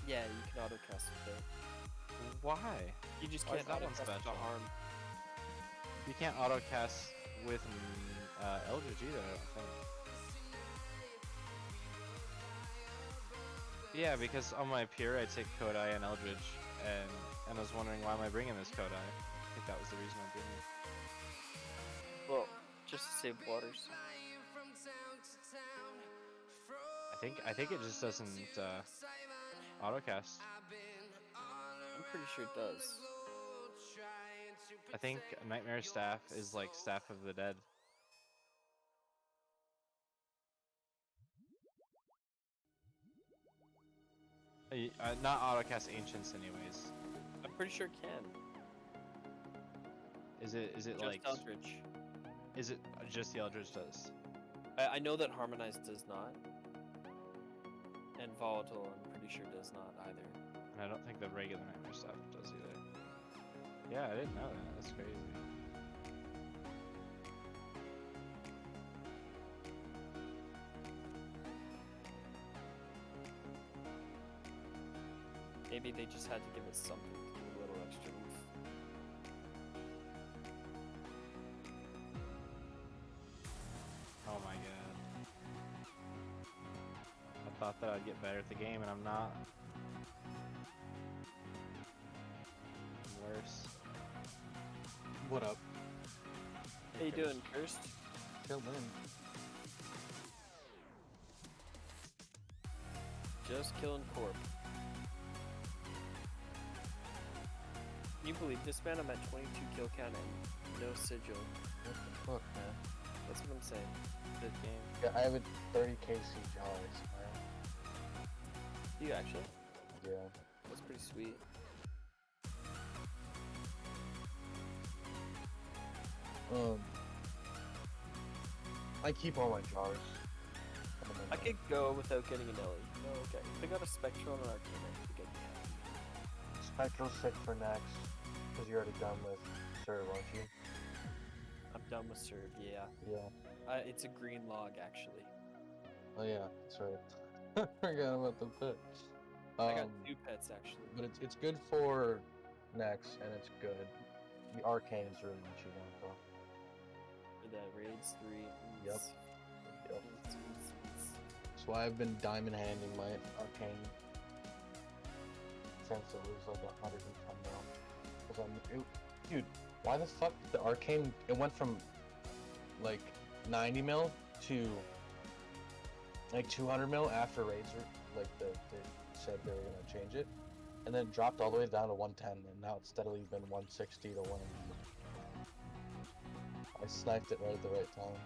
yeah, you can autocast with it. Why? You just Why is can't that one autocast with the special? harm. You can't autocast with Eldritch either, I don't think. Yeah, because on my pure I take Kodai and Eldritch, and I was wondering why am I bringing this Kodai? I think that was the reason I didn't. Well, just to save waters. I think it just doesn't autocast. I'm pretty sure it does. I think Nightmare Staff is like Staff of the Dead. Not autocast Ancients anyways. I'm pretty sure it can. Is it Just like Eldritch. is it just the Eldritch does? I know that Harmonized does not. And Volatile, I'm pretty sure does not either. And I don't think the regular Nightmare Staff does either. Yeah, I didn't know that. That's crazy. Maybe they just had to give it something to do a little extra oof. Oh my god. I thought that I'd get better at the game, and I'm not. I'm worse. What up? How you doing, Cursed? Killed in. Just killing Corp. Can you believe this, man? I'm at 22 kill count and no sigil. What the fuck, man? That's what I'm saying. this game. Yeah, I have a 30k siege always, man. Do you actually? Yeah. That's pretty sweet. I keep all my jars. I could go without getting an Ellie. No, okay. If I got a Spectral and an Arcane, I think I'd be happy. Spectral's sick for next, because you're already done with Serve, aren't you? I'm done with Serve, yeah. Yeah. It's a green log, actually. Oh yeah, that's right. I forgot about the pet. I got 2 pets, actually. But it's good for next, and it's good. The Arcane is really what you want, though. For the raids 3. Yep. Yep. It's- So I've been diamond handing my Arcane since it was like 110 mil. 'Cause dude, why the fuck did the Arcane? It went from like 90 mil to like 200 mil after raids. Like they said they were gonna change it, and then it dropped all the way down to 110, and now it's steadily been 160 to 180. I sniped it right at the right time.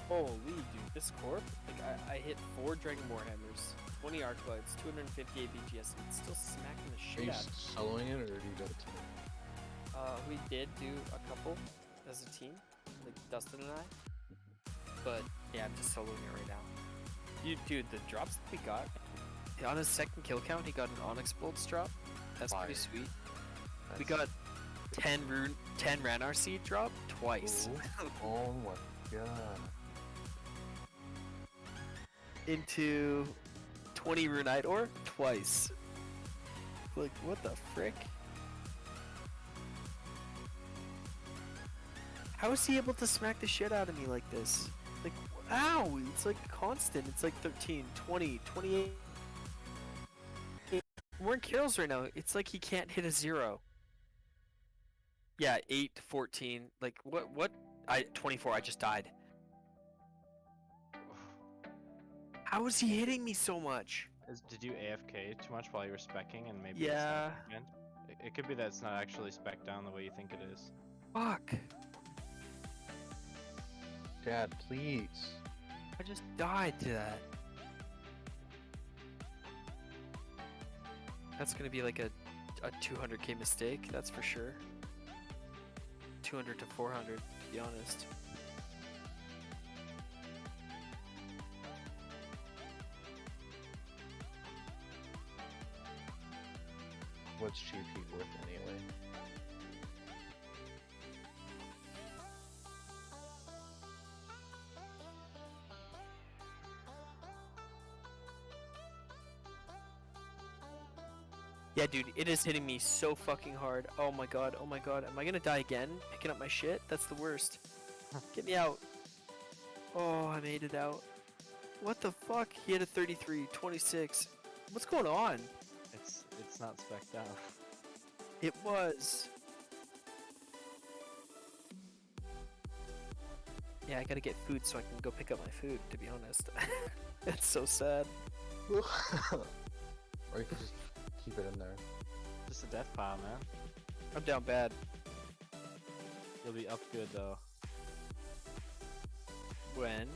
Holy dude, this corp, like I hit 4 Dragon Warhammers, 20 Arclights, 250 ABGS, and it's still smacking the Are shit you out of me. soloing it, or do you go to team? We did do a couple as a team, like Dustin and I, but yeah, I'm just soloing it right now. Dude, the drops that we got, on his second kill count, he got an Onyx Bolts drop. That's pretty Fire. sweet. We got 10 Ranar Seed drop twice. Oh my god. Into 20 Runite Ore twice. Like, what the frick? How is he able to smack the shit out of me like this? Like, ow! It's like constant. It's like 13, 20, 28. We're in kills right now. It's like he can't hit a 0. Yeah, 8, 14. Like, what? 24, I just died. How is he hitting me so much? Did you AFK too much while you were specking and maybe Yeah. it's not it could be that it's not actually spec down the way you think it is. Fuck. Dad, please. I just died to that. That's gonna be like a 200k mistake, that's for sure. 200 to 400, to be honest. What's GP worth anyway? Yeah, dude, it is hitting me so fucking hard. Oh my god, oh my god. Am I gonna die again? Picking up my shit? That's the worst. Get me out. Oh, I made it out. What the fuck? He had a 33, 26. What's going on? It's not spec down. It was. Yeah, I gotta get food so I can go pick up my food, to be honest. That's so sad. Or you could just keep it in there. Just a death pile, man. I'm down bad. You'll be up good though When?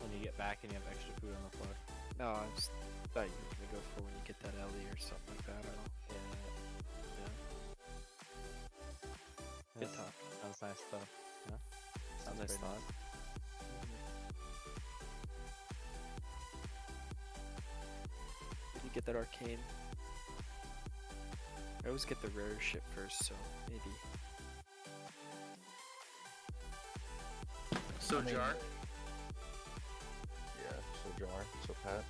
when you get back and you have extra food on the floor. No, I just thought you were gonna go for when you get that Ellie or something like that. I don't know. Yeah. Good Yes, talk. Sounds nice stuff. Yeah. Sounds Nice pretty thought. Did you get that arcane? I always get the rare shit first, so maybe. So I mean- Jar, Yeah, so Jar, so Pat.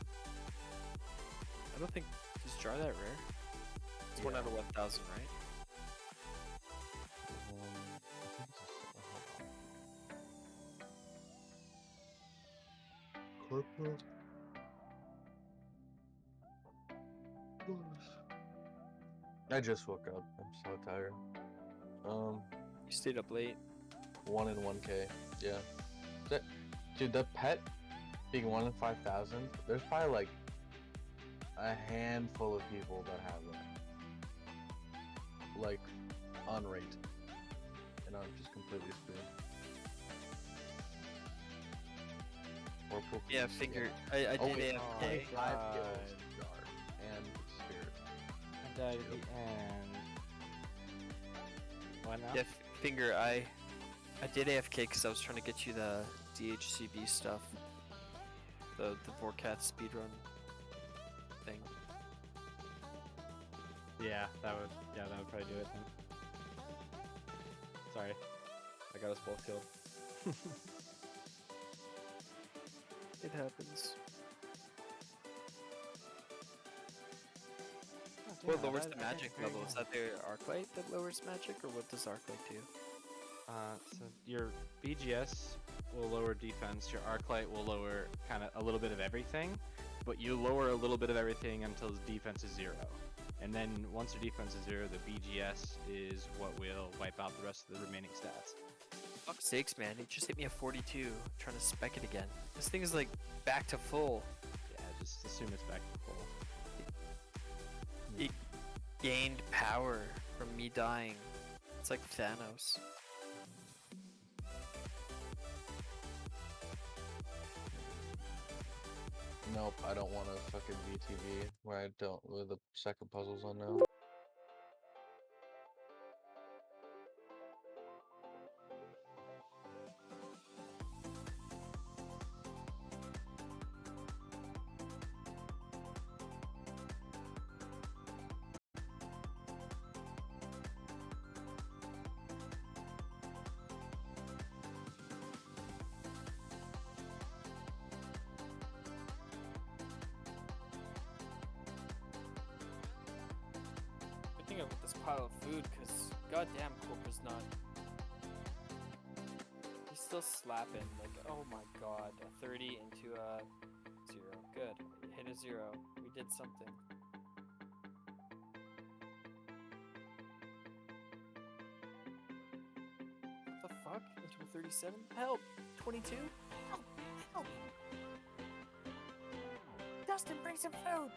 I don't think is Jar that rare. It's 1 Yeah. out of 1,000, right? I think hold on. Corporal. I just woke up. I'm so tired. You stayed up late. 1 in 1K. Yeah. That, dude, the pet being 1 in 5,000. There's probably like a handful of people that have that. Like, unrated. And I'm just completely screwed. Or poop Yeah, is- finger. I Oh, did wait, AFK. 5 kills, guard, and spirit. I died at the end. Why not? Yeah, finger. I did AFK because I was trying to get you the DHCB stuff. The Vorcat speedrun thing. Yeah, that would probably do it then. Sorry. I got us both killed. It happens. What lowers the magic level? Is that their Arclight that lowers magic, or what does Arclight do? So your BGS will lower defense, your Arclight will lower kind of a little bit of everything, but you lower a little bit of everything until the defense is 0. And then once your defense is 0, the BGS is what will wipe out the rest of the remaining stats. Fuck's sakes, man! It just hit me at 42. Trying to spec it again. This thing is like back to full. Yeah, just assume it's back to full. It gained power from me dying. It's like Thanos. Nope, I don't want a fucking VTV where I don't with the second puzzles on now. Good thing about this pile of food, cause goddamn Cobra's not. He's still slapping. Like, oh my god, a 30 into a 0. Good, hit a 0. We did something. What the fuck? Into a 37? Help! 22? Help! Help! Dustin, bring some food!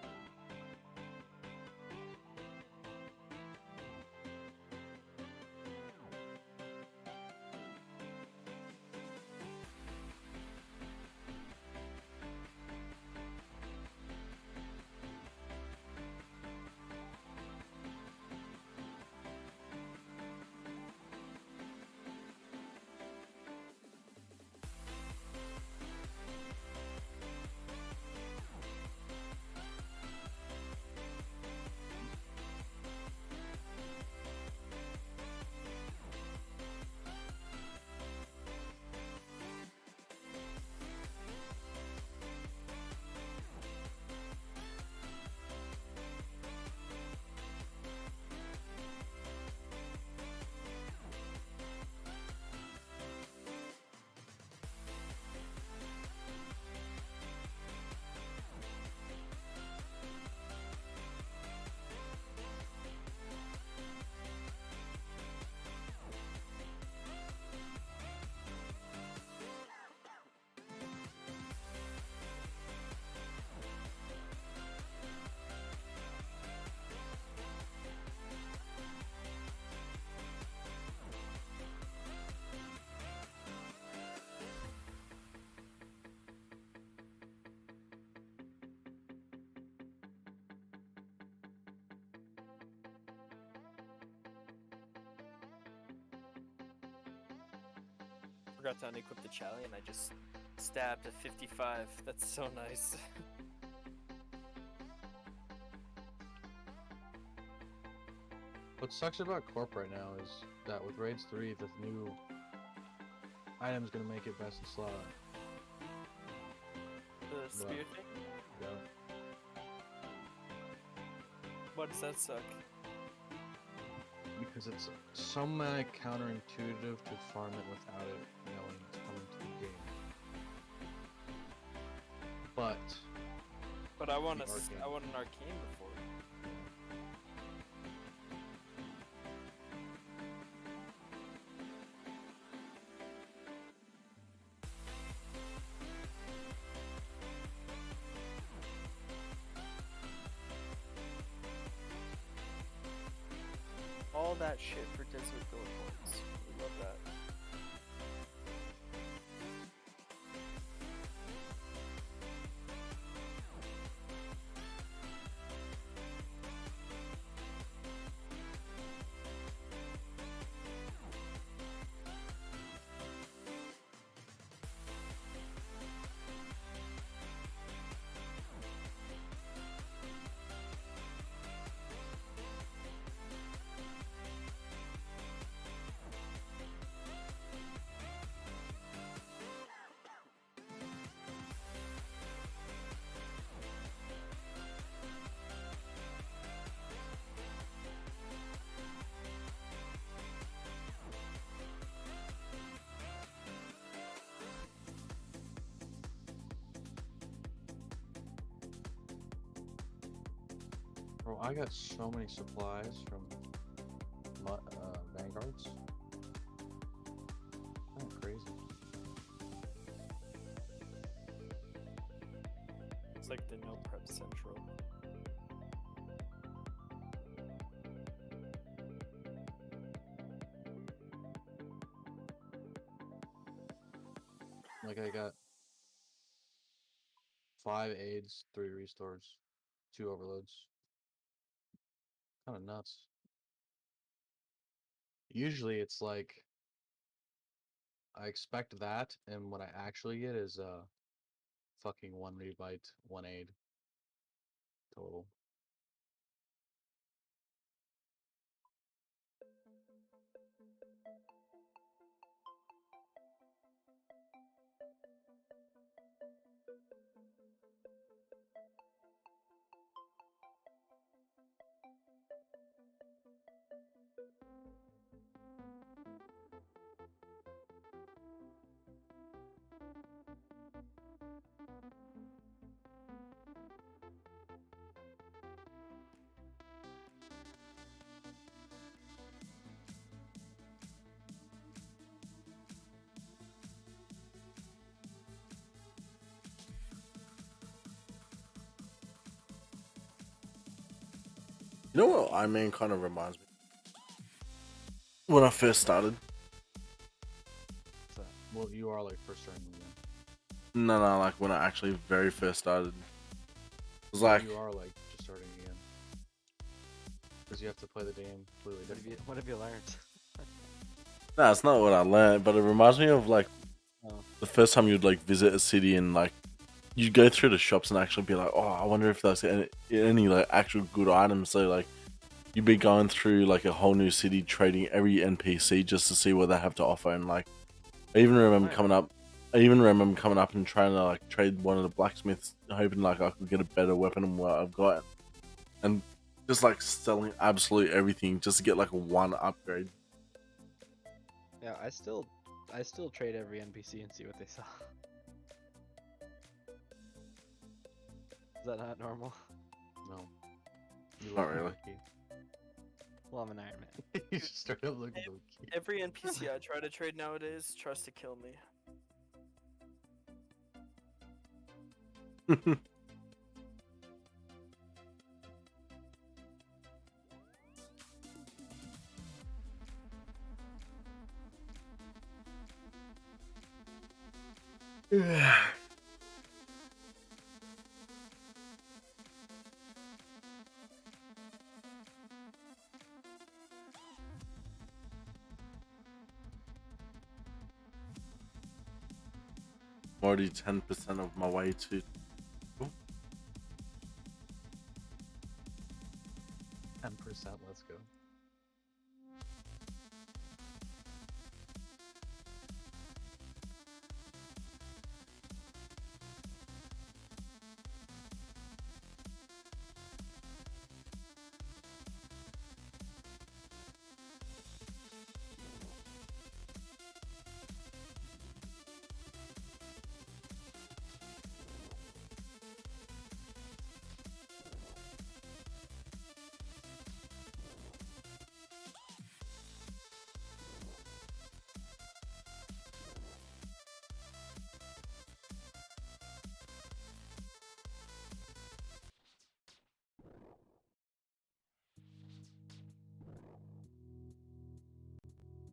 Forgot to unequip the Chally and I just stabbed at 55. That's so nice. What sucks about Corp right now is that with Raids 3, the new item's gonna make it best in slot. The spear thing? Yeah. Why does that suck? Because it's somewhat counterintuitive to farm it without it knowing it's coming to the game. But I want The arcane. I want an arcane before. all that shit for Desert Billboards. We love that. Bro, I got so many supplies from Vanguards. Kind of crazy. It's like the no prep central. Like I got 5 aids, 3 restores, 2 overloads. Kind of nuts. Usually it's like I expect that, and what I actually get is fucking 1 revite, 1 aid total. You know what I mean? Kind of reminds me when I first started. So, well, you are like first starting the game. No, like when I actually very first started. It was like, You are like just starting again. Because you have to play the game completely different. What have you learned? no, it's not what I learned, but it reminds me of like Oh. the first time you'd like visit a city and like you go through the shops and actually be like, oh, I wonder if there's any like actual good items. So like you'd be going through like a whole new city trading every NPC just to see what they have to offer. And like I even remember Right. coming up and trying to like trade one of the blacksmiths, hoping like I could get a better weapon than what I've got, and just like selling absolutely everything just to get like one upgrade. Yeah, I still trade every NPC and see what they sell. Is that not normal? No. You Not look really. low-key. Well, I'm an Iron Man. You just straight up look low-key. Every NPC I try to trade nowadays tries to kill me. I'm already 10% of my way to 10%, let's go.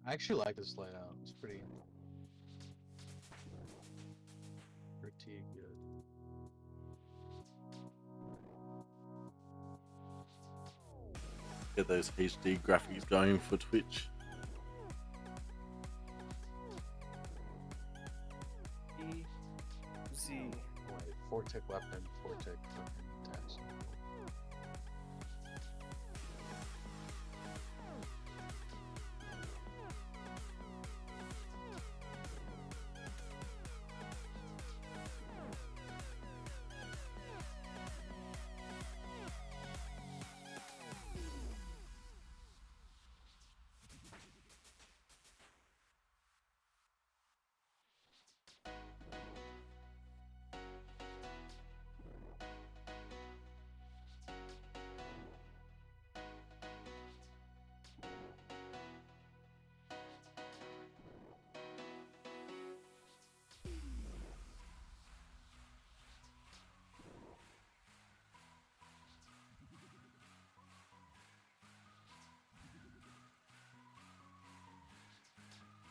I actually like this layout. It's pretty good. Get those HD graphics going for Twitch. Z. Wait, 4-tick weapon, 4-tick fucking attacks.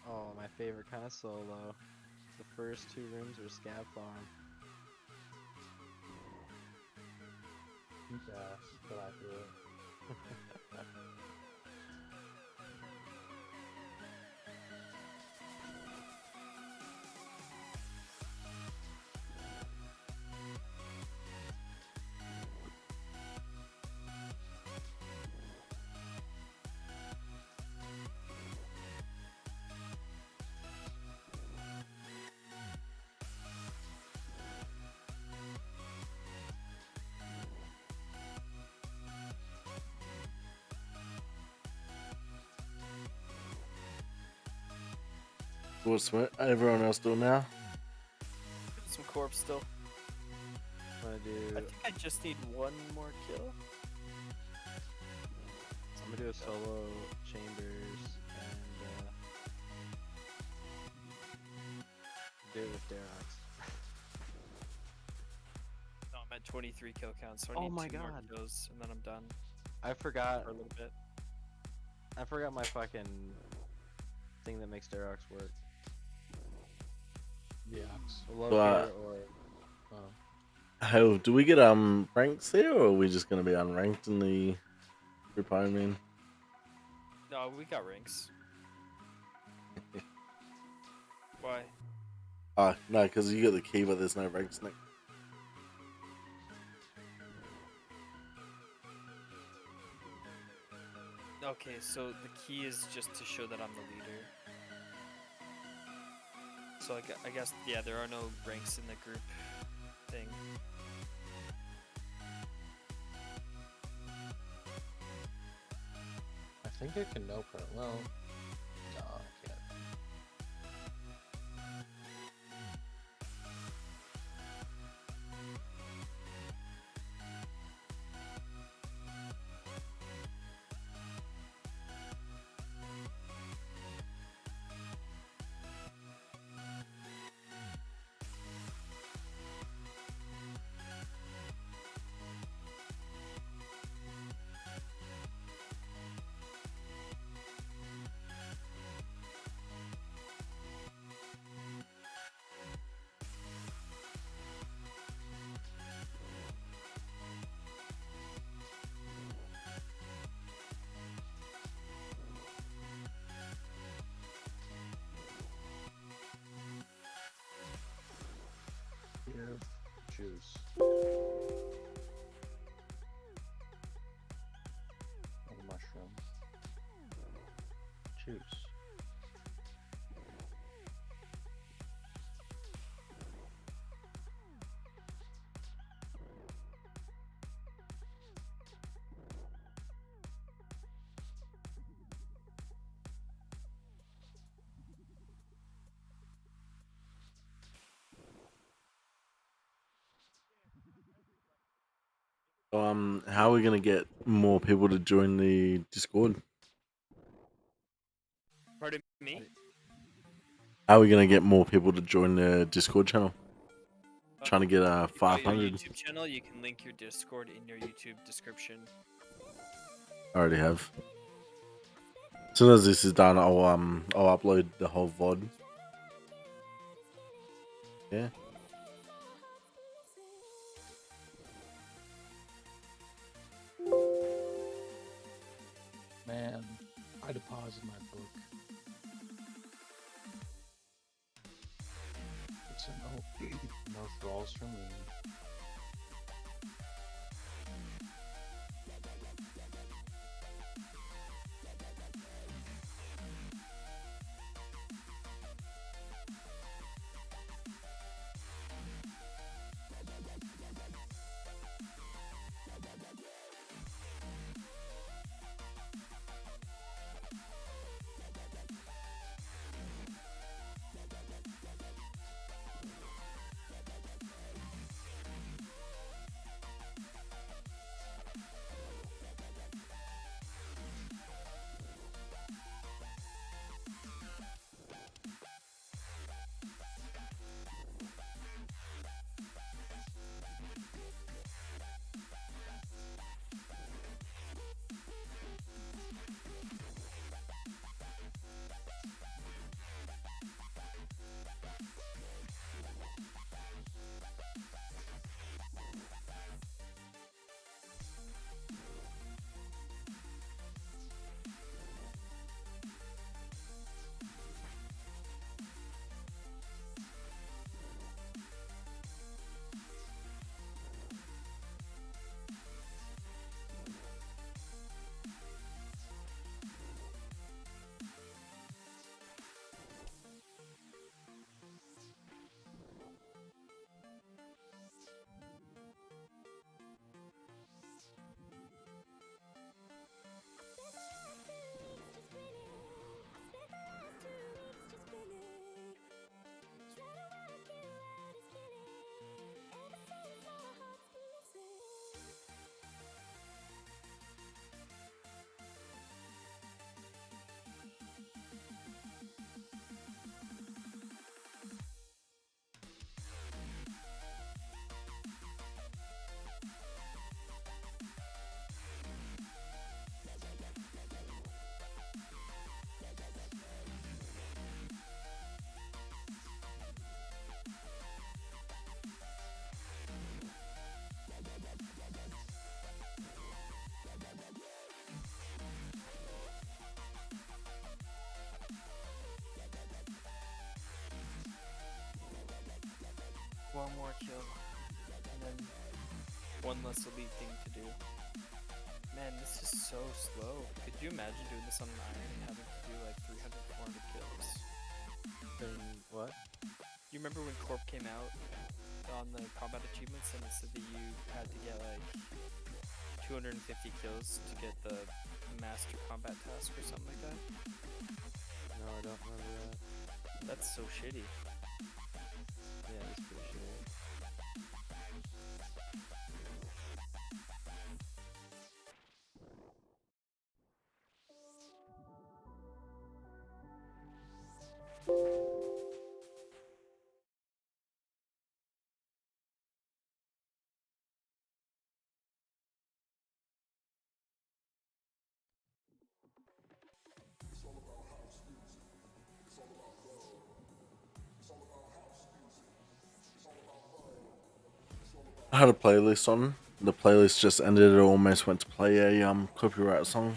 Oh, my favorite kind of solo. The first 2 rooms are Scab Farm. Yes, but I do it. What's everyone else doing now? Some corpse still. I'm I gonna think I just need 1 more kill. do a solo Chambers and do it with Darox. No, I'm at 23 kill count, so I Oh need my 2 more God. kills, and then I'm done I forgot for a little bit. my fucking thing that makes Darox work. Yeah. Low But- tier or How do we get ranks here, or are we just gonna be unranked in the group home in? No, we got ranks. Why? Oh no, because you got the key, but there's no ranks in it. Okay, so the key is just to show that I'm the leader. So I guess, yeah, there are no ranks in the group thing. I think I can no pro. Well, no, I can't. Here, juice. And mushroom. Juice. How are we gonna get more people to join the Discord? Pardon me? How are we gonna get more people to join the Discord channel? Trying to get You got your 500. YouTube channel, you can link your Discord in your YouTube description. I already have. As soon as this is done, I'll upload the whole VOD. Yeah. Man, I deposited my book. It's a no thralls for me. One more kill, and then one less elite thing to do. Man, this is so slow. Could you imagine doing this on an iron and having to do like 300, 400 kills? Then what? You remember when Corp came out on the combat achievements and it said that you had to get like 250 kills to get the master combat task or something like that? No, I don't remember that. That's so shitty. Yeah, it's pretty shitty. I had a playlist on. The playlist just ended. It almost went to play a copyright song.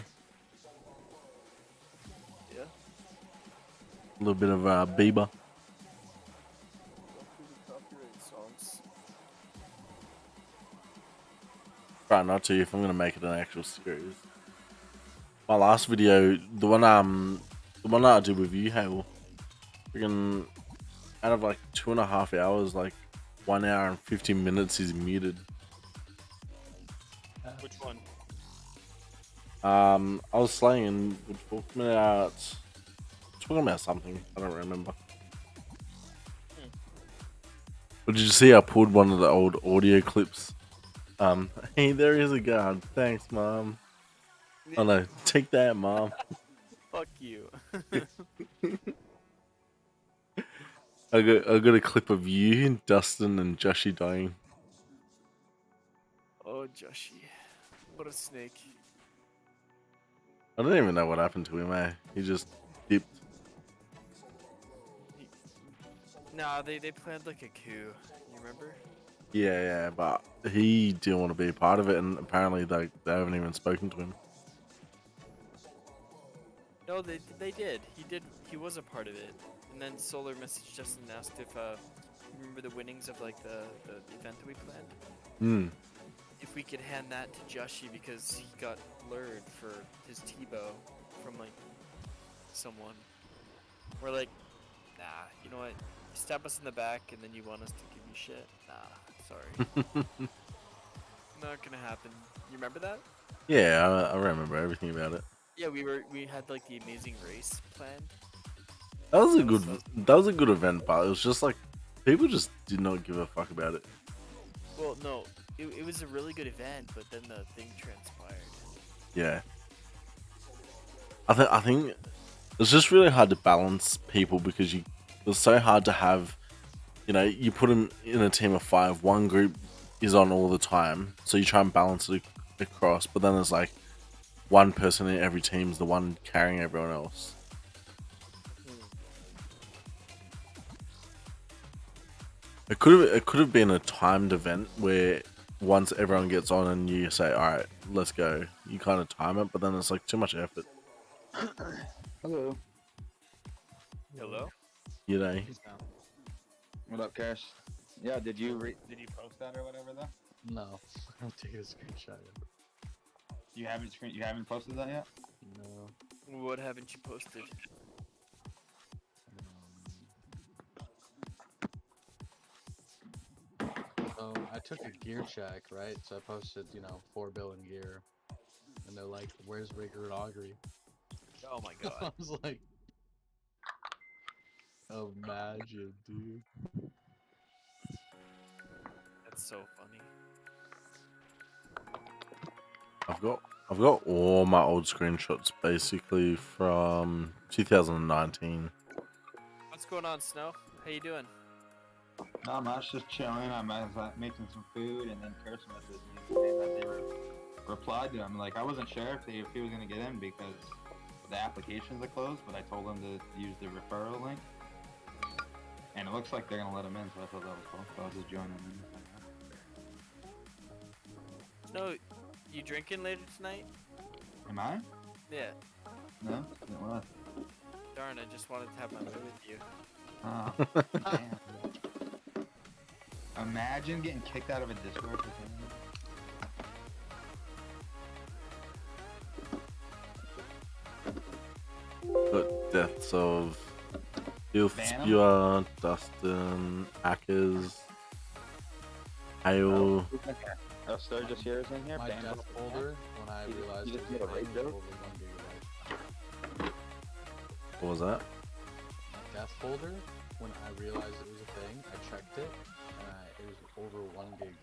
Yeah. A little bit of Bieber. Copyright songs. Try not to if I'm gonna make it an actual series. My last video, the one that I did with you, Hale, freaking out of like 2.5 hours, like 1 hour and 15 minutes is muted. Which one? I was slaying and we're talking about something. I don't remember. But did you see I pulled one of the old audio clips? Hey, there is a guard. Thanks, Mom. Oh no, take that, Mom. Fuck you. I got a clip of you, Dustin, and Joshy dying. Oh, Joshy. What a snake. I don't even know what happened to him, eh? He just dipped. Nah, they planned like a coup. You remember? Yeah, but he didn't want to be a part of it, and apparently they haven't even spoken to him. No, they did. He did. He was a part of it. And then Solar messaged us and asked if you remember the winnings of like the event that we planned. Hmm. If we could hand that to Joshi because he got lured for his T-bow from like someone. We're like, nah. You know what? You stab us in the back and then you want us to give you shit. Nah, sorry. Not gonna happen. You remember that? Yeah, I remember everything about it. Yeah, we had like the amazing race planned. That was a That was good. so- That was a good event, but it was just like people just did not give a fuck about it. Well, no, it was a really good event, but then the thing transpired. Yeah. I think it's just really hard to balance people because it's so hard to have, you put them in a team of 5. One group is on all the time, so you try and balance it across. But then there's like one person in every team is the one carrying everyone else. It could have been a timed event where once everyone gets on and you say, all right, let's go. You kind of time it, but then it's like too much effort. Hello. Hello? You know? What up, Cash? Yeah, did you post that or whatever though? No, I'm taking a screenshot. You haven't posted that yet? No. What haven't you posted? So I took a gear check, right? So I posted, 4 bill in gear, and they're like, "Where's Rigger Augury?" Oh my I god. was like, "Imagine, dude." That's so funny. I've got all my old screenshots basically from 2019. What's going on, Snow? How you doing? Not much, just chilling. I was making some food, and then Curse messaged me saying that they replied to him. Like, I wasn't sure if he was gonna get in because the applications are closed, but I told him to use the referral link, and it looks like they're gonna let him in. So I thought that was cool. So I was just joining in. Snow, you drinking later tonight? Am I? Yeah. No. What? Darn, I just wanted to have my way with you. Oh, damn. Imagine getting kicked out of a Discord for saying Got deaths of Filth Phantom? Spewer, Dustin, Ackers, Hale. Oh, Sturgis here is in here. My death folder, when I realized you it just was made a raid over joke? 1 gigabyte. What was that? My death folder, when I realized it was a thing, I checked it, and it was over 1 gig.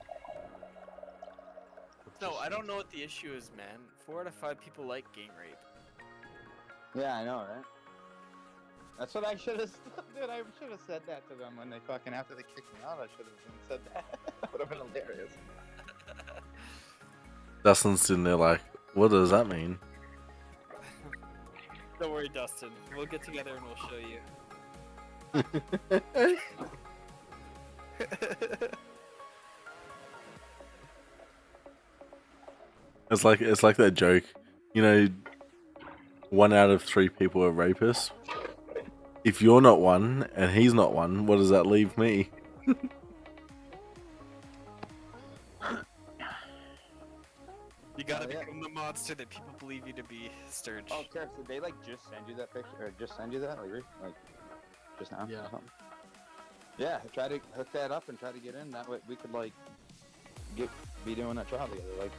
No, I don't know what the issue is, man. 4 out of 5 people like gang rape. Yeah, I know, right? That's what I should have. Dude, I should have said that to them when they fucking after they kicked me out. I should have said that. That would have been hilarious. Dustin's sitting there like, what does that mean? Don't worry, Dustin. We'll get together and we'll show you. It's like that joke, 1 out of 3 people are rapists. If you're not one and he's not one, what does that leave me? You gotta yeah. become the monster that people believe you to be, Sturge. Oh, Kev, did they just send you that picture, or just send you that, like just now? Yeah. Or something? Yeah, try to hook that up and try to get in. That way we could be doing that trial together,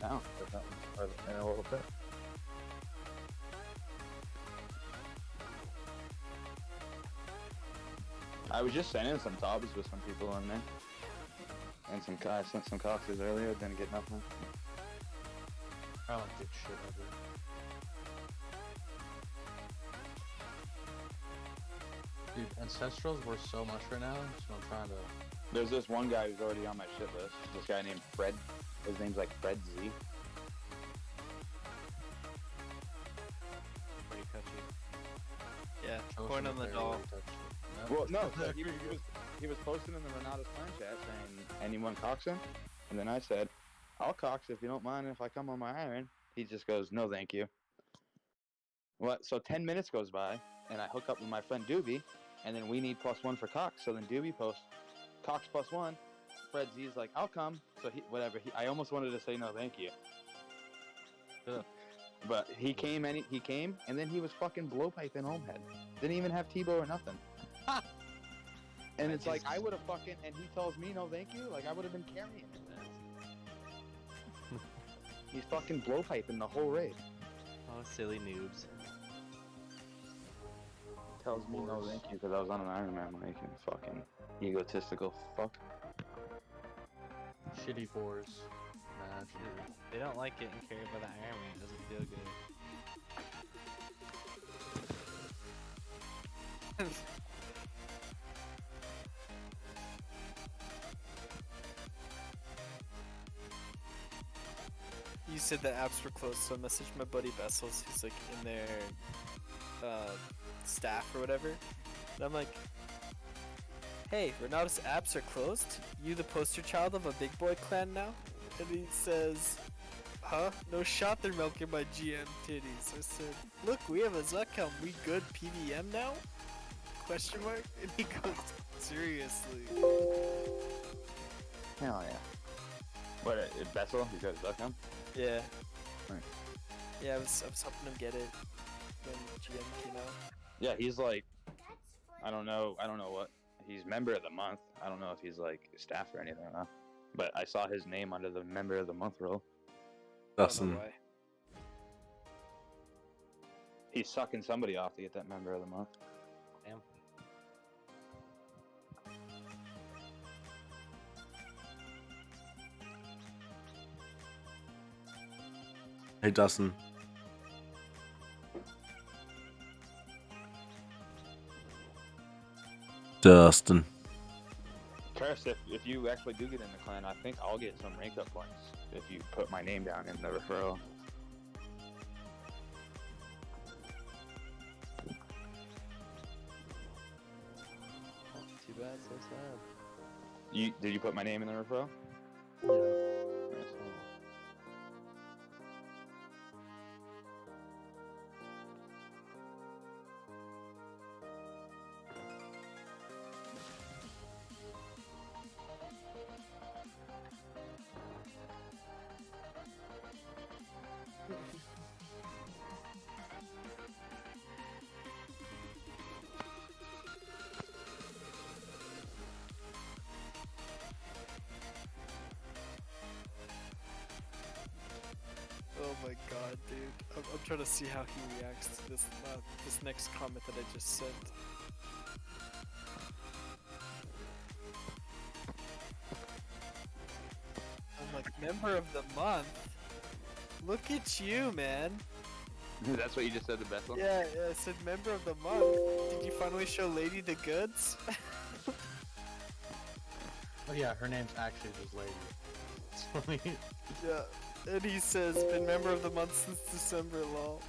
now or something, or in a little bit. I was just sending some tobs with some people in there, and I sent some coxes earlier. Didn't get nothing. I don't get shit ever. Dude, Ancestrals worth so much right now, so I'm trying to... There's this one guy who's already on my shit list. This guy named Fred. His name's like Fred Z. point on the doll. Well, no, so he was posting in the Renata's clan chat saying, anyone coxing? And then I said, I'll cox if you don't mind if I come on my iron. He just goes, no, thank you. What? So 10 minutes goes by, and I hook up with my friend Doobie, and then we need +1 for cox. So then Doobie posts cox +1. Fred Z's like, I'll come. So I almost wanted to say no, thank you. Yeah. But he came, and then he was fucking blowpiping Homehead. Didn't even have Tebow or nothing. And it's like, I would have fucking, and he tells me no thank you, like I would have been carrying it. He's fucking blowpiping the whole raid. Oh, silly noobs. Tells me no thank you because I was on an Iron Man mic and fucking egotistical fuck. Shitty fours. Nah, shitty. They don't like getting carried by the Iron Man. It doesn't feel good. You said the apps were closed, so I messaged my buddy Bessels, who's like in their staff or whatever. And I'm like, hey, Renata's apps are closed? You the poster child of a big boy clan now? And he says, huh? No shot they're milking my GM titties. I said, look, we have a Zuck helm. We good PVM now? Question mark? And he goes, seriously. Hell yeah. What, Bessel? He's got his duck on? Yeah. Right. Yeah, I was helping him get it when GM came out. Yeah, he's like, I don't know what, he's member of the month. I don't know if he's like staff or anything, huh? But I saw his name under the member of the month role. Dustin. Why. He's sucking somebody off to get that member of the month. Damn. Hey, Dustin. Dustin. Karis, if you actually do get in the clan, I think I'll get some rank up points if you put my name down in the referral. Too bad, so sad. Did you put my name in the referral? Yeah. Nice. Oh my god, dude. I'm trying to see how he reacts to this this next comment that I just sent. I'm like, member of the month? Look at you, man. That's what you just said to Bethel? Yeah, I said member of the month. Did you finally show Lady the goods? Oh yeah, her name's actually just Lady. Yeah. And he says, been member of the month since December, lol.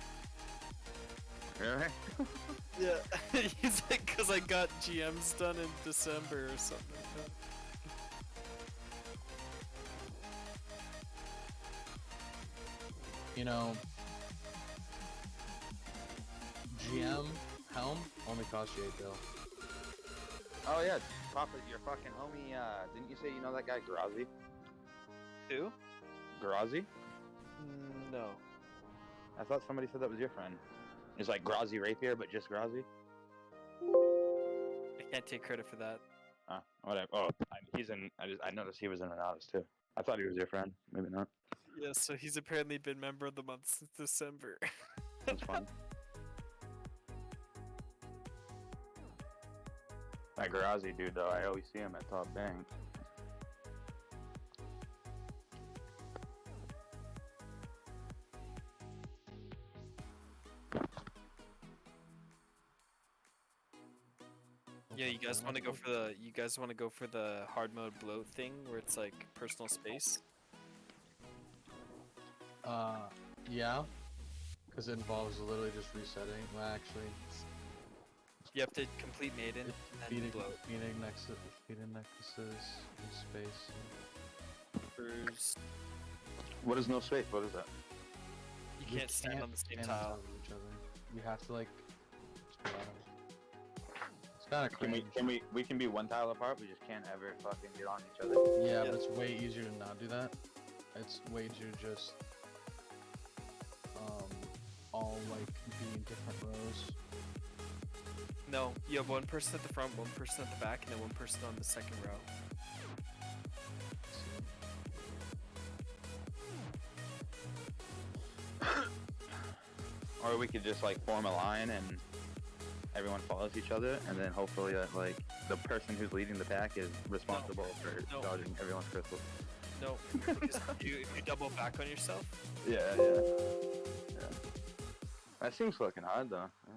Really? Yeah. He's like, cause I got GMs done in December or something like that. You know, GM helm only costs you $8 bill. Oh yeah, Papa, your fucking homie, didn't you say you know that guy Grazi? Who? Grazi? No. I thought somebody said that was your friend. It's like Grazi Rapier, but just Grazi? I can't take credit for that. Whatever. Oh, I noticed he was in Renatus too. I thought he was your friend. Maybe not. Yeah, so he's apparently been member of the month since December. That's fun. That Grazi dude, though, I always see him at Top Bang. Yeah, you guys want to go for the hard mode bloat thing where it's like personal space? Yeah. Because it involves literally just resetting. Well, actually, You have to complete Maiden and then bloat. Feeding nexuses in space. Bruise. What is no space? What is that? You can't stand on the same stand tile. top of each other. You have to like. It's kind of crazy. We can be one tile apart. We just can't ever fucking get on each other. Yeah, Yep. but it's way easier to not do that. It's way easier to just all like be in different rows. No, you have one person at the front, one person at the back, and then one person on the second row. Or we could just like form a line and everyone follows each other, and then hopefully like the person who's leading the pack is responsible for No. dodging everyone's crystals. No, because if you double back on yourself, Yeah. That seems fucking hard though. Yeah.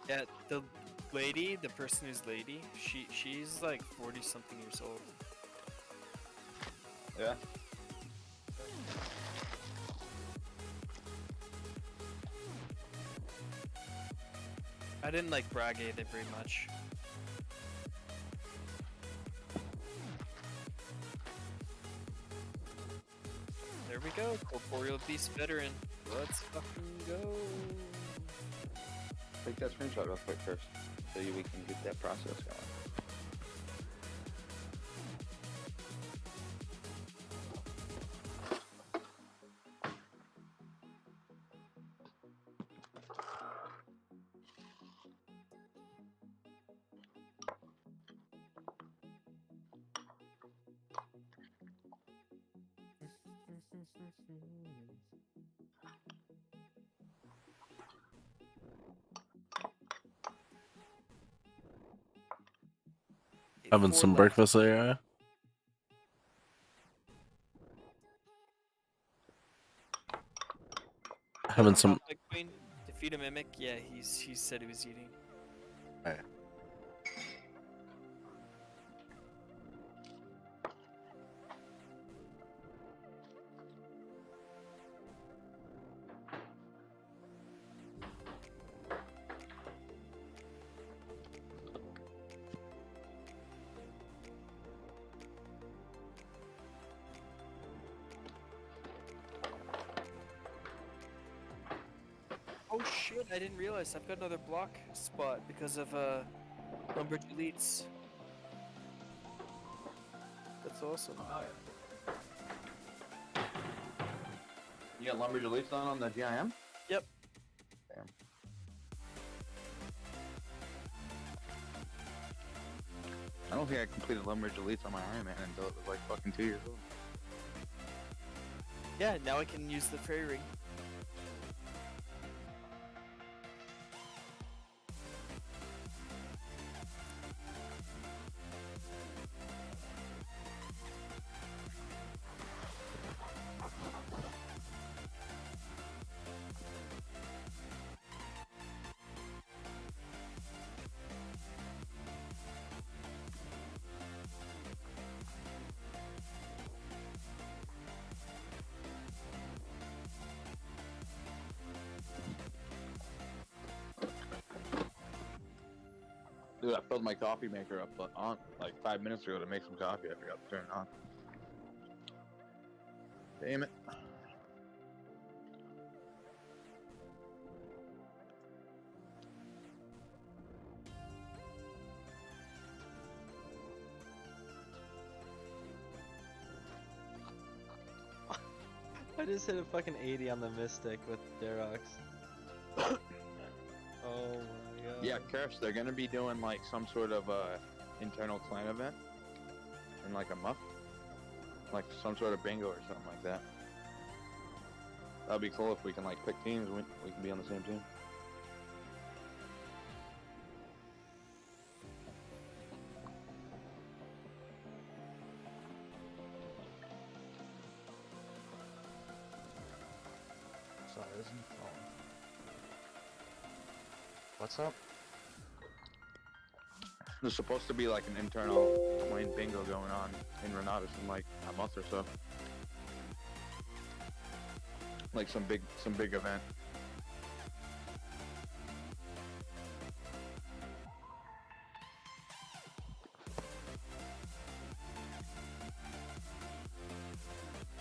yeah, the lady, the person who's lady, she's like 40 something years old. Yeah. I didn't like Brage either very much. There we go, Corporeal Beast veteran. Let's fucking go. Take that screenshot real quick first, so we can get that process going. Having Four some left. breakfast there, yeah? Having some. Conflict Queen, defeat a mimic. Yeah, he said he was eating. Hey. Oh shit! I didn't realize I've got another block spot because of Lumberj Elites. That's awesome. You got Lumberj Elites on the GIM? Yep. Damn. I don't think I completed Lumberj Elites on my Iron Man until it was like fucking 2 years old. Yeah, now I can use the fairy ring. Dude, I filled my coffee maker up on like 5 minutes ago to make some coffee. I forgot to turn it on. Damn it. I I just hit a fucking 80 on the Mystic with Darox. Oh my god. Yeah, Curse, they're gonna be doing like some sort of internal clan event in like a month. Like some sort of bingo or something like that. That'd be cool if we can like pick teams, we can be on the same team. Sorry, this is my phone. What's up? There's supposed to be like an internal clan bingo going on in Renatus in like a month or so. Like some big event.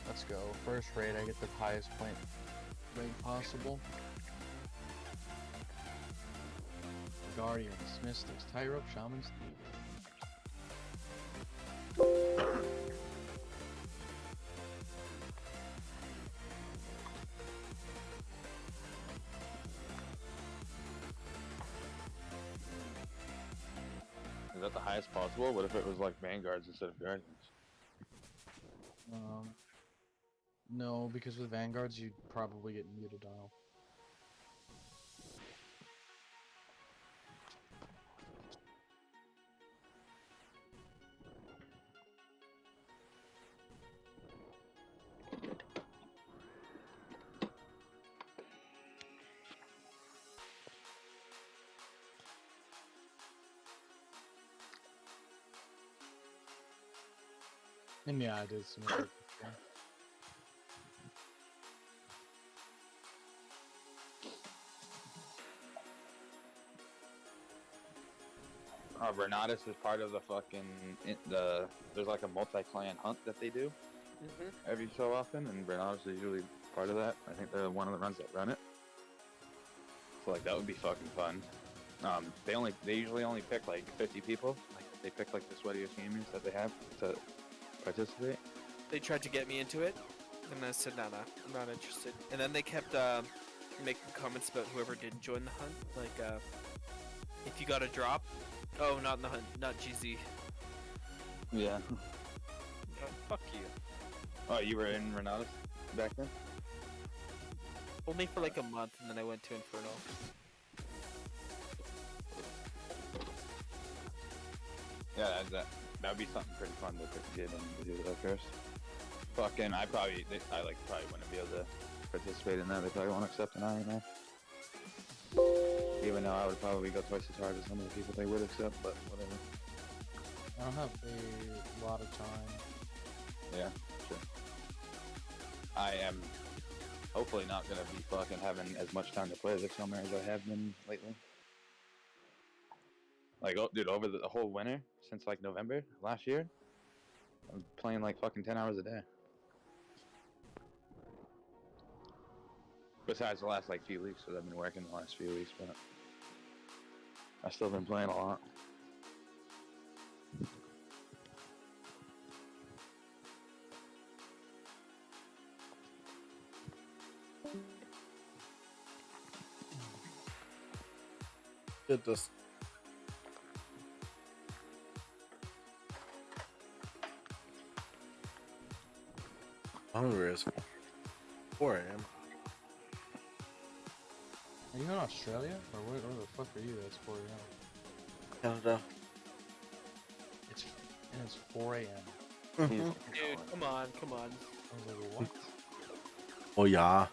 Let's go. First raid, I get the highest point rate possible. Guardians, Mystics, Tyrope, Shamans, Thieves. Is that the highest possible? What if it was like Vanguards instead of Guardians? No, because with Vanguards you'd probably get muted out. And yeah, I did some of it. Renatus is part of the fucking there's like a multi-clan hunt that they do every so often, and Renatus is usually part of that. I think they're one of the runs that run it. So like that would be fucking fun. They usually only pick like 50 people. Like they pick like the sweatiest gamers that they have to participate. They tried to get me into it, and I said, nah, I'm not interested. And then they kept making comments about whoever didn't join the hunt. Like, if you got a drop, oh, not in the hunt, not GZ. Yeah. Oh, fuck you. Oh, you were in Renatus back then? Only for like a month, and then I went to Inferno. Yeah, that'd be something pretty fun to get in to do that first. Fucking, I probably wouldn't be able to participate in that. They probably won't accept an eye now. Even though I would probably go twice as hard as some of the people they would accept, but whatever. I don't have a lot of time. Yeah, sure. I am hopefully not gonna be fucking having as much time to play this summer as I have been lately. Like, oh, dude, over the whole winter, since like November last year, I'm playing like fucking 10 hours a day. Besides the last like few weeks, because I've been working the last few weeks, but I've still been playing a lot. It just hungry as 4 a.m. Are you in Australia? Or where the fuck are you? That's 4 a.m. Canada. It's 4 a.m. Dude, come on. I was like, what? Oh yeah.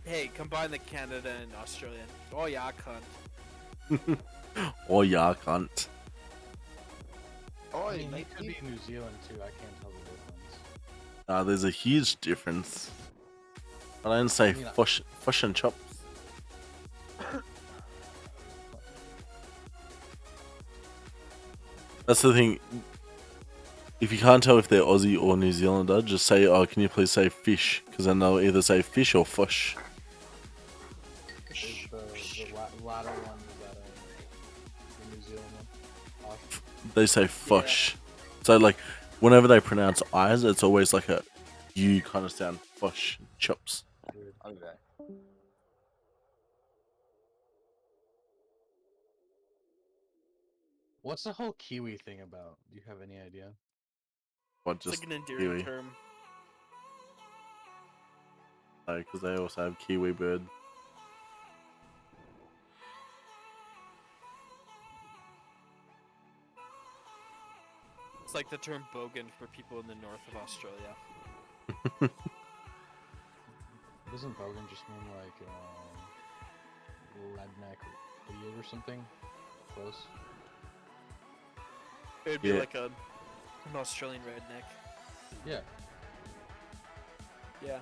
Hey, combine the Canada and Australian. Oh yeah, cunt. Oh yeah, cunt. Oh, I mean, they could be New Zealand too. I can't tell the difference. There's a huge difference. I don't say fish and chops. That's the thing. If you can't tell if they're Aussie or New Zealander, just say, "Oh, can you please say fish?" Because then they'll either say fish or fish. Is the latter one is that the New Zealand one? They say fish. So like, whenever they pronounce I's, it's always like a U kind of sound. Fush, chops. I'll be back. What's the whole Kiwi thing about? Do you have any idea? What, It's just like an endearing Kiwi? term. Because they also have Kiwi bird. It's like the term bogan for people in the north of Australia. Doesn't bogan just mean like redneck idiot or something? Close. It'd be Yeah. like an Australian redneck. Yeah. Yeah.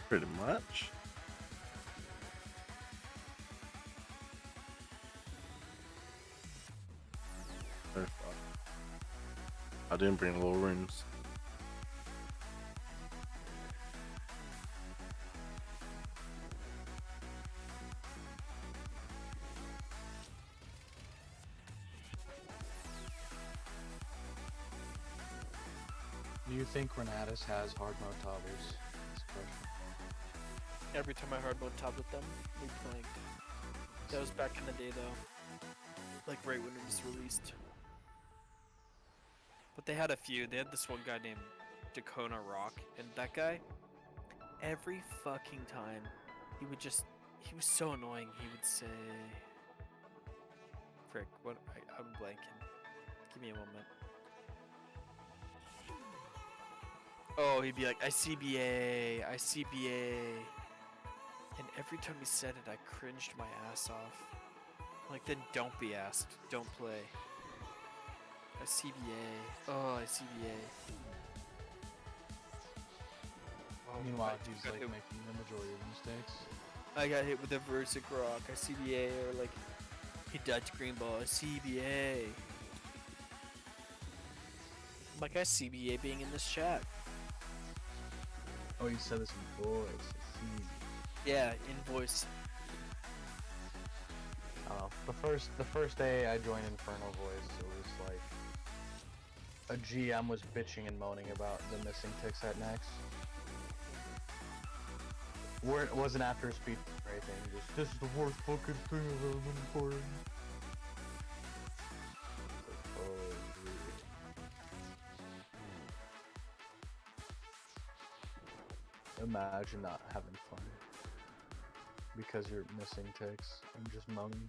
Pretty much. Oh, fuck. I didn't bring little rooms. Do you think Renatus has hard mode toggles? That's a question. Every time I hard mode top with them, we planked. That was back in the day though. Like right when it was released. But they had a few. They had this one guy named Dakona Rock, and that guy, every fucking time, he was so annoying. He would say, frick, I'm blanking. Give me a moment. Oh, he'd be like, I CBA. And every time he said it, I cringed my ass off. Like, then don't be asked. Don't play. I CBA. Oh, I CBA. Oh, Meanwhile, I he's got like hit- making the majority of the mistakes. I got hit with a Versic Rock. I CBA. Or like, he died to Green Ball. I CBA. I'm like, I CBA being in this chat. Oh, you said this in voice. I see. Yeah, in voice. The first day I joined Infernal Voice, it was like a GM was bitching and moaning about the missing ticks at Nex. It wasn't after a speed or anything. Just this is the worst fucking thing I've ever been for. Imagine not having fun because you're missing ticks and just moaning.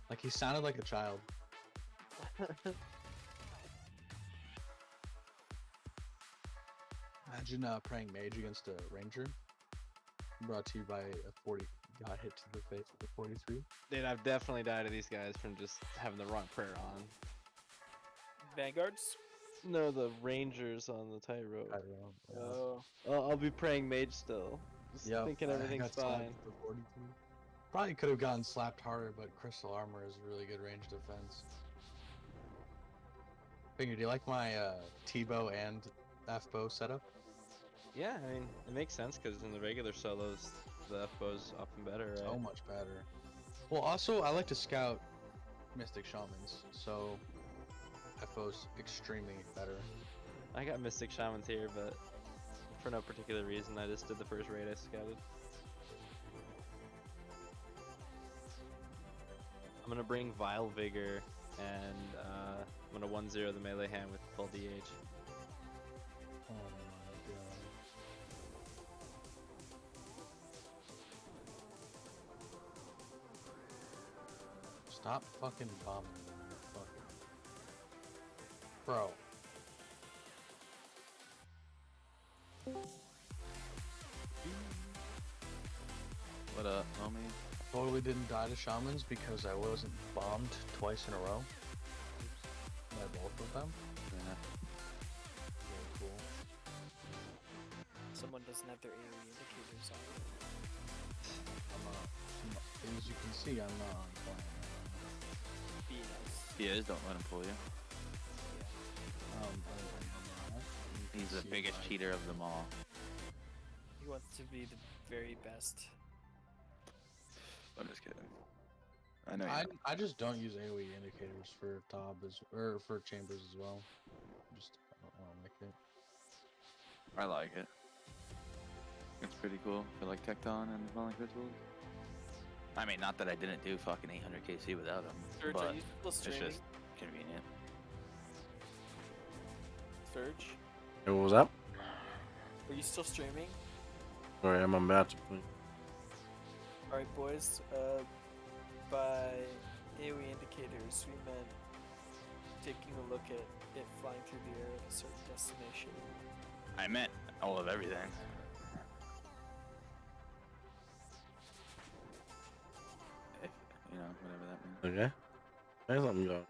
Like he sounded like a child. Imagine playing mage against a ranger. Brought to you by a 40. Got hit to the face with a 43. Dude, I've definitely died to these guys from just having the wrong prayer on. Vanguards? No, the rangers on the tightrope. I don't know. Yeah. Oh. I'll be praying mage still. Just Yep, thinking I everything's got slapped fine. with a 42. Probably could have gotten slapped harder, but crystal armor is a really good range defense. Finger, do you like my T-bow and F-bow setup? Yeah, I mean, it makes sense because in the regular solos, the F-bow's often better, right? So much better. Well, also, I like to scout Mystic Shamans, so F-bow's extremely better. I got Mystic Shamans here, but for no particular reason, I just did the first raid I scouted. I'm gonna bring Vile Vigor, and I'm gonna 1-0 the melee hand with full DH. Oh my god. Stop fucking bombing me, you fucking... Bro. What up, homie? Totally didn't die to shamans because I wasn't bombed twice in a row. By both of them. Yeah. Very cool. Someone doesn't have their AoE indicators on. As you can see, I'm not on plan. Be nice. POs don't let him pull you. Other than that, you He's can the see biggest my- cheater of them all. He wants to be the very best. I'm just kidding. I know. I just don't use AoE indicators for Tob or for Chambers as well. Just I don't like it. I like it. It's pretty cool for like Tecton and Falling Crystals. I mean, not that I didn't do fucking 800 KC without them, Surge, but are you still it's streaming? just convenient. Surge, Hey, what was that? are you still streaming? Sorry, I'm about to play. Alright, boys. By AoE indicators, we meant taking a look at it flying through the air at a certain destination. I meant all of everything. If, you know, whatever that means. Okay. There's something going.